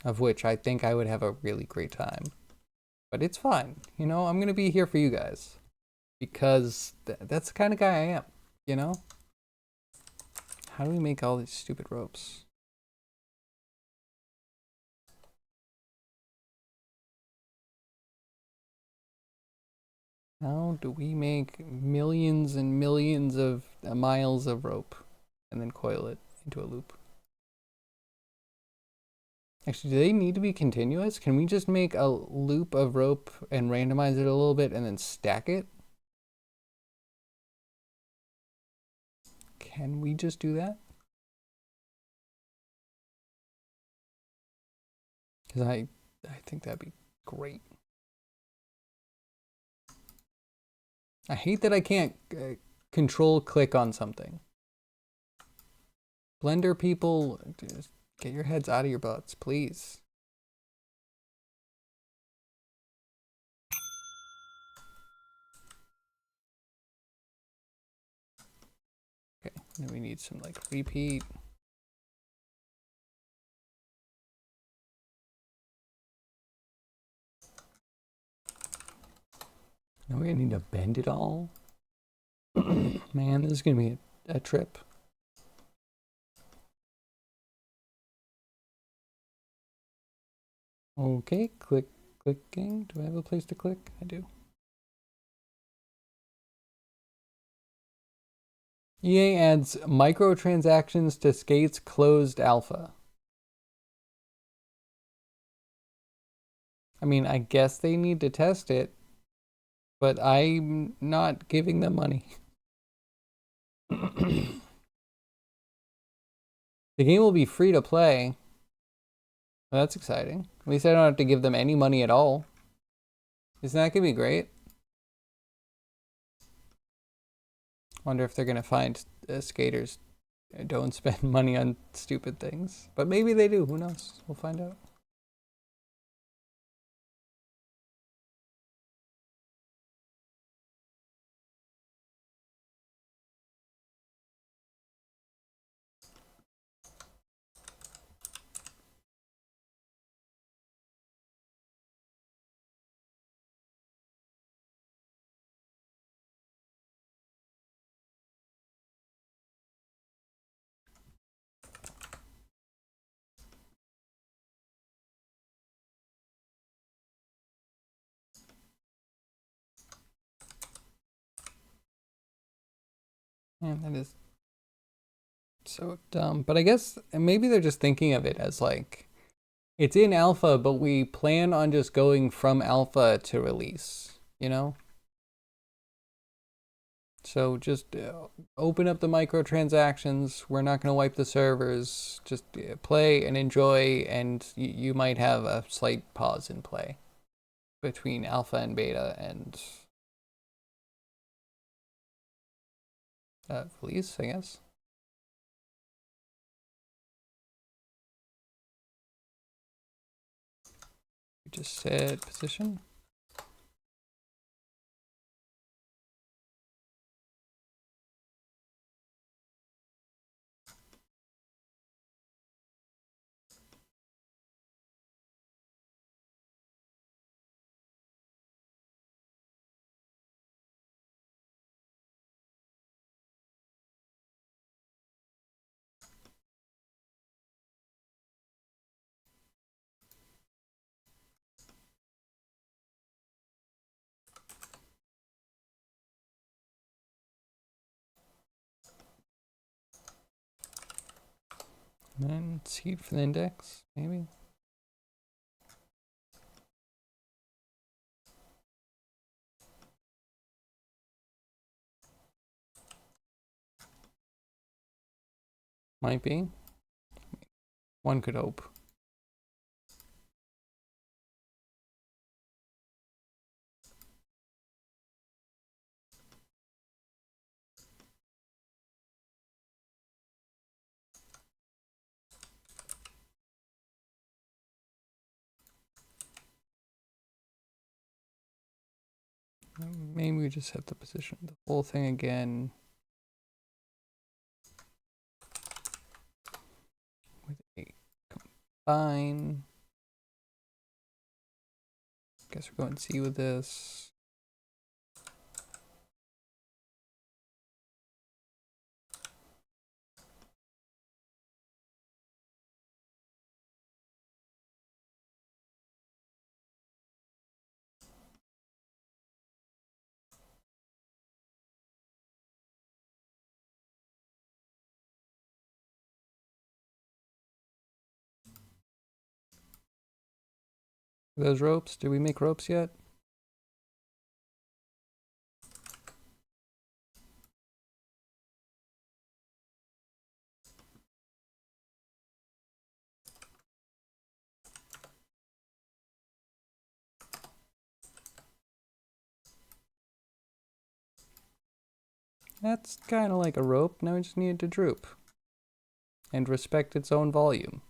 of which I think I would have a really great time. But it's fine. You know, I'm going to be here for you guys because that's the kind of guy I am, you know? How do we make all these stupid ropes? How do we make millions and millions of miles of rope and then coil it into a loop? Actually, do they need to be continuous? Can we just make a loop of rope and randomize it a little bit and then stack it? Can we just do that? Because I think that'd be great. I hate that I can't control click on something. Blender people, just get your heads out of your butts, please. Okay, then we need some like repeat. Now we need to bend it all. Man, this is gonna be a trip. Okay, clicking. Do I have a place to click? I do. EA adds microtransactions to Skate's closed alpha. I mean, I guess they need to test it, but I'm not giving them money. The game will be free to play. Well, that's exciting. At least I don't have to give them any money at all. Isn't that gonna be great? Wonder if they're gonna find skaters don't spend money on stupid things. But maybe they do. Who knows? We'll find out. Man, that is so dumb. But I guess maybe they're just thinking of it as like, it's in alpha, but we plan on just going from alpha to release, you know? So just open up the microtransactions. We're not going to wipe the servers. Just play and enjoy, and you might have a slight pause in play between alpha and beta and release, I guess. We just said position. And then seed for the index, maybe. Might be. One could hope. Maybe we just set the position, the whole thing again. With a combine. Guess we're going C with this. Those ropes, did we make ropes yet? That's kind of like a rope. Now we just need it to droop and respect its own volume.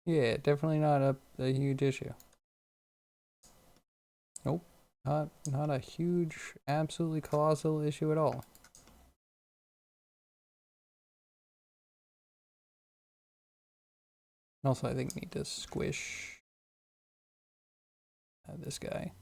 Yeah, definitely not a huge issue. Nope, not a huge, absolutely colossal issue at all. Also, I think we need to squish this guy.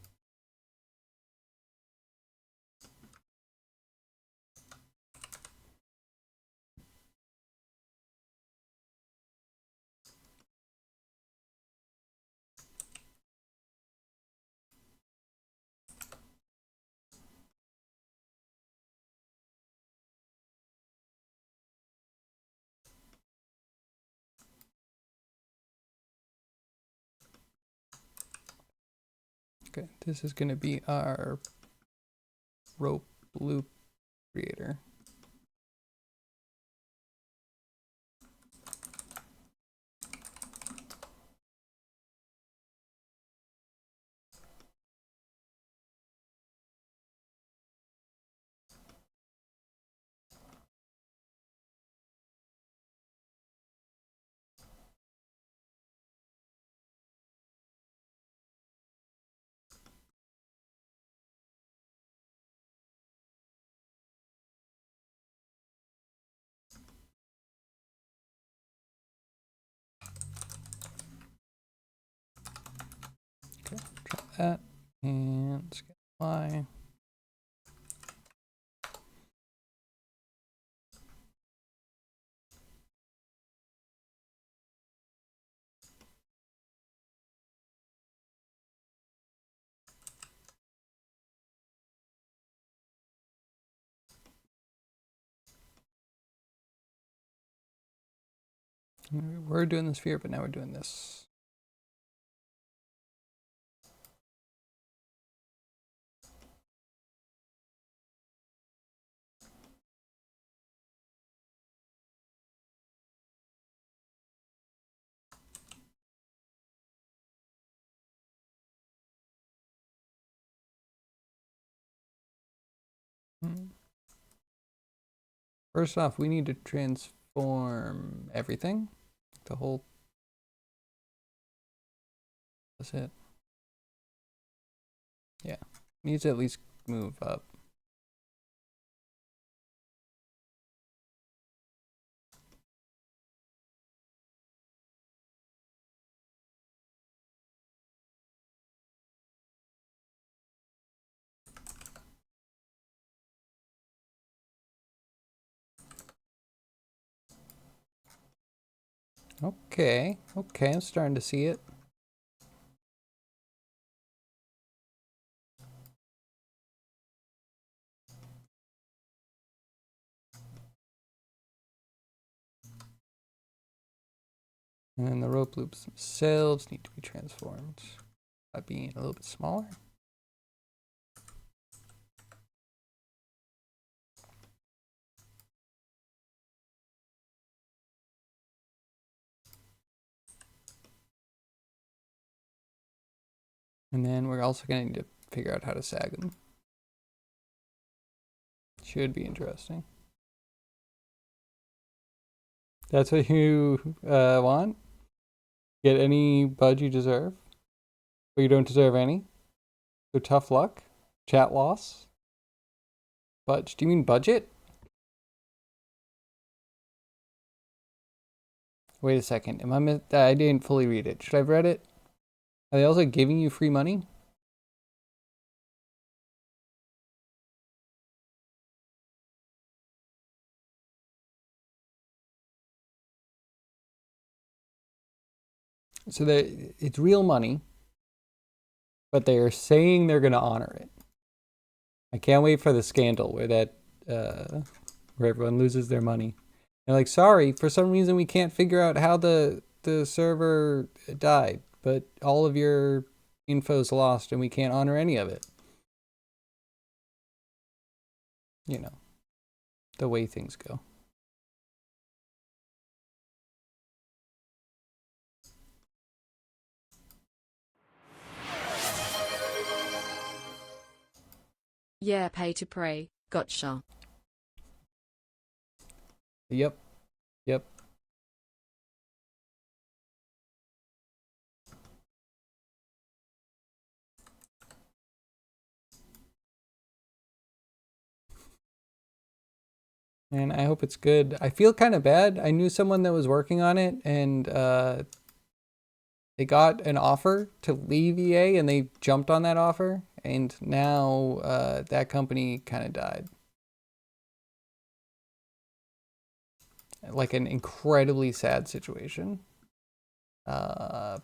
Okay, this is going to be our rope loop creator. Okay, try that and skip Y. We're doing the sphere, but now we're doing this. First off, we need to transform everything. The whole... That's it. Yeah. Needs to at least move up. Okay, okay, I'm starting to see it. And then the rope loops themselves need to be transformed by being a little bit smaller. And then we're also going to need to figure out how to sag them. Should be interesting. That's what you want? Get any budge you deserve? But you don't deserve any? So tough luck? Chat loss? Budge. Do you mean budget? Wait a second. I didn't fully read it. Should I have read it? Are they also giving you free money? So it's real money, but they are saying they're going to honor it. I can't wait for the scandal where everyone loses their money. They're like, sorry, for some reason we can't figure out how the server died, but all of your info's lost and we can't honor any of it. You know, the way things go. Yeah, pay to pray. Gotcha. Yep. Yep. And I hope it's good. I feel kind of bad. I knew someone that was working on it, and they got an offer to leave EA, and they jumped on that offer, and now that company kind of died. Like an incredibly sad situation. But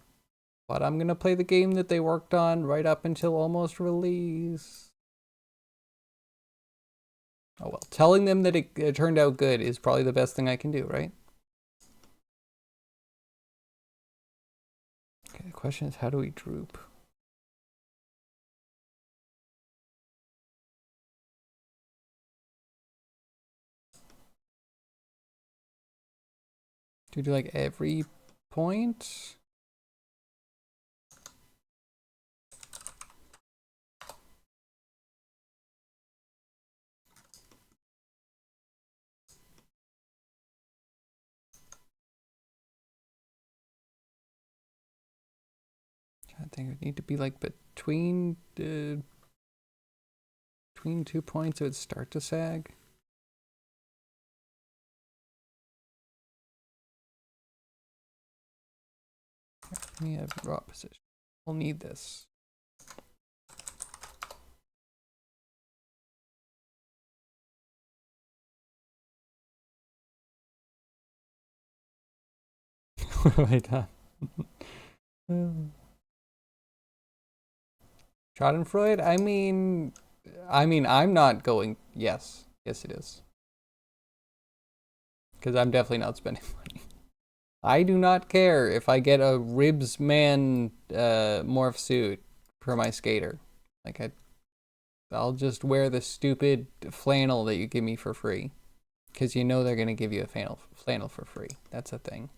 I'm going to play the game that they worked on right up until almost release. Oh well, telling them that it turned out good is probably the best thing I can do, right? Okay, the question is, how do we droop? Do we do like every point? I think it would need to be like between 2 points it would start to sag. We have raw position. We'll need this. What have I done? Schadenfreude? I mean, I'm not going. Yes, it is. Because I'm definitely not spending money. I do not care if I get a Ribs Man morph suit for my skater. Like I'll just wear the stupid flannel that you give me for free. Because you know they're going to give you a flannel for free. That's a thing.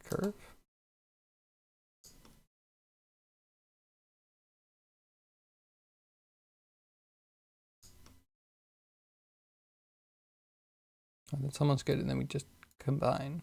Curve. Oh, that's almost good, and then we just combine.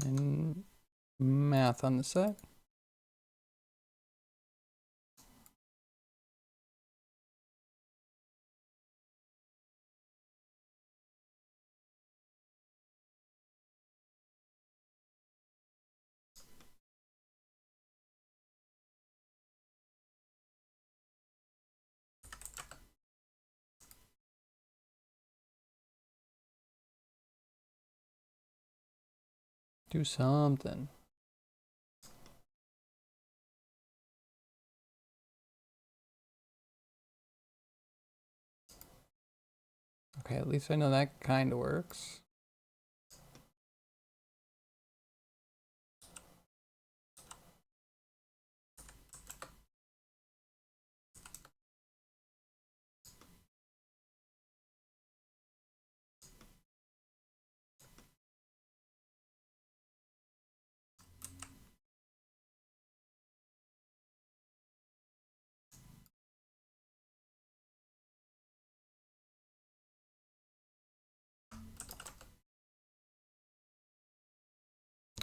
And math on the side. Do something. Okay, at least I know that kind of works.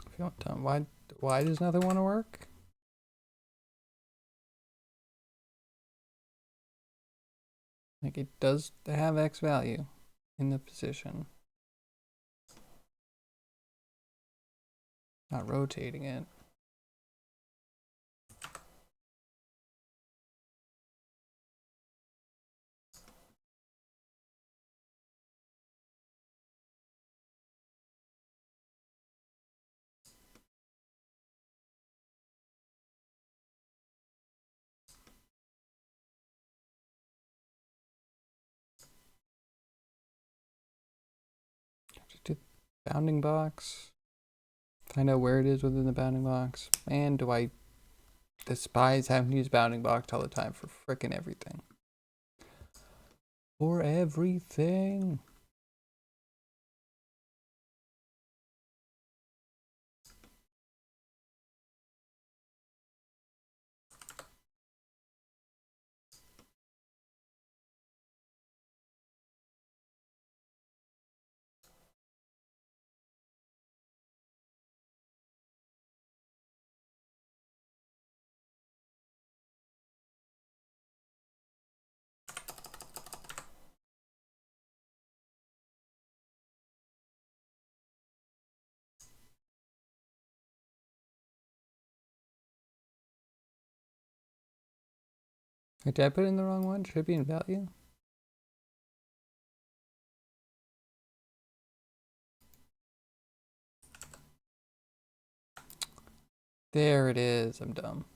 If you want to, why does nothing want to work? Like it does have X value in the position. Not rotating it. Just do bounding box. Find out where it is within the bounding box. Man, do I despise having to use bounding box all the time for frickin' everything. For everything. Wait, did I put in the wrong one? Should it be in value? There it is. I'm dumb.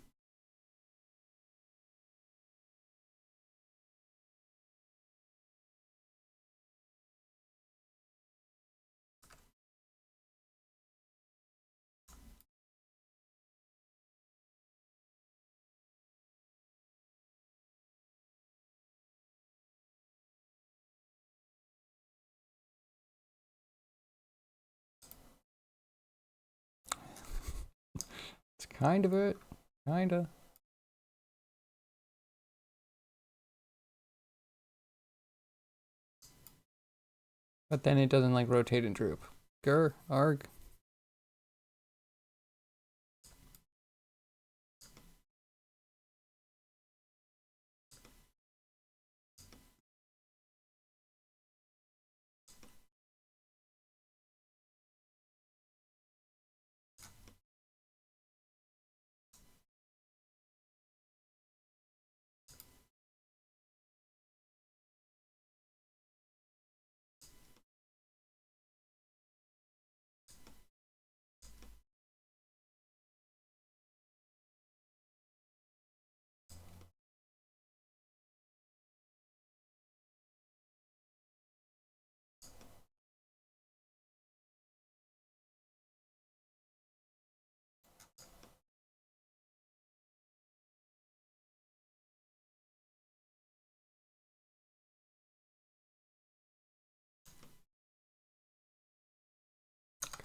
It's kind of it. Kinda. But then it doesn't like rotate and droop. Grr, arg.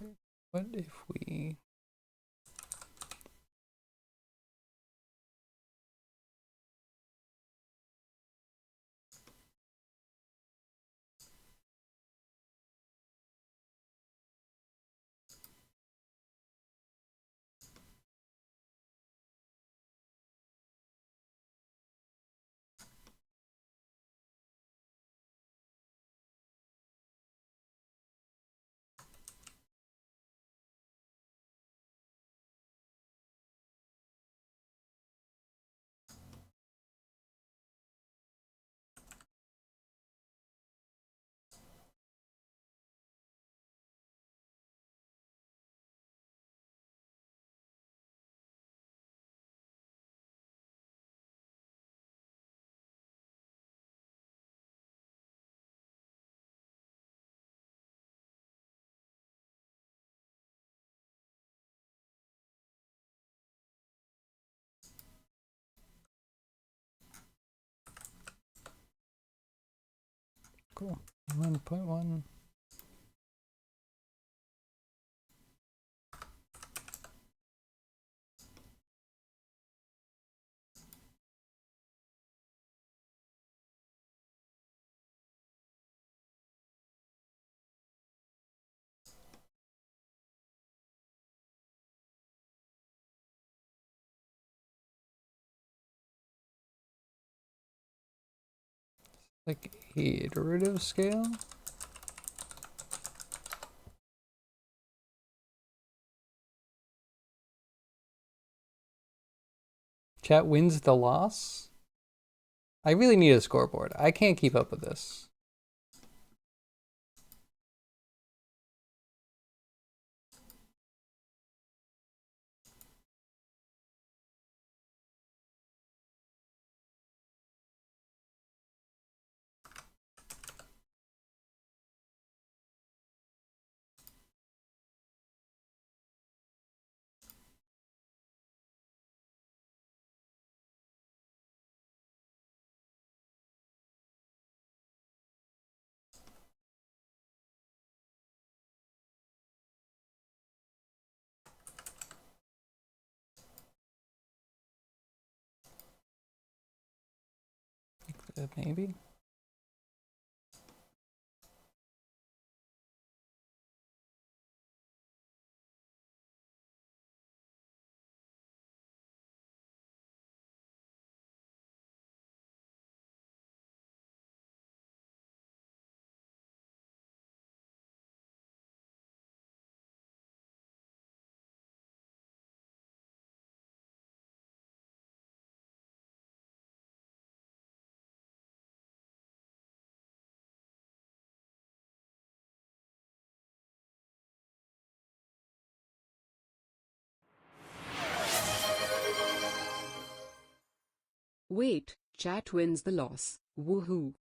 Okay. What if we cool 1.1. Like iterative scale? Chat wins the loss? I really need a scoreboard. I can't keep up with this. Maybe? Wait, chat wins the loss. Woohoo.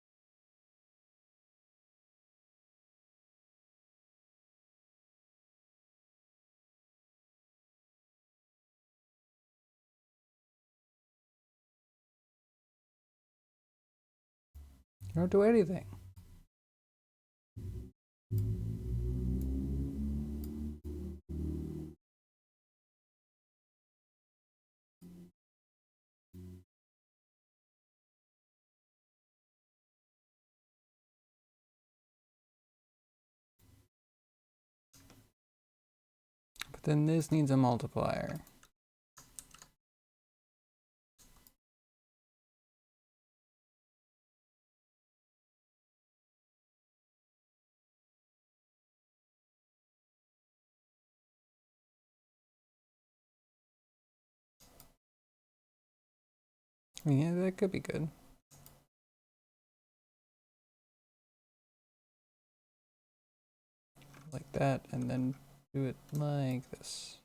You don't do anything. But then this needs a multiplier. Yeah, that could be good. Like that, and then do it like this.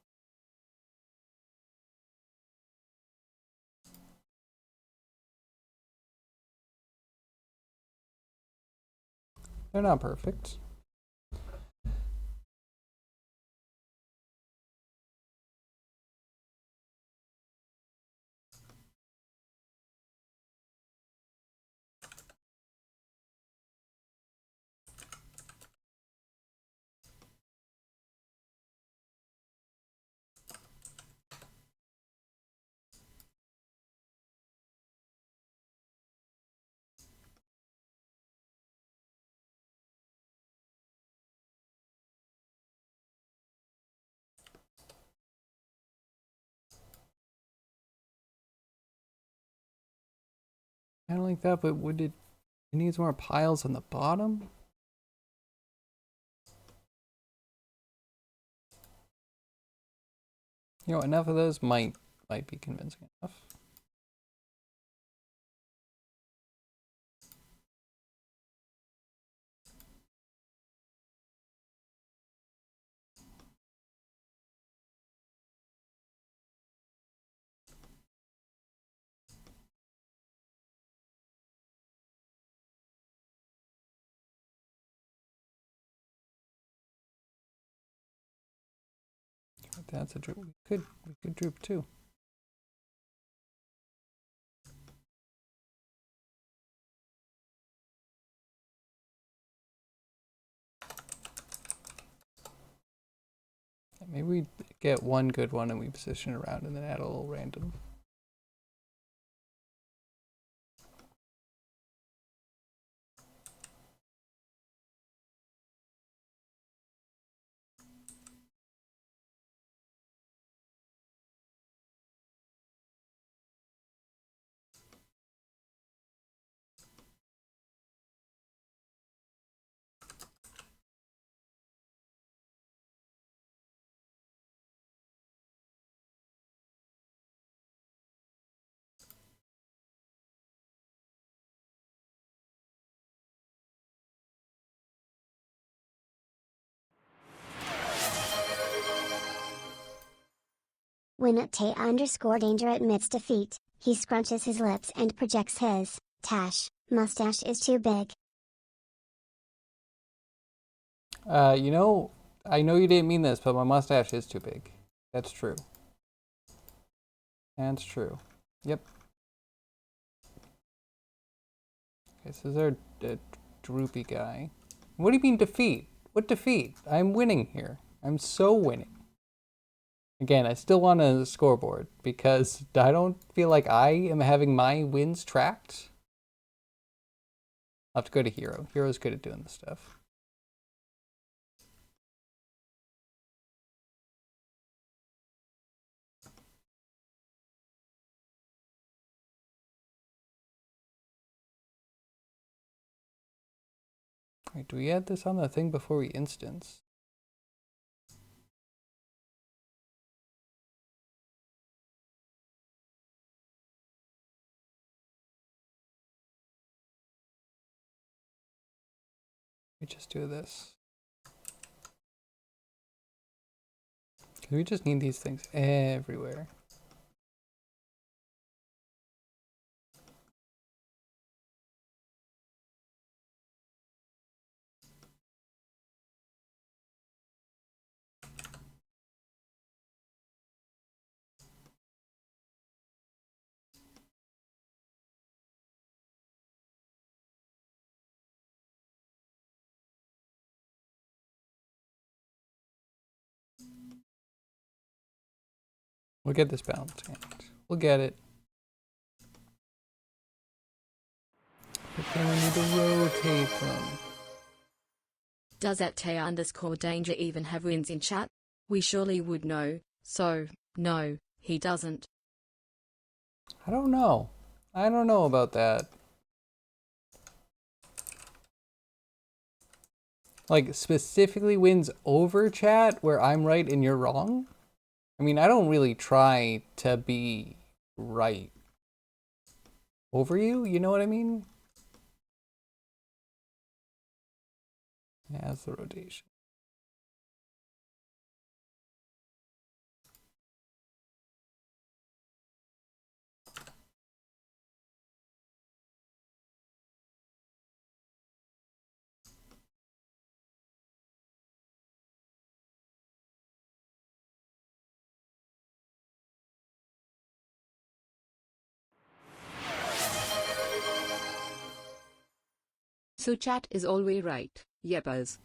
They're not perfect. Kind of like that, but would it needs more piles on the bottom? You know, enough of those might be convincing enough. That's a droop. We could droop too. Maybe we get one good one and we position it around and then add a little random. When T_danger admits defeat, he scrunches his lips and projects his mustache is too big. You know, I know you didn't mean this, but my mustache is too big. That's true. That's true. Yep. Okay, so there's our droopy guy. What do you mean defeat? What defeat? I'm winning here. I'm so winning. Again, I still want a scoreboard because I don't feel like I am having my wins tracked. I'll have to go to Hero. Hero's good at doing this stuff. Wait, do we add this on the thing before we instance? We just do this. We just need these things everywhere. We'll get this balanced hand. We'll get it. But then we need to rotate them. Does at @Danger even have wins in chat? We surely would know, so, no, he doesn't. I don't know. I don't know about that. Like, specifically wins over chat where I'm right and you're wrong? I mean, I don't really try to be right over you, you know what I mean? Yeah, that's the rotation. So chat is always right, yeppers.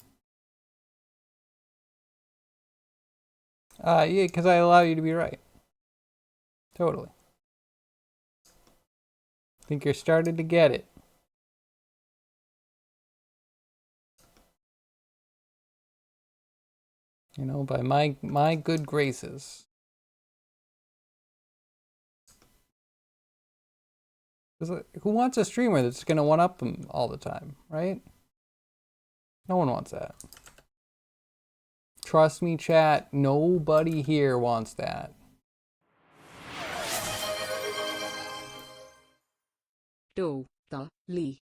Yeah, because I allow you to be right. Totally. Think you're starting to get it. You know, by my good graces. Who wants a streamer that's gonna one-up them all the time, right? No one wants that. Trust me, chat, nobody here wants that. Totally.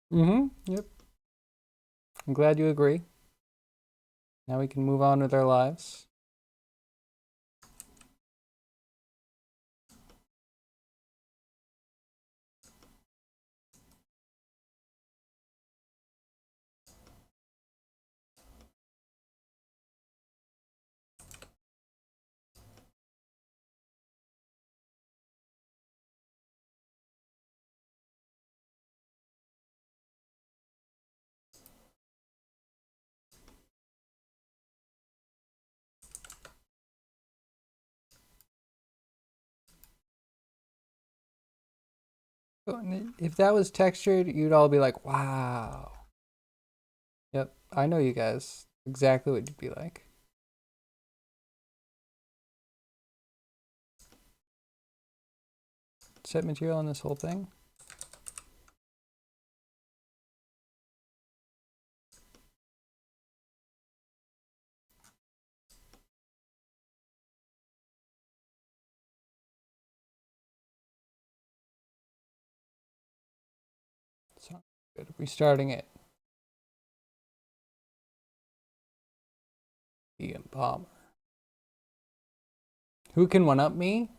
Yep. I'm glad you agree. Now we can move on with our lives. If that was textured, you'd all be like, wow. Yep, I know you guys. Exactly what you'd be like. Set material on this whole thing. So good. Restarting it. The Bomber. Who can one-up me?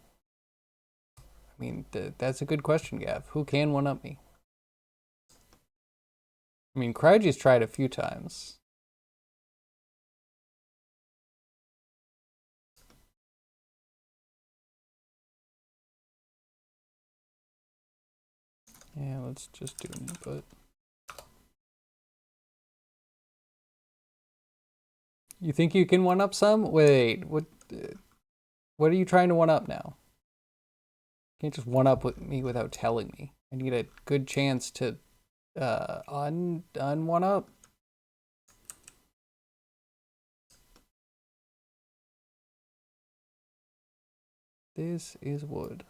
I mean, that's a good question, Gav. Who can one-up me? I mean, Crygy's tried a few times. Yeah, let's just do an input. You think you can one-up some? Wait, what are you trying to one-up now? You can't just one-up with me without telling me. I need a good chance to one-up. This is wood.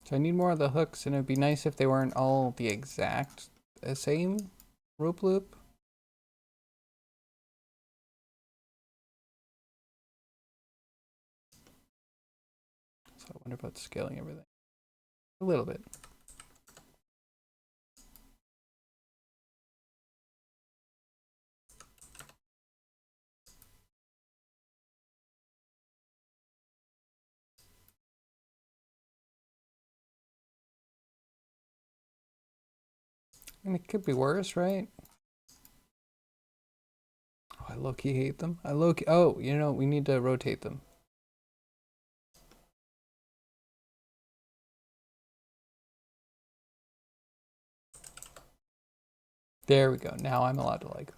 So I need more of the hooks, and it'd be nice if they weren't all the exact same rope loop. So I wonder about scaling everything. A little bit. And it could be worse, right? Oh, I low-key hate them. Oh, you know, we need to rotate them. There we go. Now I'm allowed to like them.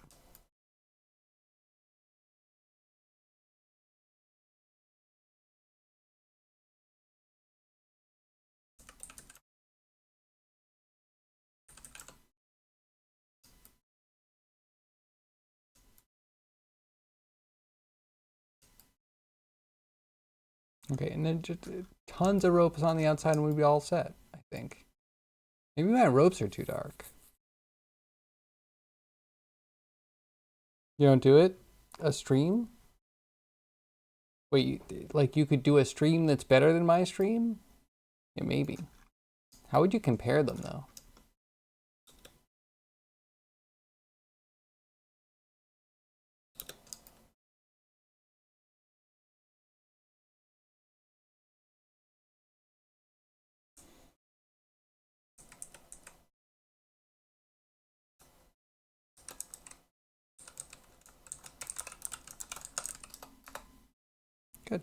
Okay, and then just tons of ropes on the outside and we'd be all set, I think. Maybe my ropes are too dark. You don't do it? A stream? Wait, like you could do a stream that's better than my stream? Yeah, maybe. How would you compare them though? Good.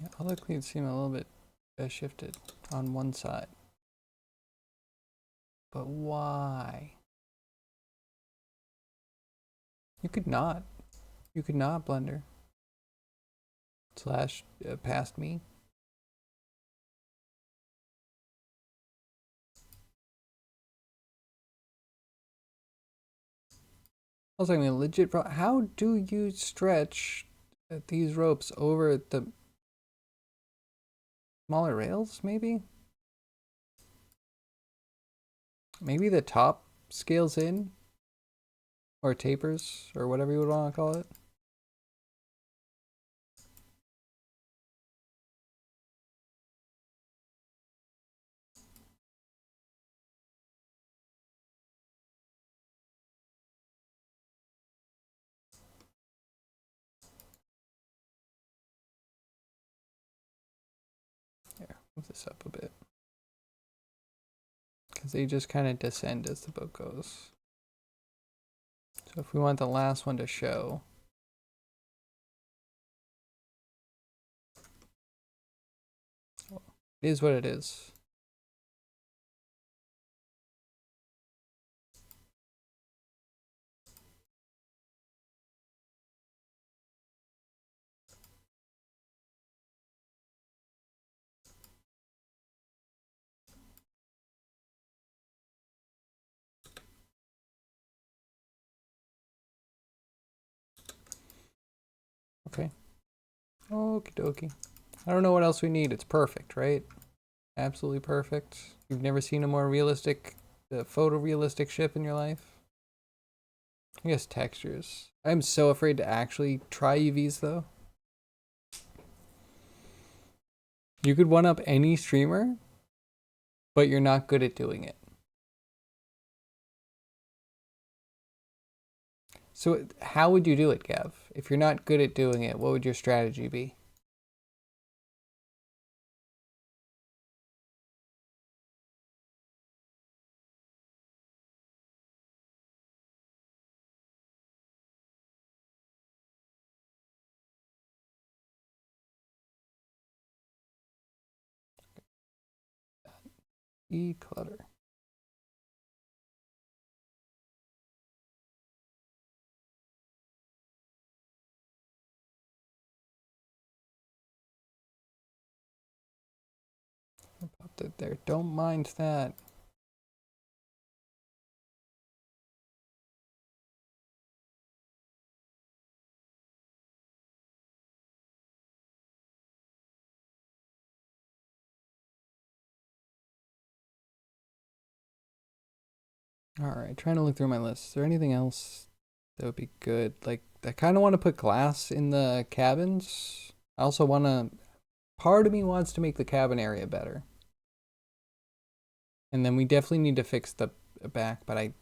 Yeah, all the cleats seem a little bit shifted on one side. But why? You could not. You could not, Blender. Slash past me. I was like, I mean, legit, bro. How do you stretch these ropes over the smaller rails? Maybe. Maybe the top scales in, or tapers, or whatever you would want to call it. Here, move this up a bit. Because they just kind of descend as the boat goes. So if we want the last one to show, it is what it is. Okay. Okie dokie. I don't know what else we need. It's perfect, right? Absolutely perfect. You've never seen a more realistic, photorealistic ship in your life? I guess textures. I'm so afraid to actually try UVs though. You could one up any streamer, but you're not good at doing it. So how would you do it, Gav? If you're not good at doing it, what would your strategy be? Declutter. Popped it there. Don't mind that. Alright, trying to look through my list. Is there anything else that would be good? Like, I kind of want to put glass in the cabins. I also want to Part of me wants to make the cabin area better. And then we definitely need to fix the back, but I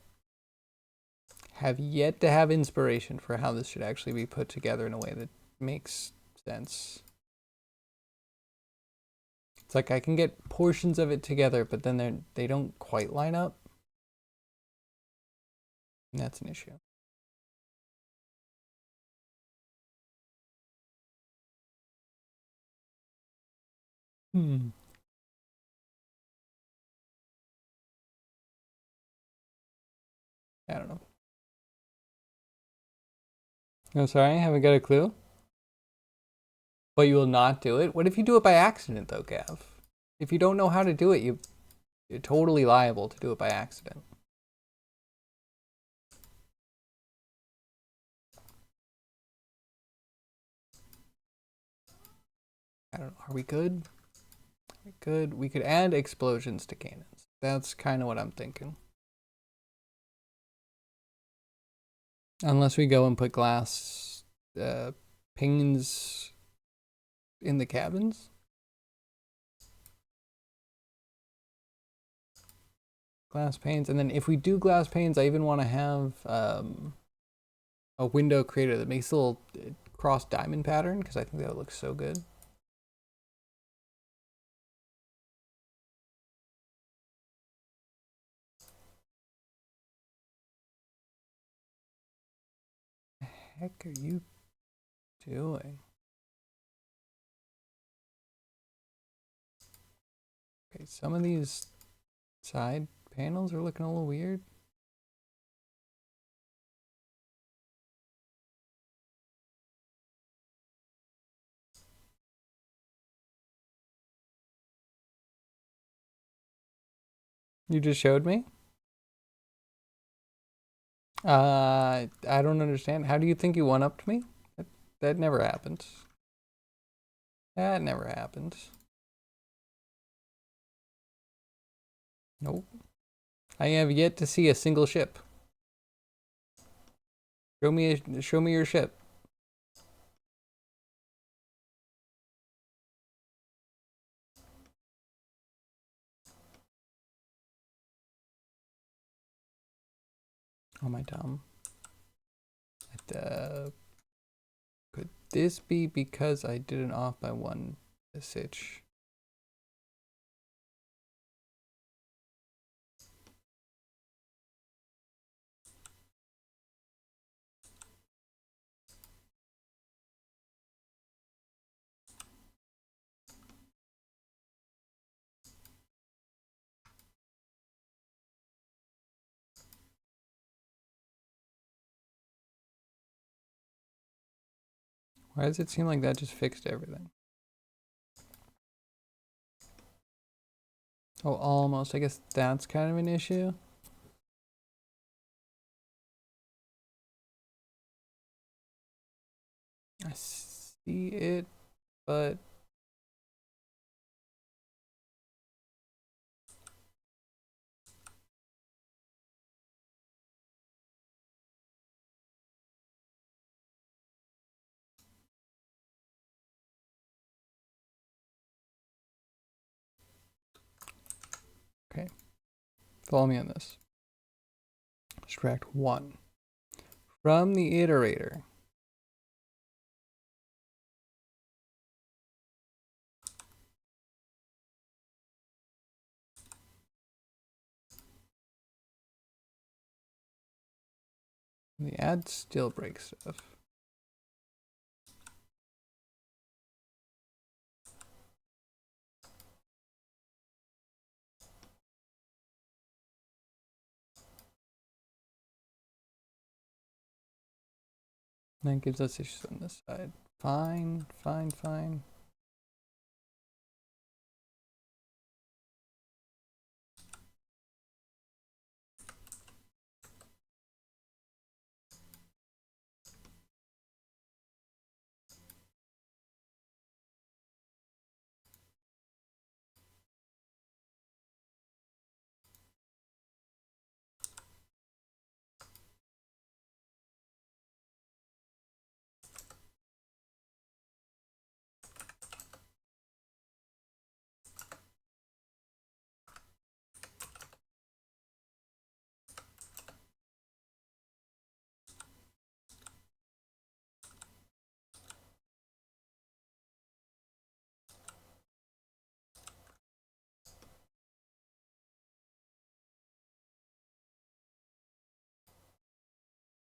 have yet to have inspiration for how this should actually be put together in a way that makes sense. It's like I can get portions of it together, but then they don't quite line up. And that's an issue. I don't know. I'm sorry, I haven't got a clue. But you will not do it? What if you do it by accident, though, Gav? If you don't know how to do it, you're totally liable to do it by accident. I don't know. Are we good? Are we good? We could add explosions to cannons. That's kind of what I'm thinking. Unless we go and put glass panes in the cabins. Glass panes. And then if we do glass panes, I even want to have a window creator that makes a little cross diamond pattern, because I think that would look so good. What the heck are you doing? Okay, some of these side panels are looking a little weird. You just showed me? I don't understand. How do you think you one-upped me? That never happened. That never happened. Nope. I have yet to see a single ship. Show me your ship. Oh, my dumb. Could this be because I did it off by one stitch? Why does it seem like that just fixed everything? Oh, almost. I guess that's kind of an issue. I see it, but okay. Follow me on this. Extract 1 from the iterator. The add still breaks stuff. And that gives us issues on this side. Fine, fine, fine.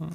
Hmm.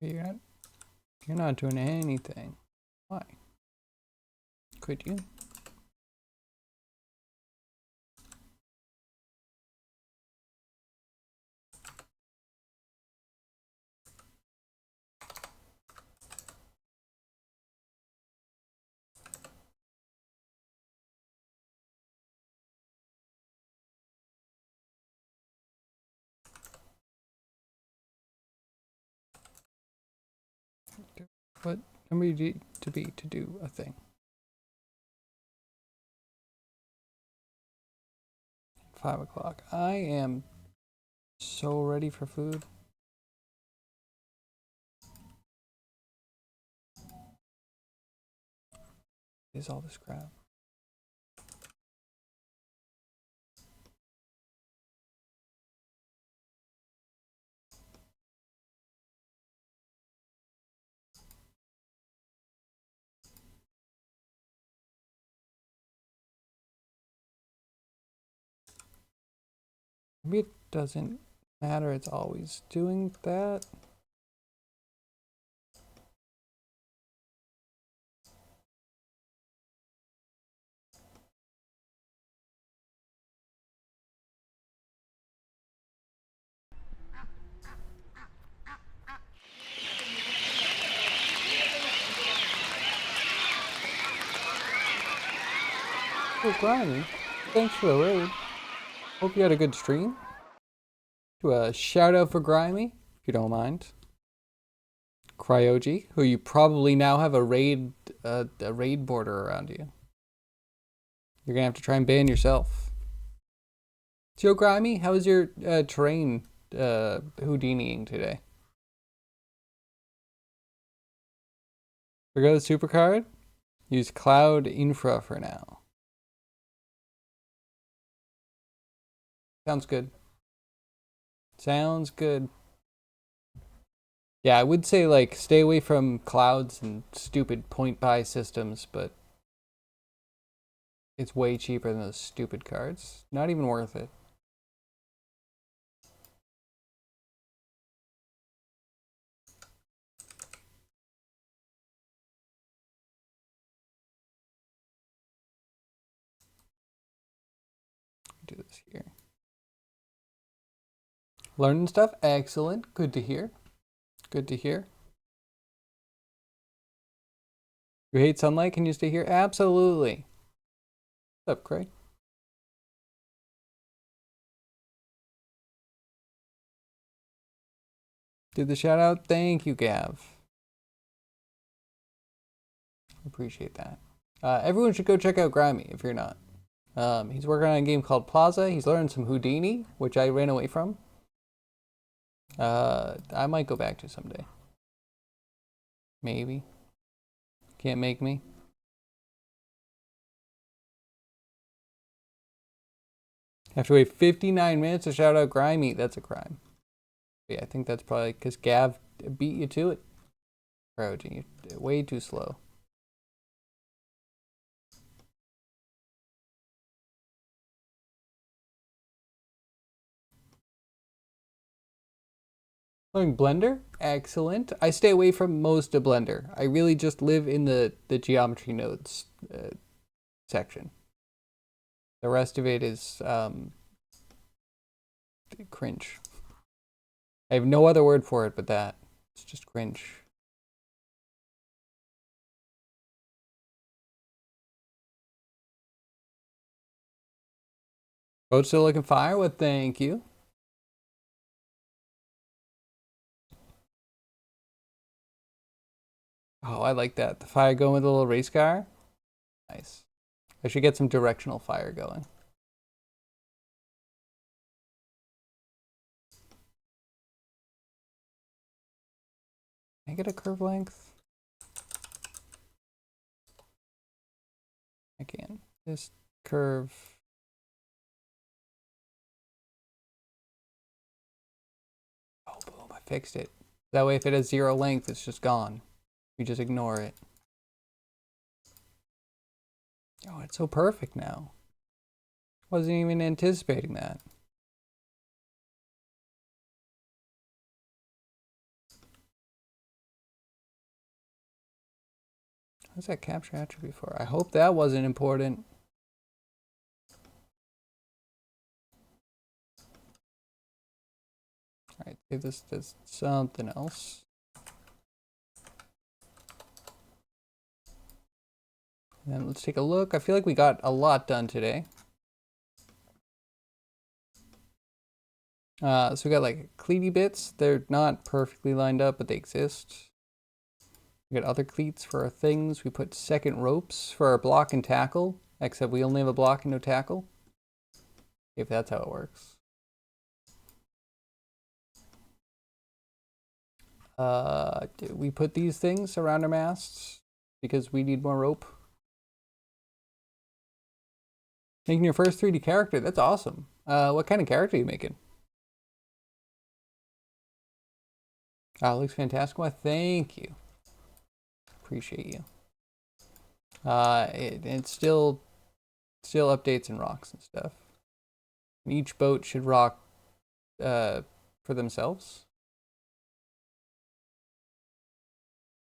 You're not doing anything. Why? Could you? What number you need to be to do a thing? 5 o'clock. I am so ready for food. Is all this crap? Maybe it doesn't matter. It's always doing that. Oh, Grimy, thanks for the raid. Hope you had a good stream. Do a shout out for Grimy, if you don't mind. Cryoji, who you probably now have a raid border around you. You're gonna have to try and ban yourself. So Grimy, how was your terrain Houdiniing today? Forgo the supercard. Use cloud infra for now. Sounds good. Sounds good. Yeah, I would say like stay away from clouds and stupid point buy systems, but it's way cheaper than those stupid cards. Not even worth it. Do this here. Learning stuff, excellent. Good to hear. Good to hear. You hate sunlight? Can you stay here? Absolutely. What's up, Craig? Did the shout out? Thank you, Gav. Appreciate that. Everyone should go check out Grimy if you're not. He's working on a game called Plaza. He's learned some Houdini, which I ran away from. I might go back to someday. Maybe. Can't make me. Have to wait 59 minutes to shout out Grimy. That's a crime. Yeah, I think that's probably because Gav beat you to it. Crowding, you're way too slow. Learning Blender? Excellent. I stay away from most of Blender. I really just live in the geometry nodes section. The rest of it is cringe. I have no other word for it but that. It's just cringe. Boat still looking fire? Well, thank you. Oh, I like that. The fire going with a little race car. Nice. I should get some directional fire going. Can I get a curve length? I can. This curve. Oh, boom, I fixed it. That way if it has 0 length, it's just gone. We just ignore it. Oh, it's so perfect now. Wasn't even anticipating that. What's that capture attribute for? I hope that wasn't important. All right, save this as something else. And then let's take a look. I feel like we got a lot done today. So we got like cleaty bits. They're not perfectly lined up, but they exist. We got other cleats for our things. We put second ropes for our block and tackle, except we only have a block and no tackle. If that's how it works. We put these things around our masts because we need more rope. Making your first 3D character, that's awesome. What kind of character are you making? Oh, looks fantastic. Well, thank you. Appreciate you. It's still updates and rocks and stuff. And each boat should rock for themselves.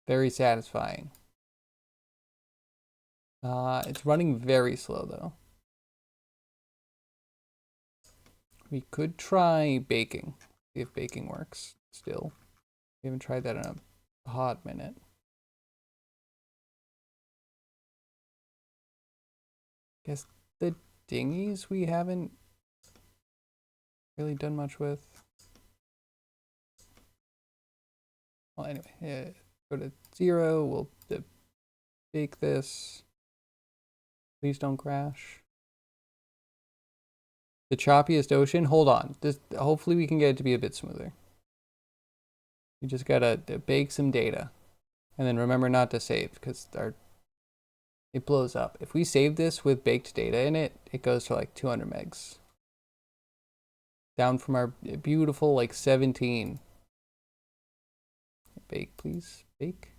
Very satisfying. It's running very slow though. We could try baking. See if baking works still. We haven't tried that in a hot minute. Guess the dinghies we haven't really done much with. Well, anyway, yeah, go to 0. We'll bake this. Please don't crash. The choppiest ocean. Hold on. Hopefully we can get it to be a bit smoother. You just gotta bake some data, and then remember not to save because it blows up. If we save this with baked data in it, it goes to like 200 megs. Down from our beautiful like 17. Bake, please. Bake.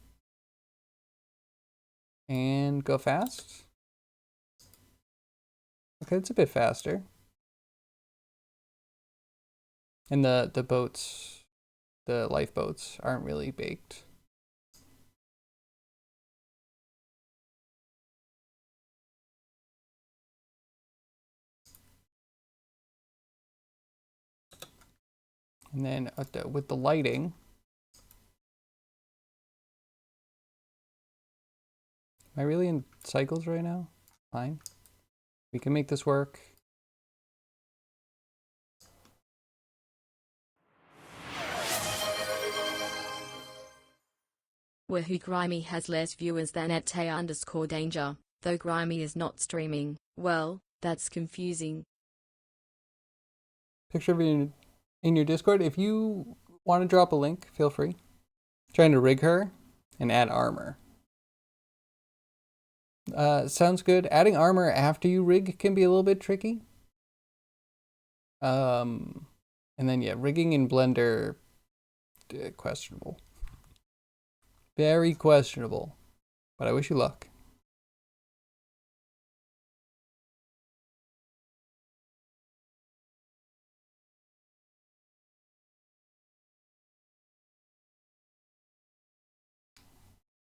And go fast. Okay, it's a bit faster. And the boats, the lifeboats, aren't really baked. And then with the lighting, am I really in cycles right now? Fine. We can make this work. Where who Grimy has less viewers than at @Tay_danger, though Grimy is not streaming. Well, that's confusing. Picture of you in your Discord. If you want to drop a link, feel free. Trying to rig her and add armor. Sounds good. Adding armor after you rig can be a little bit tricky. And then yeah, rigging in Blender, questionable. Very questionable. But I wish you luck.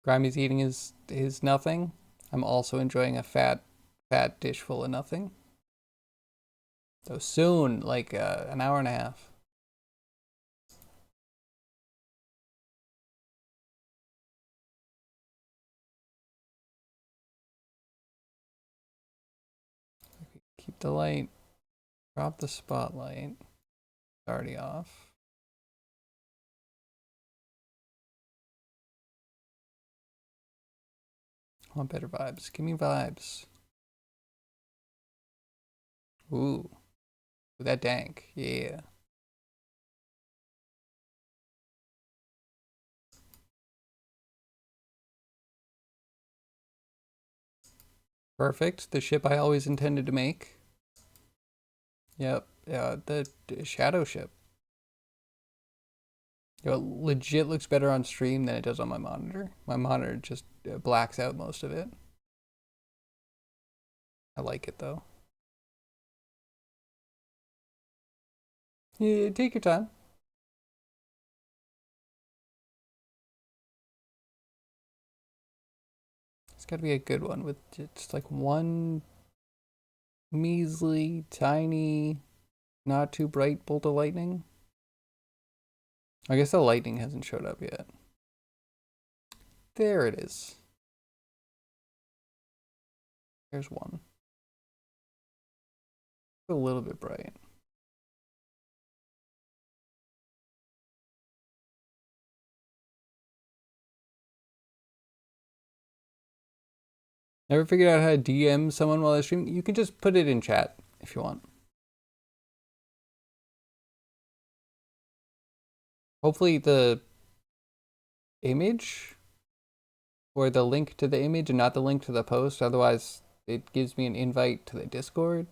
Grimy's eating his nothing. I'm also enjoying a fat dish full of nothing. So soon, like an hour and a half. Keep the light. Drop the spotlight. It's already off. I want better vibes. Give me vibes. Ooh. That dank. Yeah. Perfect. The ship I always intended to make. Yep. The shadow ship. It legit looks better on stream than it does on my monitor. My monitor just blacks out most of it. I like it though. Yeah, take your time. It's gotta be a good one with just like one measly, tiny, not too bright bolt of lightning. I guess the lightning hasn't showed up yet. There it is. There's one. A little bit bright. Never figured out how to DM someone while I stream? You can just put it in chat if you want. Hopefully the image or the link to the image and not the link to the post. Otherwise, it gives me an invite to the Discord.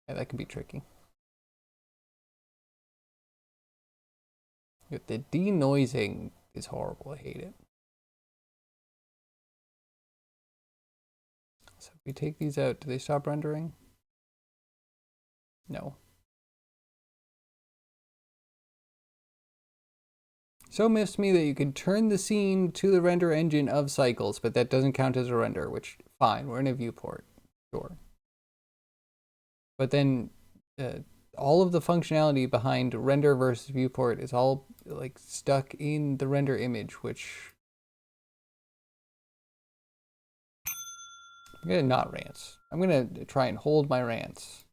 Yeah, that can be tricky. The denoising is horrible. I hate it. So if we take these out, do they stop rendering? No. So missed me that you can turn the scene to the render engine of cycles, but that doesn't count as a render, which, fine, we're in a viewport. Sure. But then all of the functionality behind render versus viewport is all like stuck in the render image, which I'm gonna not rants. I'm gonna try and hold my rants.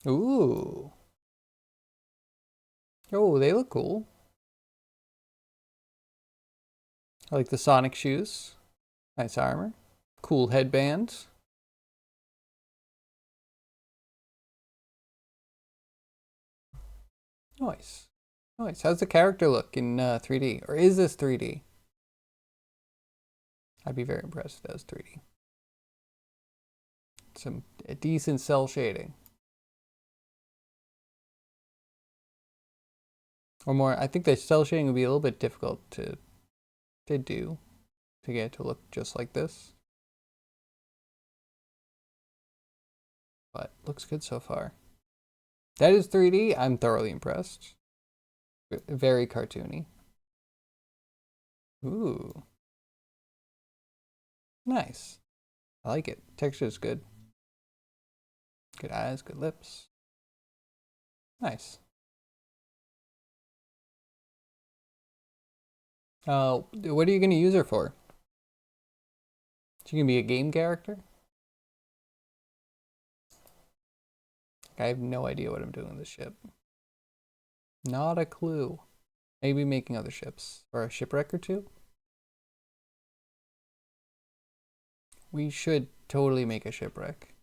Ooh. Oh, they look cool. I like the Sonic shoes. Nice armor. Cool headbands. Nice. Nice. How's the character look in 3D? Or is this 3D? I'd be very impressed if that was 3D. Some decent cell shading. Or more, I think the cell shading would be a little bit difficult to do to get it to look just like this. But looks good so far. That is 3D. I'm thoroughly impressed. Very cartoony. Ooh. Nice. I like it. Texture is good. Good eyes, good lips. Nice. What are you going to use her for? She can be a game character? I have no idea what I'm doing with this ship. Not a clue. Maybe making other ships. Or a shipwreck or two? We should totally make a shipwreck.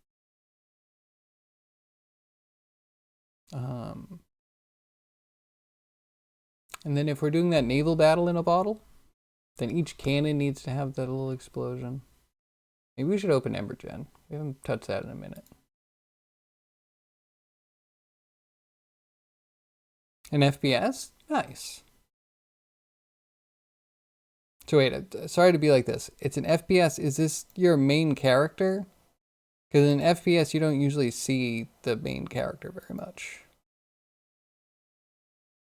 And then if we're doing that naval battle in a bottle, then each cannon needs to have that little explosion. Maybe we should open Embergen. We haven't touched that in a minute. An FPS? Nice. So wait, sorry to be like this. It's an FPS. Is this your main character? Because in FPS, you don't usually see the main character very much.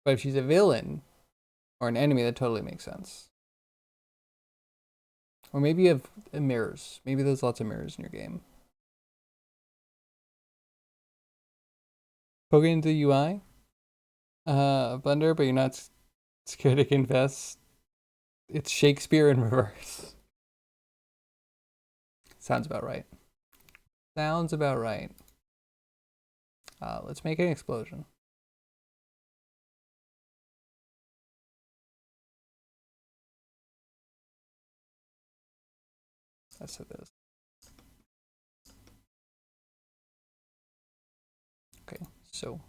But if she's a villain or an enemy, that totally makes sense. Or maybe you have mirrors. Maybe there's lots of mirrors in your game. Poke into the UI? Blender, but you're not scared to confess. It's Shakespeare in reverse. Sounds about right. Sounds about right. Let's make an explosion. That's what it is. Okay, so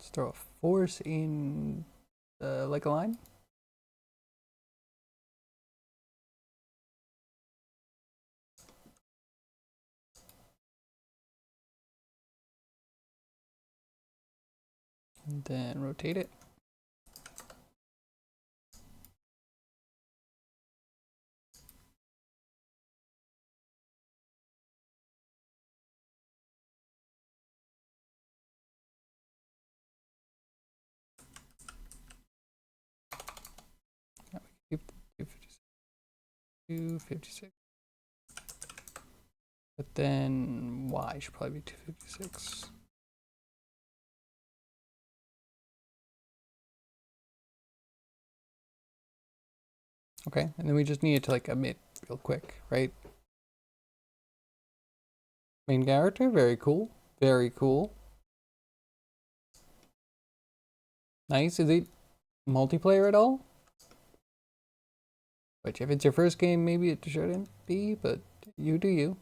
Let's throw a force in like a line. And then rotate it. Keep 256. But then Y should probably be 256. Okay, and then we just need it to like emit real quick, right? Main character, very cool. Very cool. Nice. Is it multiplayer at all? Which, if it's your first game, maybe it shouldn't be, but you do you.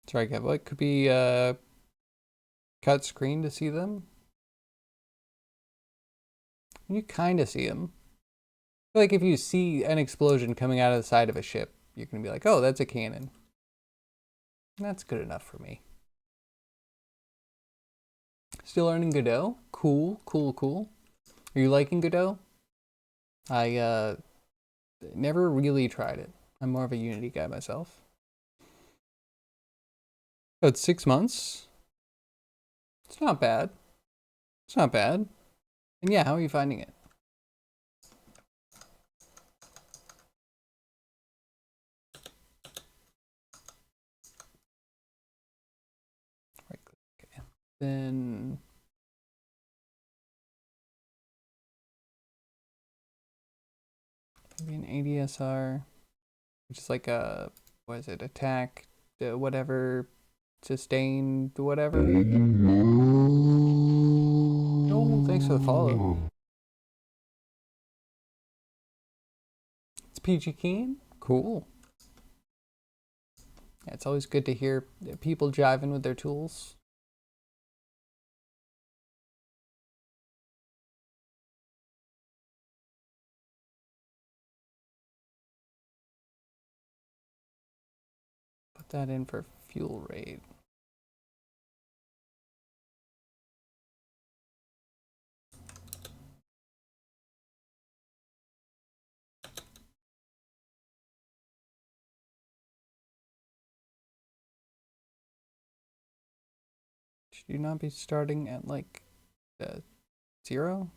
Sorry, Kev, what could be cut screen to see them? You kind of see them. I feel like if you see an explosion coming out of the side of a ship, you're going to be like, oh, that's a cannon. That's good enough for me. Still learning Godot? Cool, cool, cool. Are you liking Godot? I never really tried it. I'm more of a Unity guy myself. Oh, it's 6 months? It's not bad. It's not bad. And yeah, how are you finding it? Right click. Okay. Then maybe an ADSR, which is like a, what is it, attack, whatever, sustain, whatever. Oh, thanks for the follow. It's PG Keen? Cool. Yeah, it's always good to hear people jiving with their tools. Put that in for fuel rate. Should you not be starting at like 0?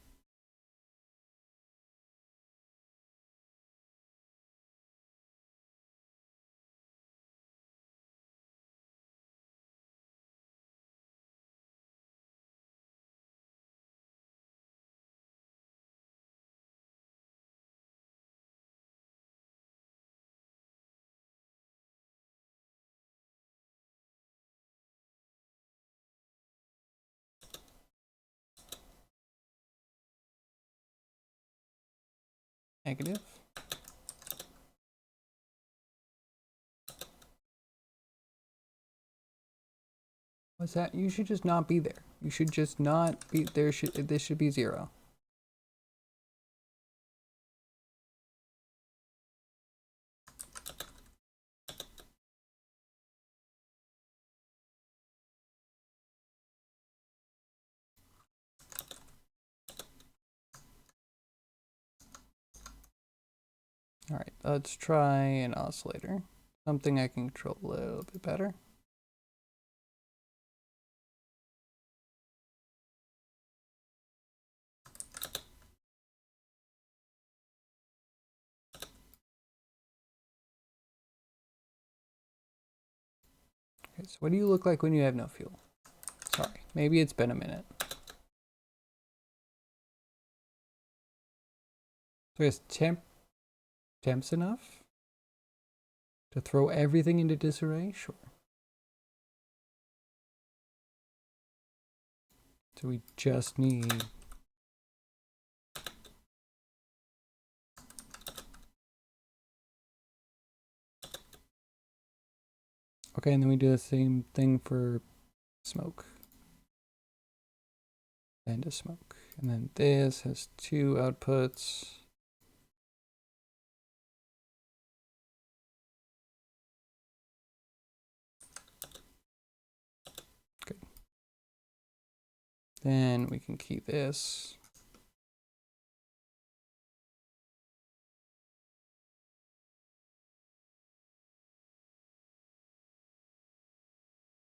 Negative. What's that? You should just not be there. You should just not be there. This should be 0. All right, let's try an oscillator. Something I can control a little bit better. Okay, so what do you look like when you have no fuel? Sorry, maybe it's been a minute. So is temps enough to throw everything into disarray? Sure. So we just need okay, and then we do the same thing for smoke. And a smoke. And then this has 2 outputs. Good. Then we can key this.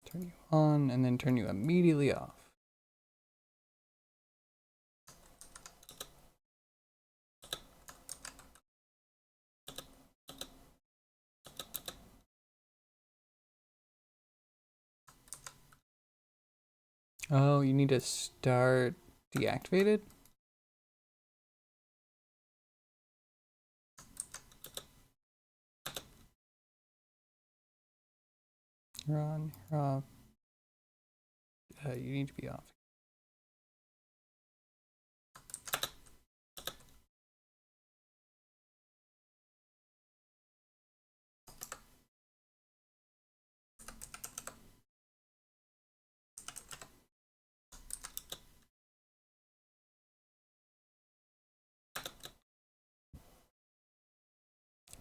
Turn you on and then turn you immediately off. Oh, you need to start deactivated? You're on, you're off. You need to be off.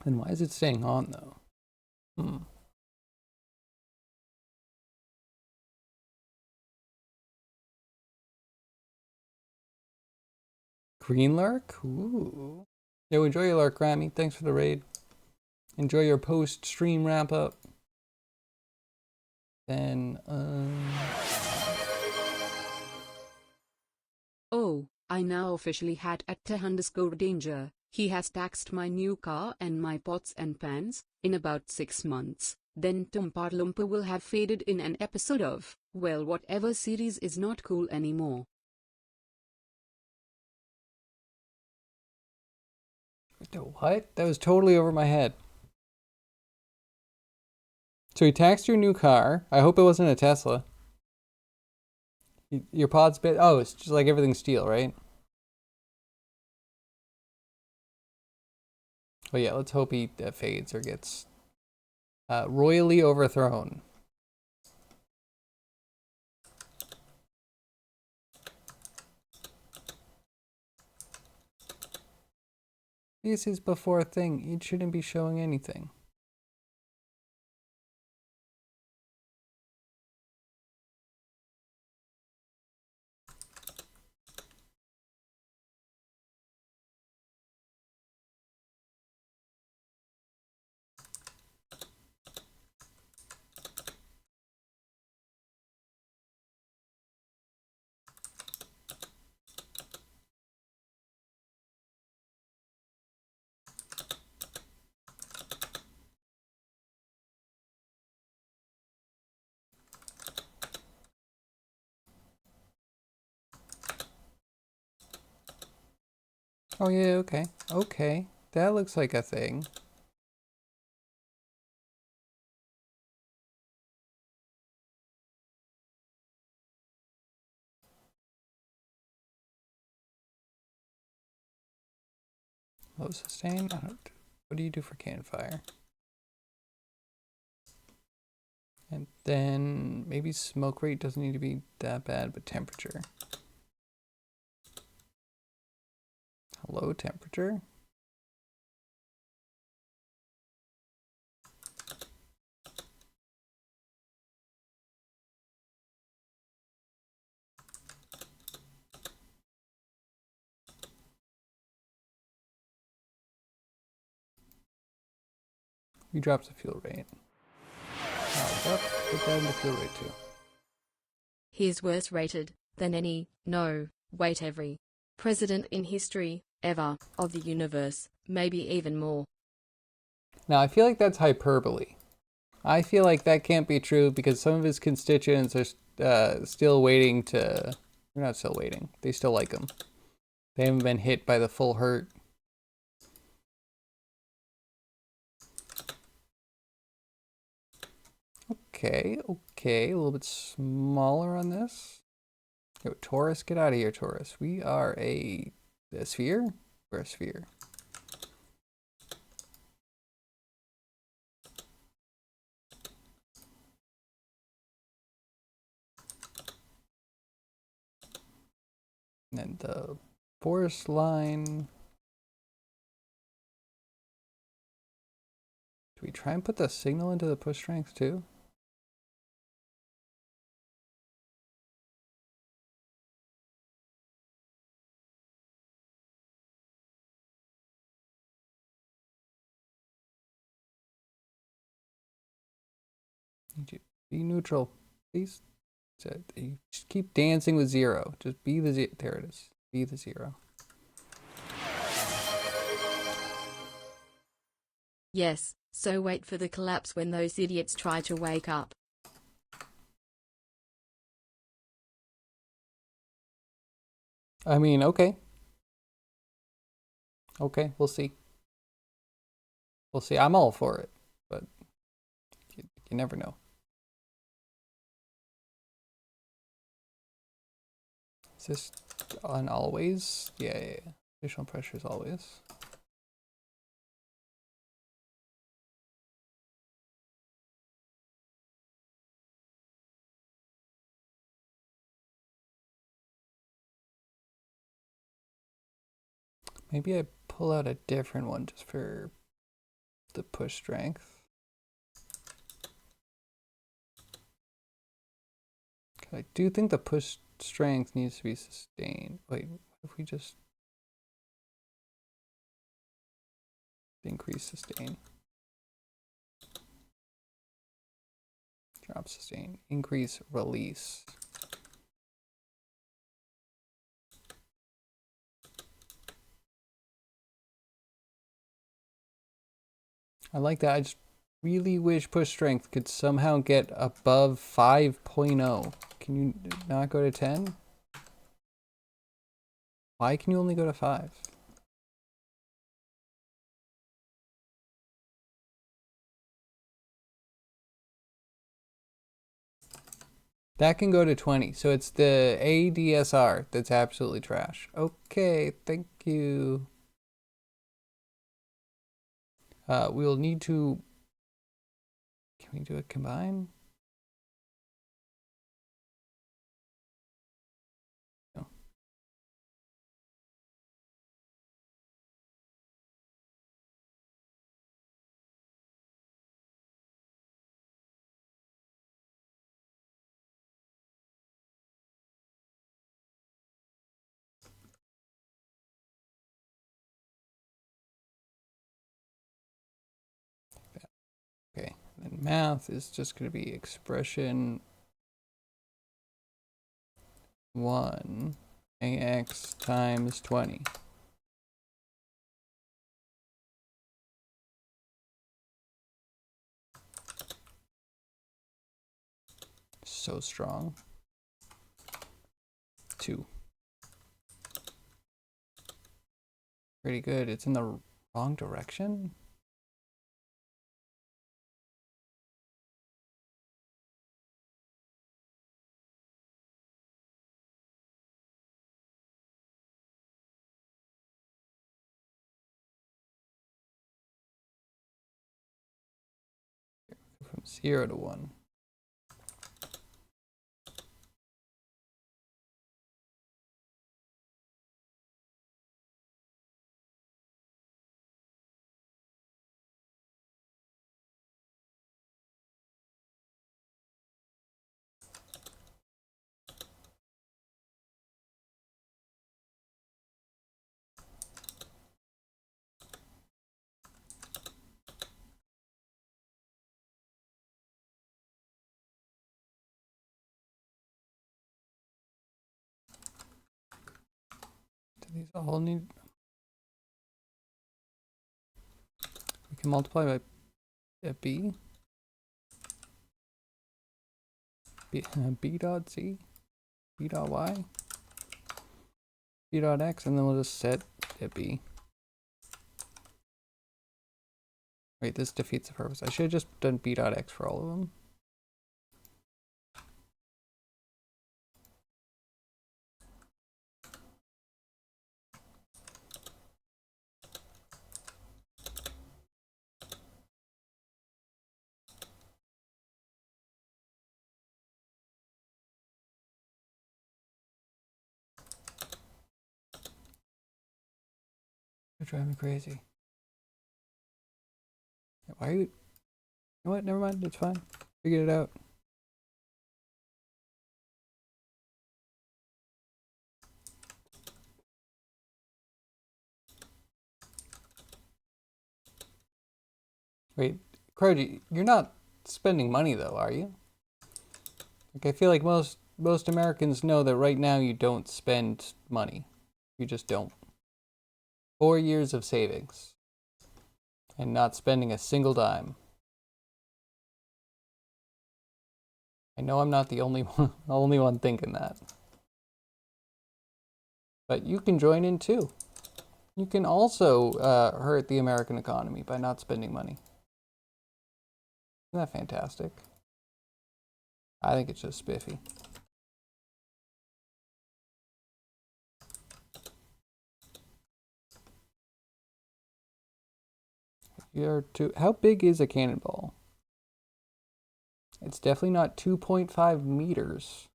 Then why is it staying on though? Green Lark? Ooh. Yo, enjoy your Lark, Grammy. Thanks for the raid. Enjoy your post-stream wrap-up. Then, Oh, I now officially had @_danger. He has taxed my new car and my pots and pans in about 6 months. Then Tumpar Lumpa will have faded in an episode of, well, whatever series is not cool anymore. what? That was totally over my head. So he taxed your new car. I hope it wasn't a Tesla. Your pod's bit. Oh, it's just like everything's steel, right? Oh yeah, let's hope he fades or gets royally overthrown. This is before thing. It shouldn't be showing anything. Oh yeah, okay. Okay. That looks like a thing. Low sustain? I don't, what do you do for campfire? And then maybe smoke rate doesn't need to be that bad, but temperature. Low temperature? We dropped the fuel rate. Oh, yep, put that in the fuel rate too. He's worse rated than any, no, wait, every president in history, ever, of the universe, maybe even more. Now, I feel like that's hyperbole. I feel like that can't be true because some of his constituents are still waiting to... They're not still waiting. They still like him. They haven't been hit by the full hurt. Okay, okay. A little bit smaller on this. Yo, Taurus, get out of here, Taurus. We are a sphere? We're a sphere. And then the forest line. Do we try and put the signal into the push strength too? Need you be neutral, please. So you just keep dancing with 0. Just be the 0. There it is. Be the 0. Yes, so wait for the collapse when those idiots try to wake up. I mean, okay. Okay, we'll see. We'll see. I'm all for it, but you never know. Is this on always? Yeah. Additional pressure is always. Maybe I pull out a different one just for the push strength. I do think the push strength needs to be sustained. Wait, what if we just increase sustain? Drop sustain. Increase release. I like that. I just really wish push strength could somehow get above 5.0. Can you not go to 10? Why can you only go to 5? That can go to 20. So it's the ADSR that's absolutely trash. Okay, thank you. We'll need to... Can we do a combine? No. Okay, and math is just going to be expression 1 AX times 20. So strong. 2. Pretty good. It's in the wrong direction. From 0 to 1. Do these all need... We can multiply by b. B dot c, b dot y, b dot x, and then we'll just set at b. Wait, this defeats the purpose. I should have just done b dot x for all of them. You're driving me crazy. Why are you... You know what? Never mind. It's fine. Figured it out. Wait, Croji, you're not spending money though, are you? Like, I feel like most Americans know that right now you don't spend money. You just don't. 4 years of savings and not spending a single dime. I know I'm not the only one thinking that. But you can join in too. You can also hurt the American economy by not spending money. Isn't that fantastic? I think it's just spiffy. How big is a cannonball? It's definitely not 2.5 meters.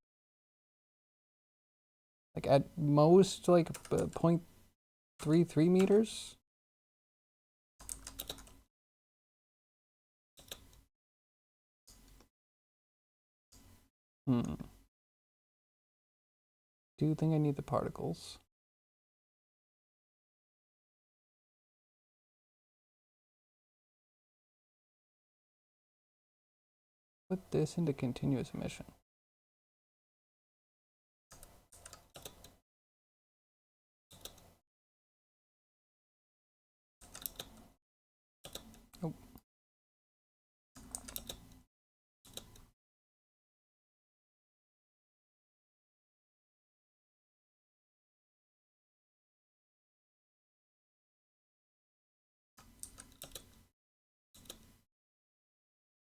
Like at most, like 0.33 meters. Do you think I need the particles? Put this into continuous emission. Oh.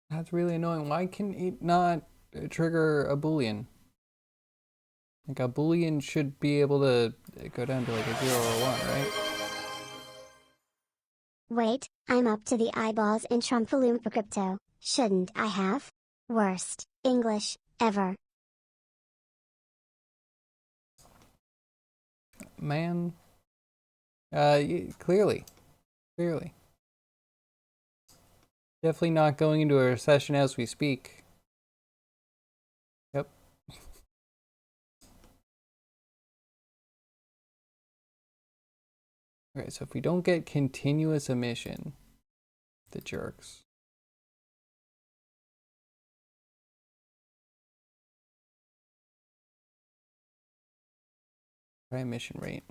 That's really annoying. Why can it not trigger a Boolean? Like a Boolean should be able to go down to like a 0 or a 1, right? Wait, I'm up to the eyeballs in Trumpaloompa crypto, shouldn't I have? Worst English ever. Man. Clearly. Definitely not going into a recession as we speak. Yep. Okay, so if we don't get continuous emission, the jerks. Try emission rate.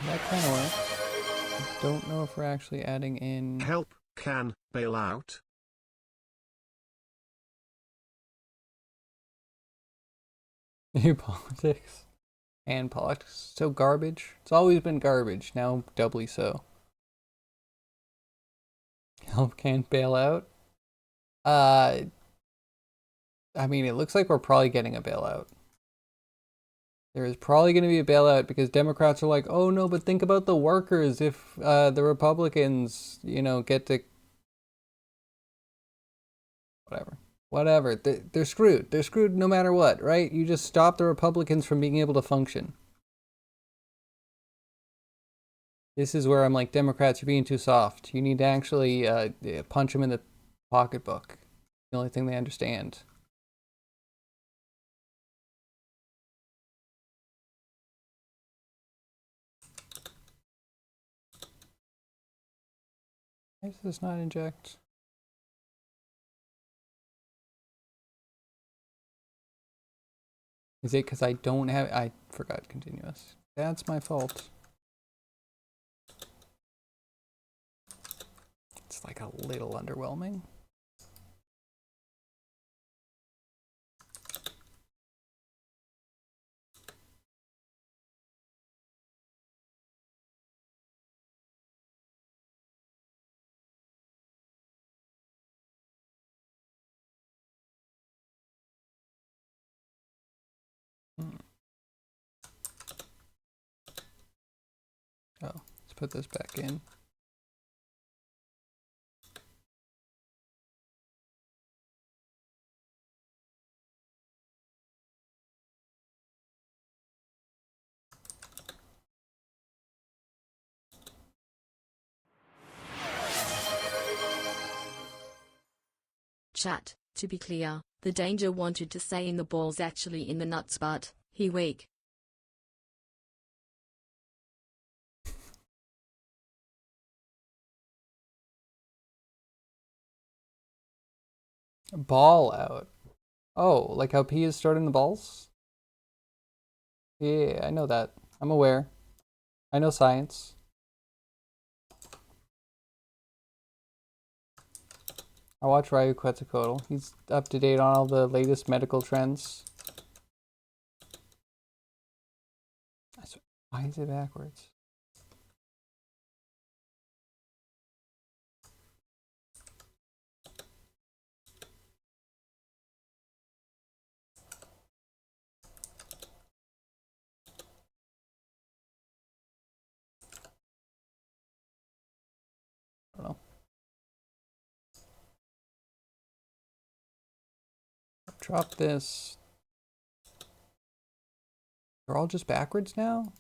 That kind of works. I don't know if we're actually adding in... Help, can, bail out. New politics. And politics. So garbage. It's always been garbage. Now doubly so. Help can't bail out. I mean, it looks like we're probably getting a bailout. There is probably going to be a bailout because Democrats are like, oh no, but think about the workers if the Republicans, get to... Whatever. They're screwed. They're screwed no matter what, right? You just stop the Republicans from being able to function. This is where I'm like, Democrats, you're being too soft. You need to actually punch them in the pocketbook. The only thing they understand. Why does this not inject? Is it because I don't have... I forgot continuous. That's my fault. It's like a little underwhelming. put this back in. Chat, to be clear, the danger wanted to say in the ball's actually in the nuts, but he weak. Ball out. Oh, like how P is starting the balls? Yeah, I know that. I'm aware. I know science. I watch Ryu Quetzalcoatl. He's up to date on all the latest medical trends. Why is it backwards? I don't know. Drop this. They're all just backwards now?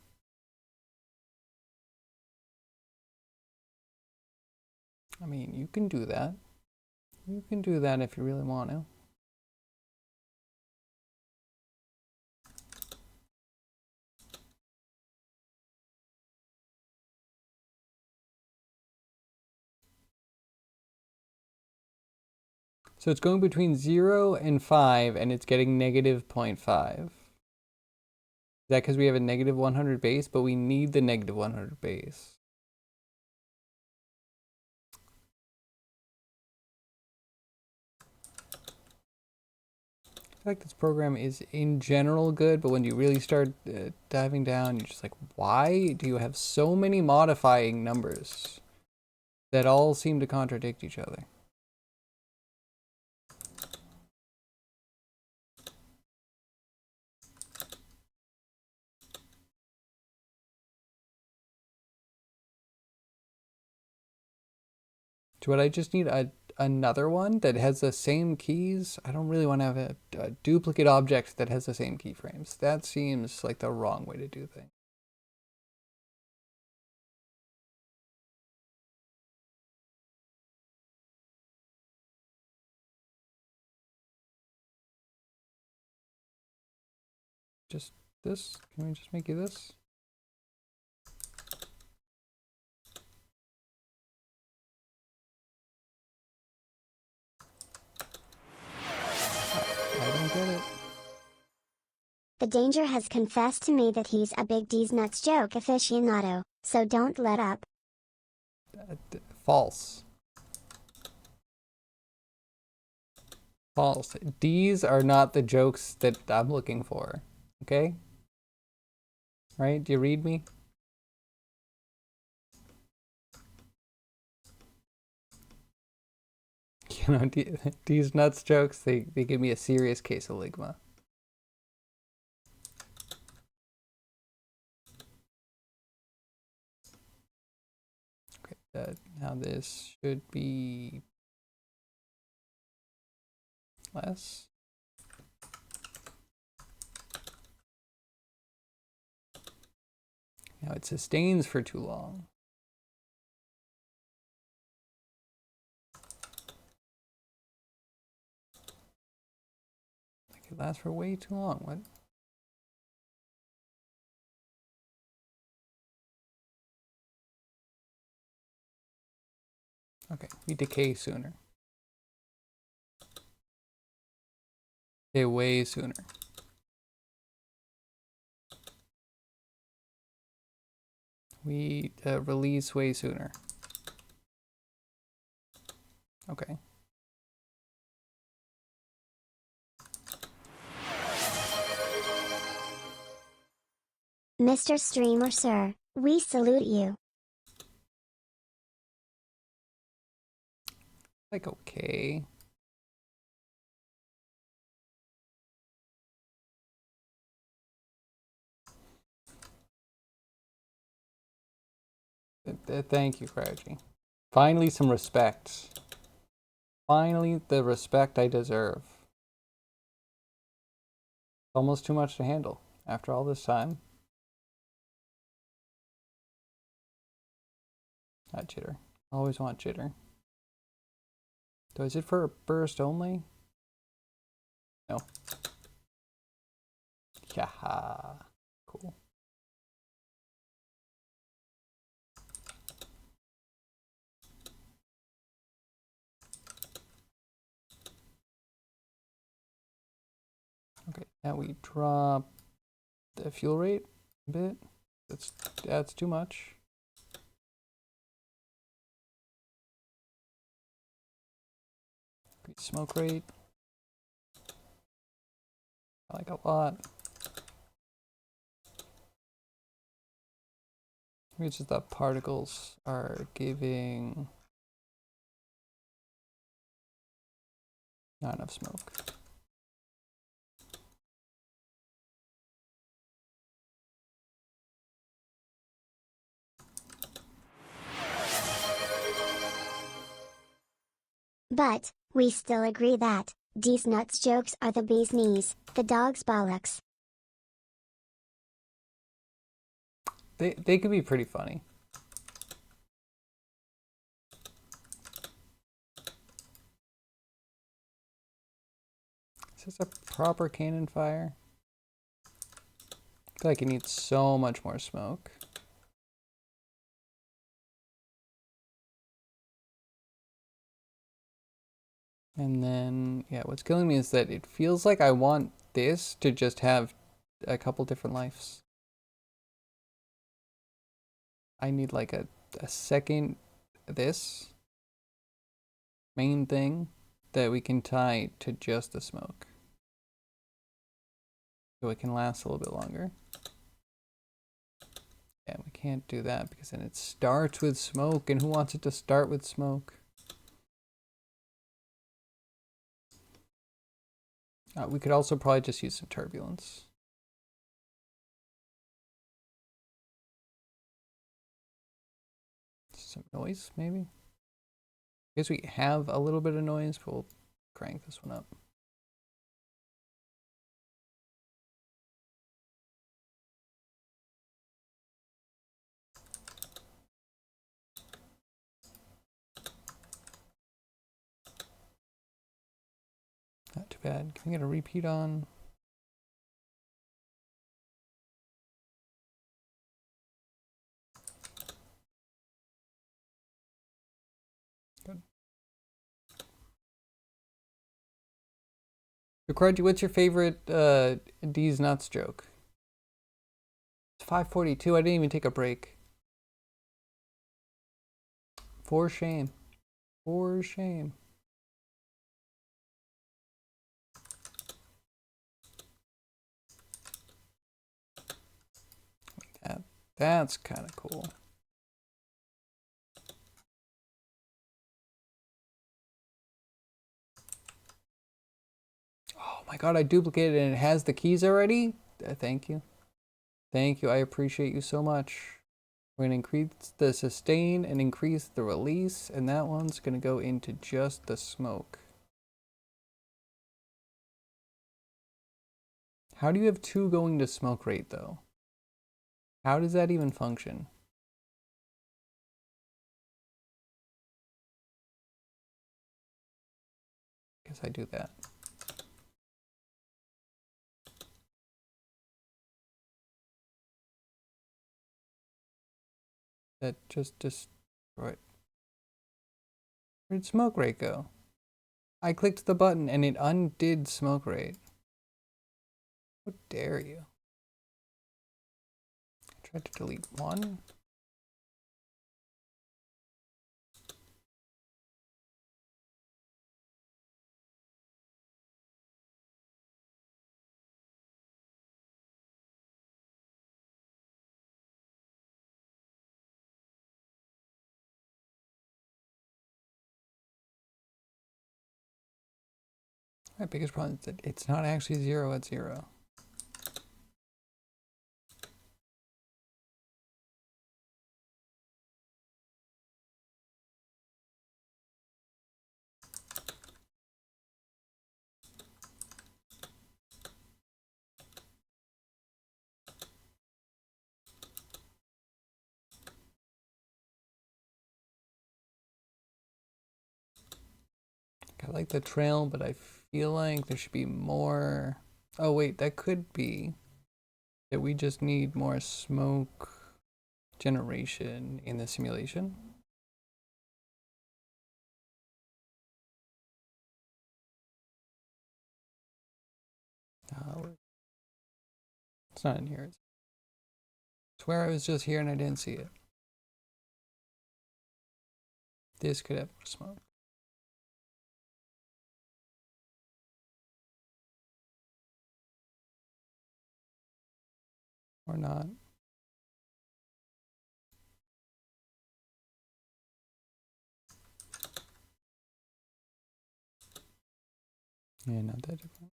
I mean, you can do that. You can do that if you really want to. So it's going between 0 and 5, and it's getting negative 0.5. Is that because we have a negative 100 base, but we need the negative 100 base? I feel like this program is in general good, but when you really start diving down, you're just like, why do you have so many modifying numbers that all seem to contradict each other? So what I just need another one that has the same keys. I don't really want to have a duplicate object that has the same keyframes. That seems like the wrong way to do things. Just this? Can we just make you this? I don't get it. The danger has confessed to me that he's a big D's nuts joke aficionado, so don't let up. False. False. D's are not the jokes that I'm looking for. Okay? Right? Do you read me? You know, D's nuts jokes, they give me a serious case of ligma. Okay, now this should be less. Now it sustains for too long. Like it lasts for way too long. What? Okay, we decay sooner. Okay, way sooner. We release way sooner. Okay. Mr. Streamer Sir, we salute you. Like, okay. Thank you, Crouchy. Finally, some respect. Finally, the respect I deserve. Almost too much to handle after all this time. Not jitter. Always want jitter. So is it for a burst only? No. Yaha. Cool. Okay, now we drop the fuel rate a bit. That's too much. Increase smoke rate. I like a lot. Which is the particles are giving not enough smoke. But, we still agree that, these nuts jokes are the bee's knees, the dog's bollocks. They could be pretty funny. Is this a proper cannon fire? I feel like it needs so much more smoke. And then, yeah, what's killing me is that it feels like I want this to just have a couple different lives. I need like a second this main thing that we can tie to just the smoke. So it can last a little bit longer. Yeah, we can't do that because then it starts with smoke, and who wants it to start with smoke? We could also probably just use some turbulence. Some noise, maybe? I guess we have a little bit of noise, but we'll crank this one up. Not too bad. Can we get a repeat on? Good. Ricardo, what's your favorite D's nuts joke? It's 5:42. I didn't even take a break. For shame. For shame. That's kind of cool. Oh my god, I duplicated it and it has the keys already? Thank you. Thank you. I appreciate you so much. We're going to increase the sustain and increase the release, and that one's going to go into just the smoke. How do you have two going to smoke rate, though? How does that even function? Guess I do that. That just destroyed. Where'd smoke rate go? I clicked the button and it undid smoke rate. How dare you? I tried to delete one. My biggest problem is that it's not actually 0 at 0. I like the trail, but I feel like there should be more. Oh wait, that could be that we just need more smoke generation in the simulation. It's not in here. I swear I was just here and I didn't see it. This could have more smoke. Or not. Yeah, not that different.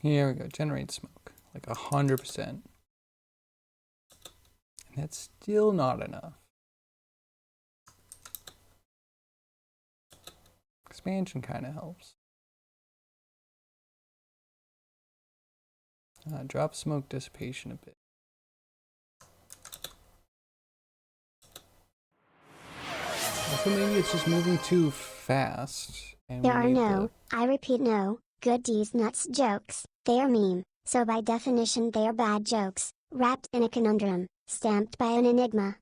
Here we go. Generate smoke. Like 100%. And that's still not enough. Expansion kind of helps. Drop smoke dissipation a bit. Also, maybe it's just moving too fast. And There are no, I repeat no, good D's nuts jokes. They are meme, so by definition they are bad jokes, wrapped in a conundrum, stamped by an enigma.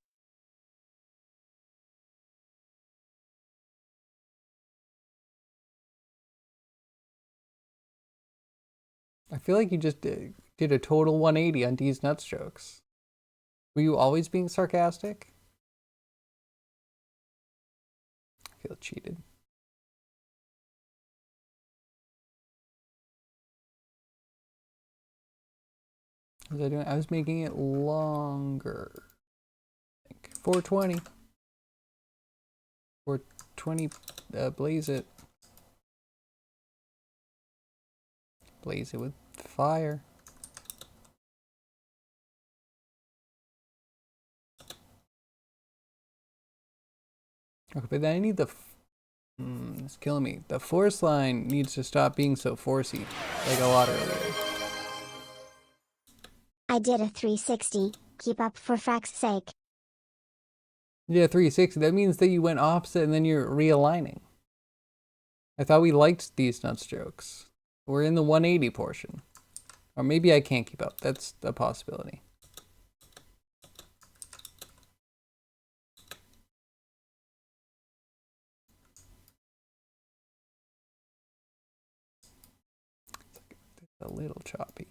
I feel like you just did a total 180 on D's nuts jokes. Were you always being sarcastic? I feel cheated. What was I doing? I was making it longer. 420. 420, blaze it. Blaze it with fire. Okay, but then I need the... it's killing me. The force line needs to stop being so forcey, like a lot earlier. I did a 360, keep up for frack's sake. Yeah, 360. That means that you went opposite and then you're realigning. I thought we liked these nuts jokes. We're in the 180 portion. Or maybe I can't keep up. That's a possibility. It's a little choppy.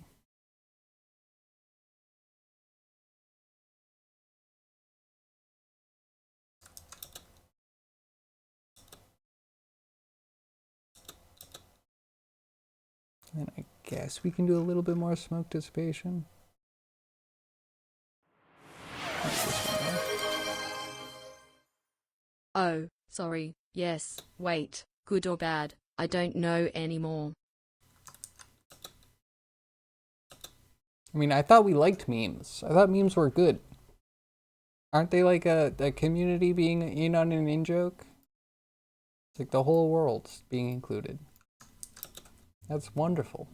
And I guess we can do a little bit more smoke dissipation. Oh, sorry, yes, wait, good or bad, I don't know anymore. I mean, I thought we liked memes. I thought memes were good. Aren't they like a community being in on an in-joke? It's like the whole world's being included. That's wonderful.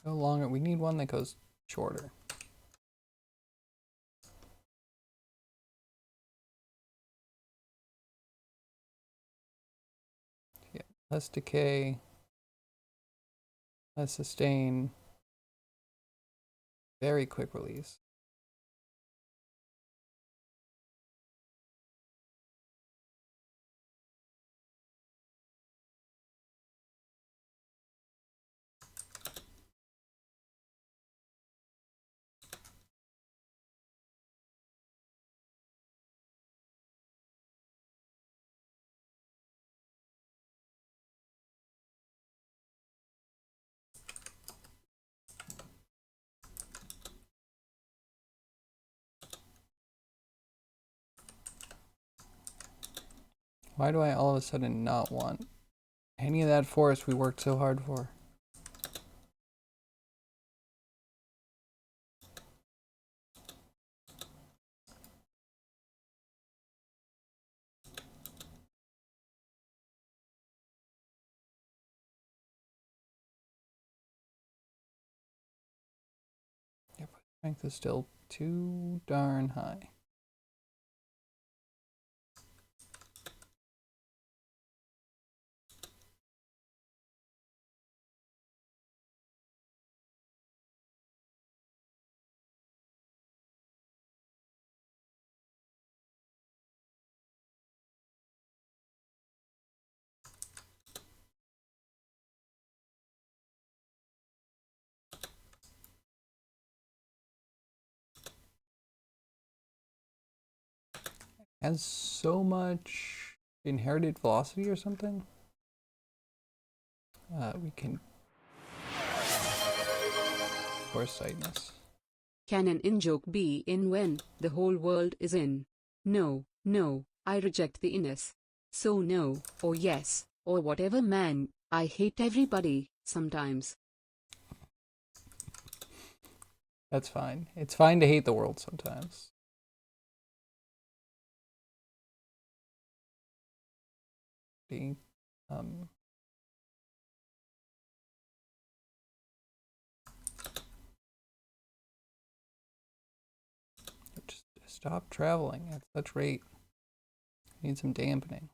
Go longer. We need one that goes shorter. Yeah, less decay, less sustain, very quick release. Why do I all of a sudden not want any of that forest we worked so hard for? Strength is still too darn high. Has so much inherited velocity or something. We can foresightness. Can an in-joke be in when the whole world is in? No, no, I reject the inness. So no, or yes, or whatever man, I hate everybody, sometimes. That's fine. It's fine to hate the world sometimes. Um, just stop traveling at such rate. Need some dampening.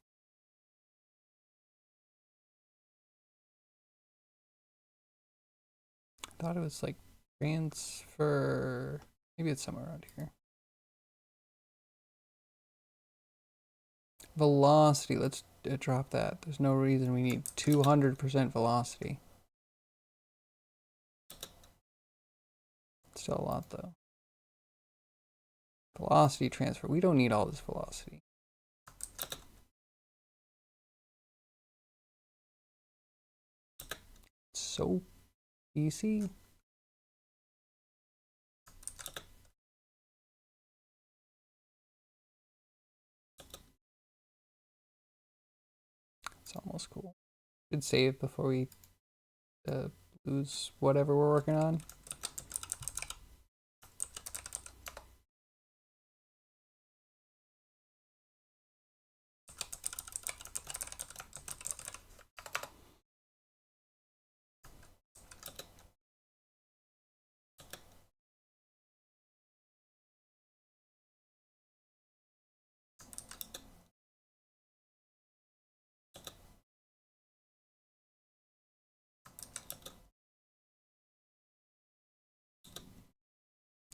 I thought it was like transfer. Maybe it's somewhere around here. Velocity. Let's drop that. There's no reason we need 200% velocity. Still a lot though. Velocity transfer. We don't need all this velocity. So easy. It's almost cool. Should save before we lose whatever we're working on.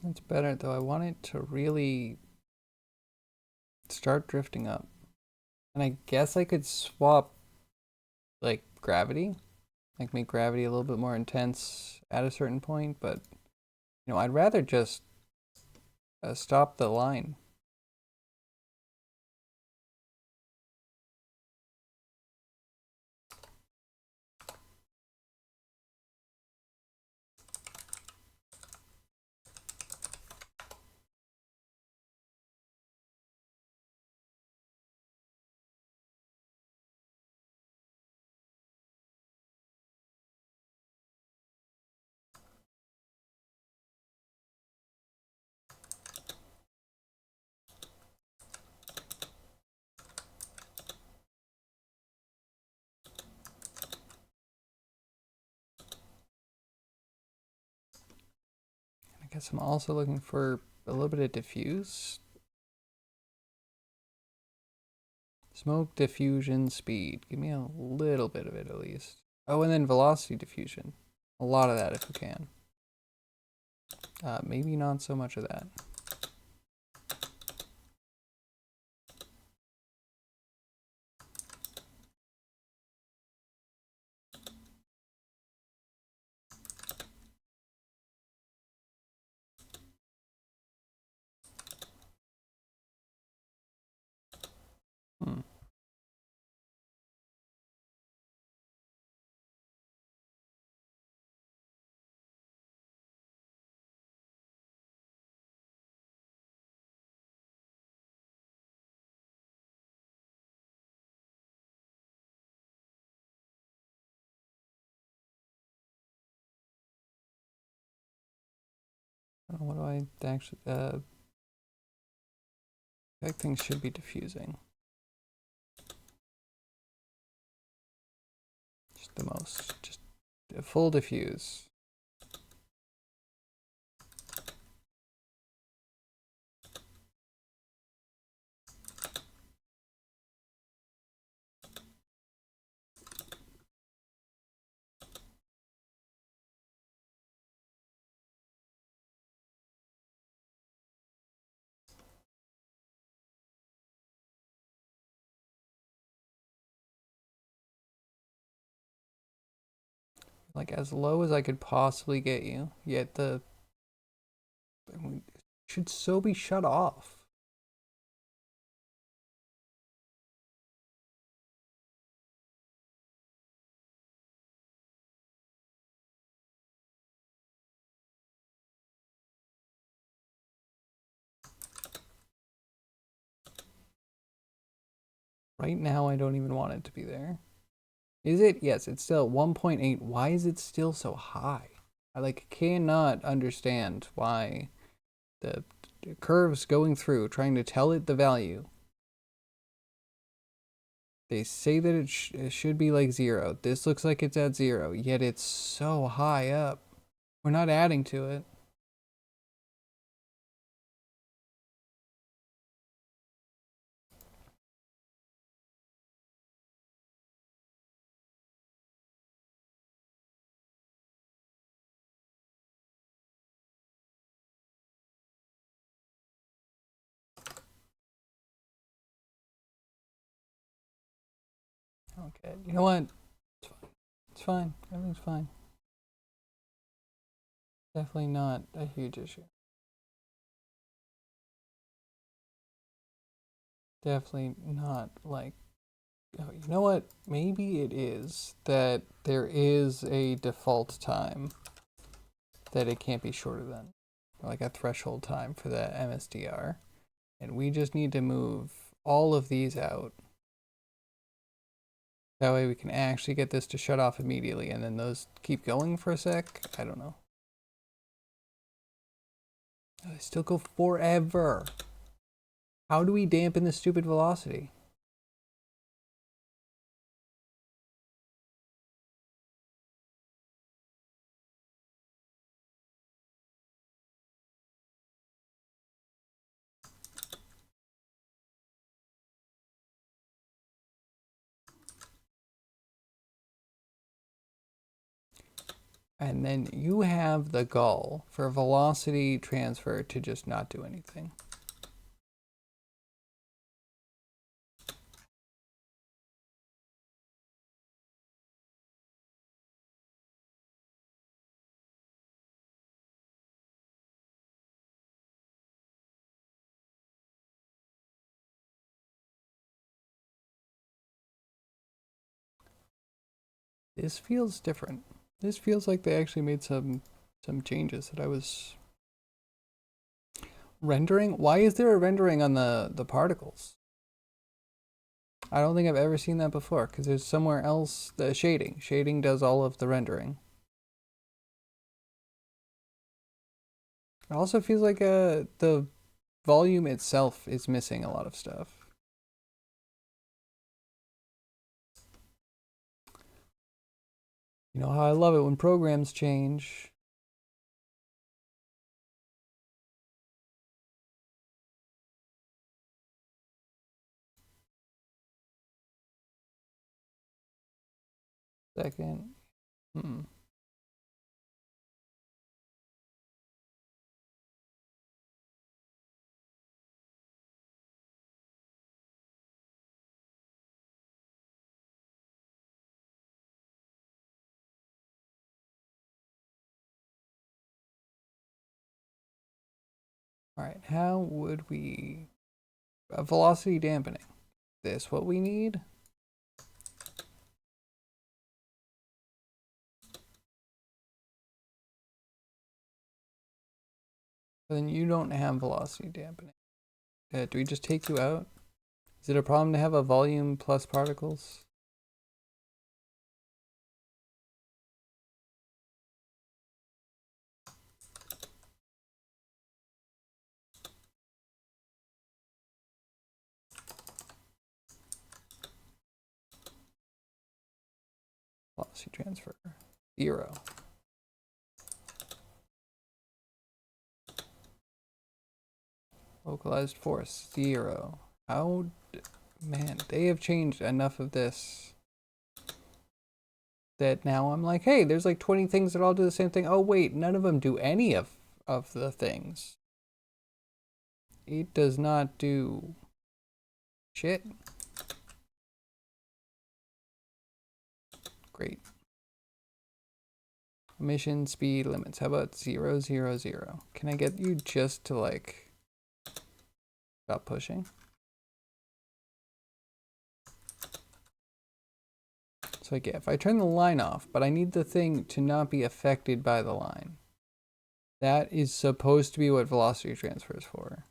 It's better though. I want it to really start drifting up. And I guess I could swap like gravity, like make gravity a little bit more intense at a certain point, but you know, I'd rather just stop the line. I guess I'm also looking for a little bit of diffuse. Smoke diffusion speed. Give me a little bit of it at least. Oh, and then velocity diffusion. A lot of that if you can. Maybe not so much of that. Hmm. What do I actually, I think things should be diffusing. Just the most, just a full diffuse. Like as low as I could possibly get you, yet the should so be shut off. Right now, I don't even want it to be there. Is it? Yes, it's still 1.8. Why is it still so high? I like cannot understand why the curves going through trying to tell it the value. They say that it should be like 0. This looks like it's at 0, yet it's so high up. We're not adding to it. Okay, you know what? It's fine. It's fine. Everything's fine. Definitely not a huge issue. Definitely not like, oh, you know what? Maybe it is that there is a default time that it can't be shorter than, like a threshold time for the MSDR. And we just need to move all of these out. That way we can actually get this to shut off immediately, and then those keep going for a sec. I don't know. Oh, they still go forever. How do we dampen the stupid velocity? And then you have the gall for velocity transfer to just not do anything. This feels different. This feels like they actually made some changes that I was rendering. Why is there a rendering on the particles? I don't think I've ever seen that before, because there's somewhere else the shading. Shading does all of the rendering. It also feels like the volume itself is missing a lot of stuff. You know how I love it when programs change. Second. All right, how would we... velocity dampening. This what we need? But then you don't have velocity dampening. Do we just take you out? Is it a problem to have a volume plus particles? Velocity transfer, 0. Localized force, 0. How, man, they have changed enough of this that now I'm like, hey, there's like 20 things that all do the same thing. Oh wait, none of them do any of the things. It does not do shit. Great. Emission speed limits. How about 0, 0, 0? Can I get you just to like stop pushing? So like, yeah, if I turn the line off, but I need the thing to not be affected by the line. That is supposed to be what velocity transfer is for.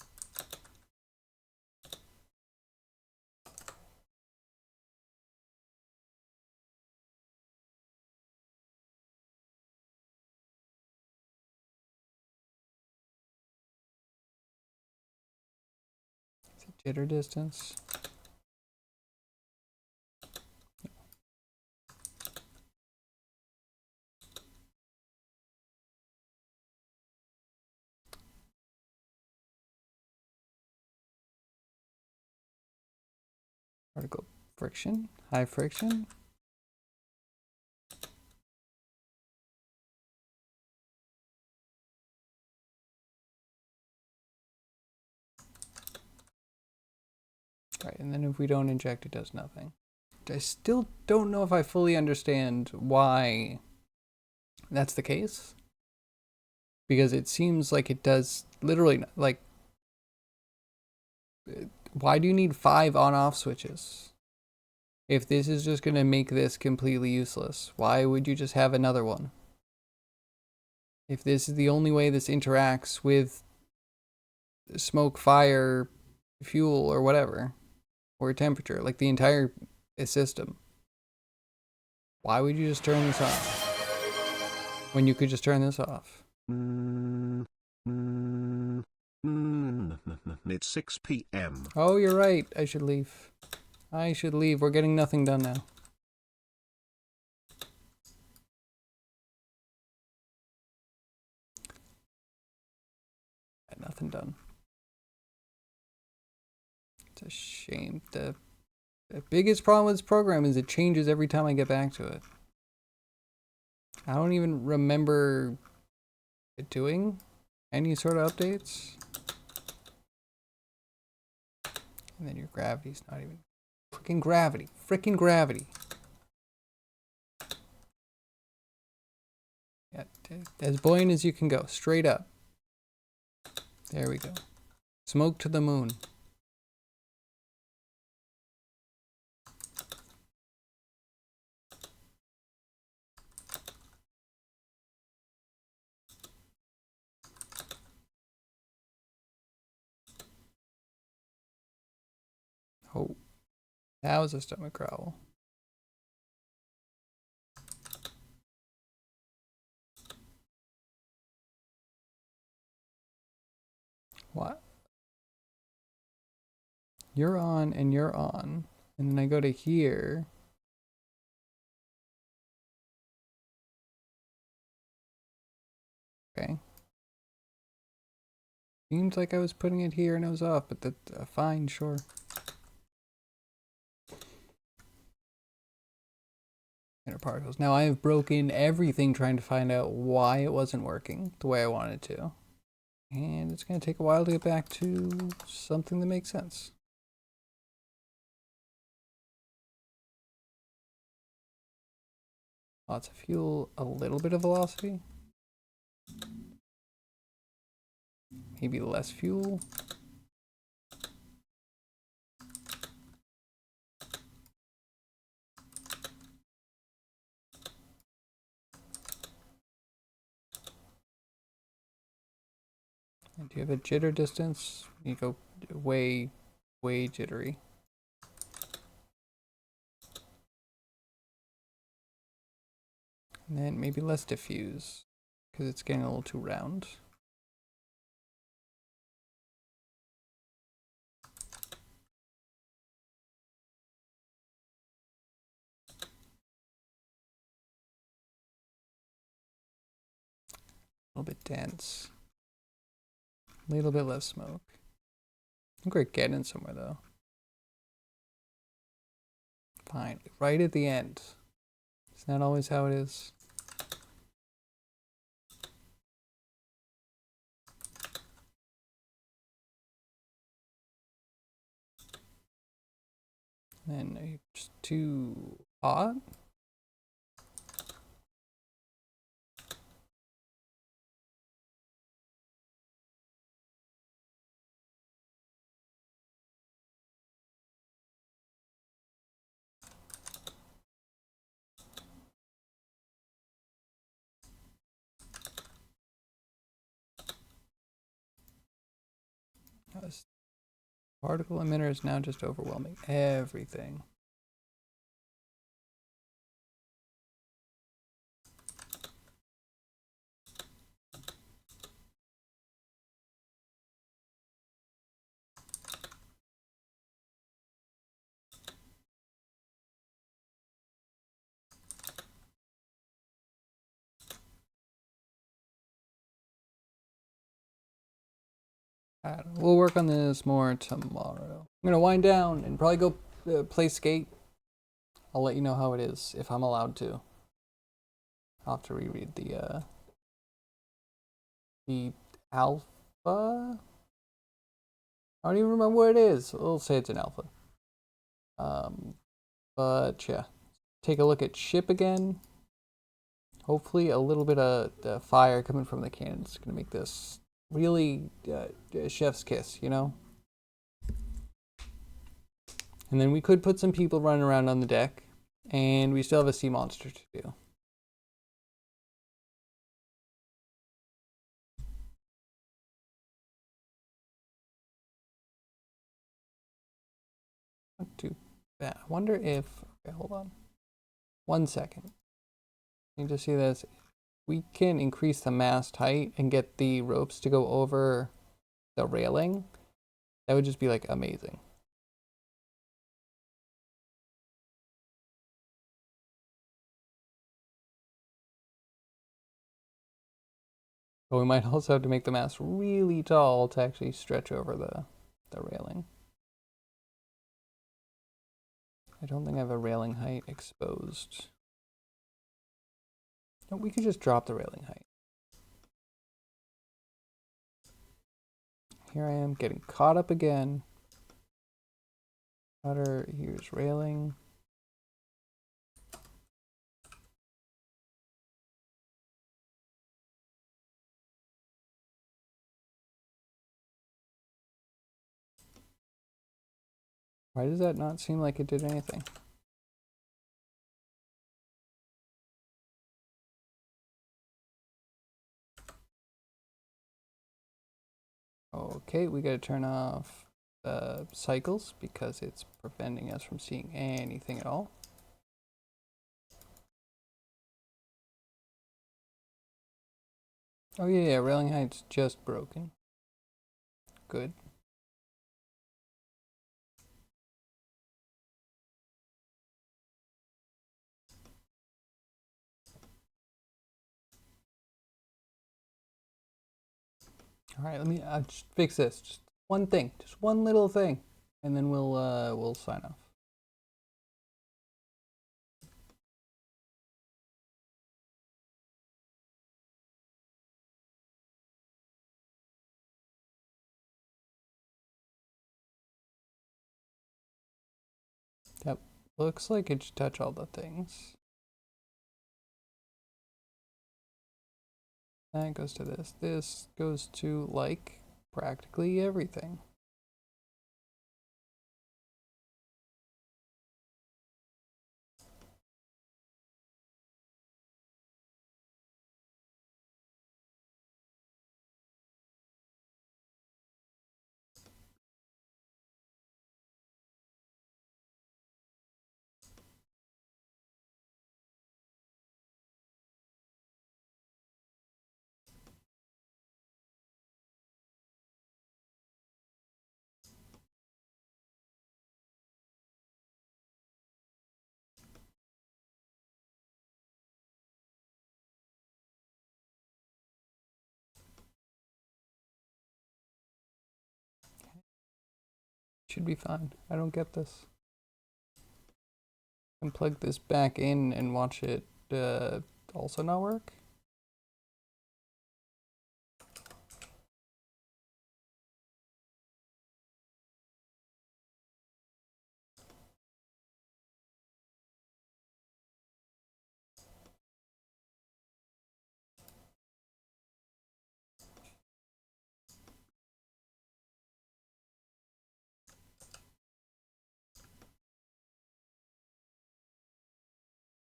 Is it jitter distance? Particle friction? High friction? Right, and then if we don't inject, it does nothing. I still don't know if I fully understand why that's the case. Because it seems like it does literally, like, why do you need 5 on-off switches? If this is just going to make this completely useless, why would you just have another one? If this is the only way this interacts with smoke, fire, fuel, or whatever, or temperature, like the entire system, why would you just turn this off when you could just turn this off? It's 6 p.m. Oh, you're right. I should leave. I should leave. We're getting nothing done now. Got nothing done. It's a shame. The biggest problem with this program is it changes every time I get back to it. I don't even remember it doing any sort of updates. And then your gravity's not even... Freaking gravity. Freaking gravity. Yeah, as buoyant as you can go. Straight up. There we go. Smoke to the moon. Oh, that was a stomach growl. What? You're on and you're on. And then I go to here. Okay. Seems like I was putting it here and it was off, but that's fine, sure. Inner particles. Now I have broken everything trying to find out why it wasn't working the way I wanted to. And it's going to take a while to get back to something that makes sense. Lots of fuel, a little bit of velocity. Maybe less fuel. And do you have a jitter distance? You go way, way jittery. And then maybe less diffuse, because it's getting a little too round. A little bit dense. A little bit less smoke. I think we're getting somewhere though. Fine. Right at the end. Isn't that always how it is? Then just too hot. Particle emitter is now just overwhelming everything. I don't know. We'll work on this more tomorrow. I'm gonna wind down and probably go play skate. I'll let you know how it is if I'm allowed to. I'll have to reread the alpha. I don't even remember what it is. We'll say it's an alpha. But yeah, take a look at ship again. Hopefully, a little bit of the fire coming from the cannon is gonna make this really chef's kiss, you know? And then we could put some people running around on the deck, and we still have a sea monster to do. Not too bad. I wonder if, okay, hold on. 1 second. You just see this. We can increase the mast height and get the ropes to go over the railing. That would just be like amazing. But we might also have to make the mast really tall to actually stretch over the railing. I don't think I have a railing height exposed. No, we could just drop the railing height. Here I am getting caught up again. Rudder, here's railing. Why does that not seem like it did anything? Okay, we gotta turn off the cycles because it's preventing us from seeing anything at all. Oh yeah, railing height's just broken. Good. All right, let me just fix this. Just one thing, just one little thing, and then we'll sign off. Yep, looks like it should touch all the things. That goes to this. This goes to like practically everything. Should be fine. I don't get this. And plug this back in and watch it also not work.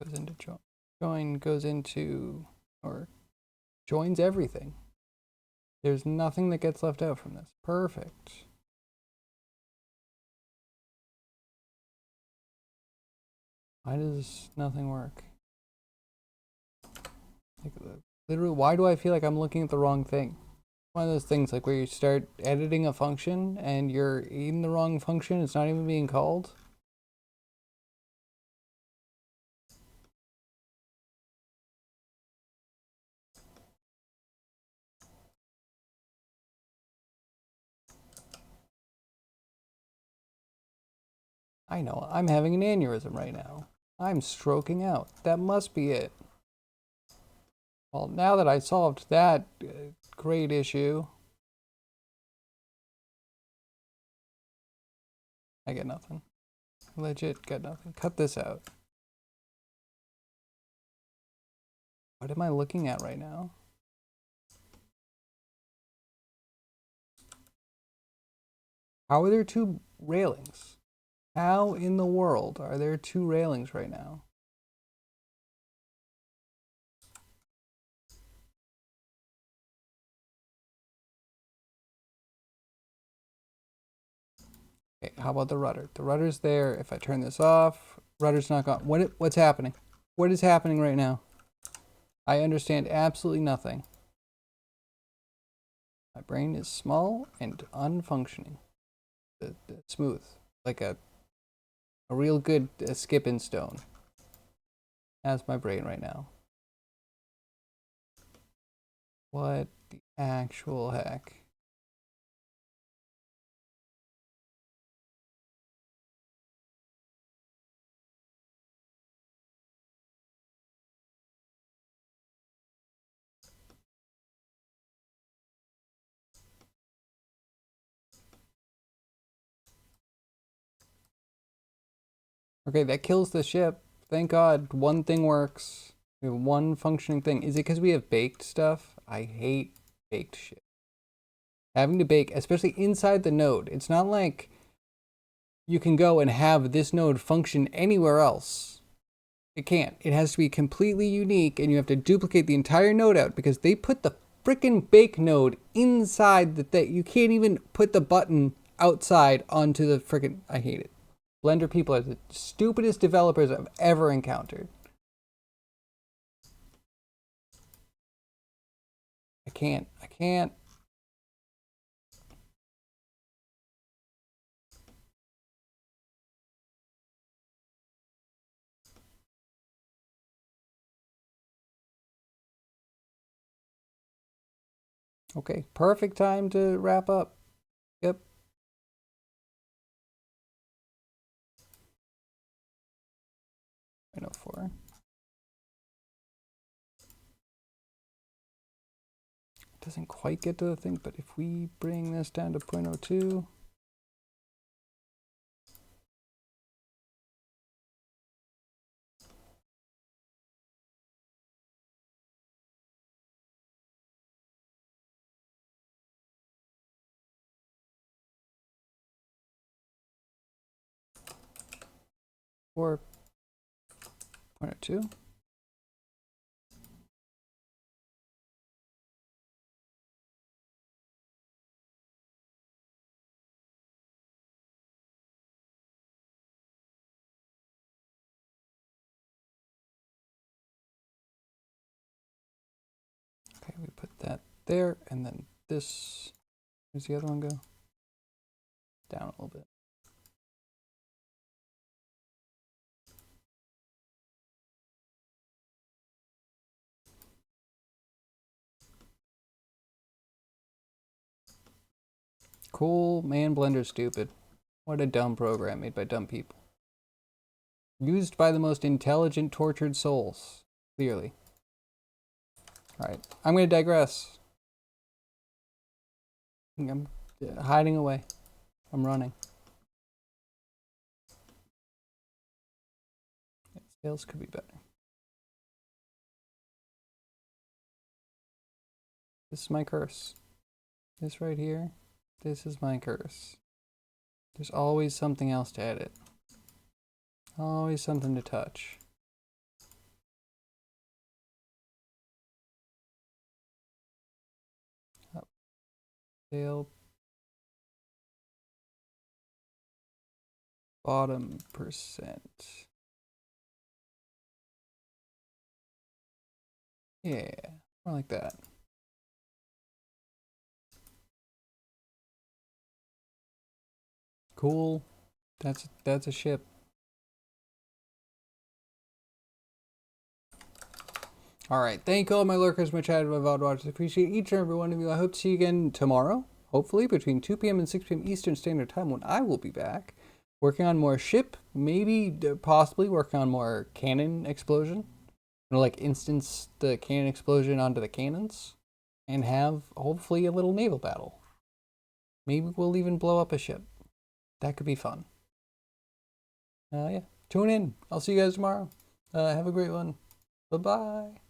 Goes into join. Join goes into, or joins everything. There's nothing that gets left out from this. Perfect. Why does nothing work? Like, literally, why do I feel like I'm looking at the wrong thing? One of those things like where you start editing a function and you're in the wrong function, it's not even being called. I know, I'm having an aneurysm right now. I'm stroking out. That must be it. Well, now that I solved that great issue, I get nothing. Legit got nothing. Cut this out. What am I looking at right now? How are there two railings? How in the world are there two railings right now? Okay, how about the rudder? The rudder's there. If I turn this off, rudder's not gone. What's happening? What is happening right now? I understand absolutely nothing. My brain is small and unfunctioning. Smooth, like a real good skipping stone. That's my brain right now. What the actual heck? Okay, that kills the ship. Thank God, one thing works. We have one functioning thing. Is it because we have baked stuff? I hate baked shit. Having to bake, especially inside the node. It's not like you can go and have this node function anywhere else. It can't. It has to be completely unique, and you have to duplicate the entire node out because they put the frickin' bake node inside the thing. You can't even put the button outside onto the frickin'. I hate it. Blender people are the stupidest developers I've ever encountered. I can't. Okay, perfect time to wrap up. Yep. I know 4. Doesn't quite get to the thing, but if we bring this down to 0.02, or 0.02. Okay, we put that there, and then this, where's the other one go? Down a little bit. Cool, man, Blender's stupid. What a dumb program made by dumb people. Used by the most intelligent, tortured souls, clearly. Alright, I'm going to digress. I'm hiding away. I'm running. Sales could be better. This is my curse. This right here, this is my curse. There's always something else to edit. Always something to touch. Up. Sale. Bottom percent. Yeah, more like that. Cool. That's a ship. Alright, thank all my lurkers, my chat, my VOD watchers. Appreciate each and every one of you. I hope to see you again tomorrow, hopefully between 2 p.m. and 6 p.m. Eastern Standard Time, when I will be back, working on more ship, maybe, possibly working on more cannon explosion. Like instance the cannon explosion onto the cannons, and have, hopefully, a little naval battle. Maybe we'll even blow up a ship. That could be fun. Yeah, tune in. I'll see you guys tomorrow. Have a great one. Bye-bye.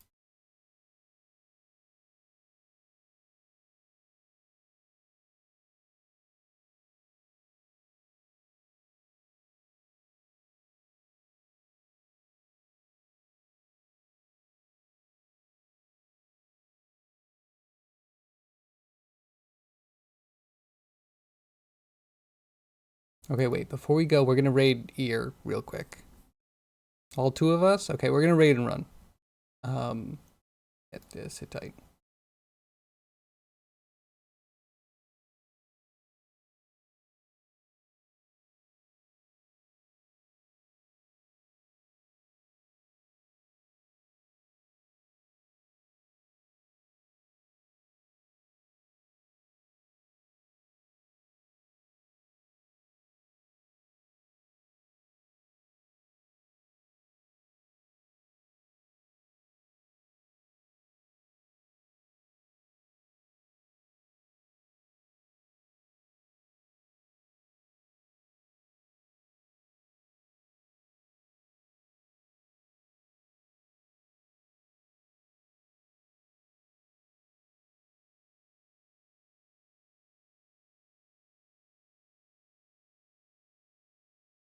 Okay, wait, before we go, we're gonna raid ear real quick. All 2 of us? Okay, we're gonna raid and run. Get this, sit tight.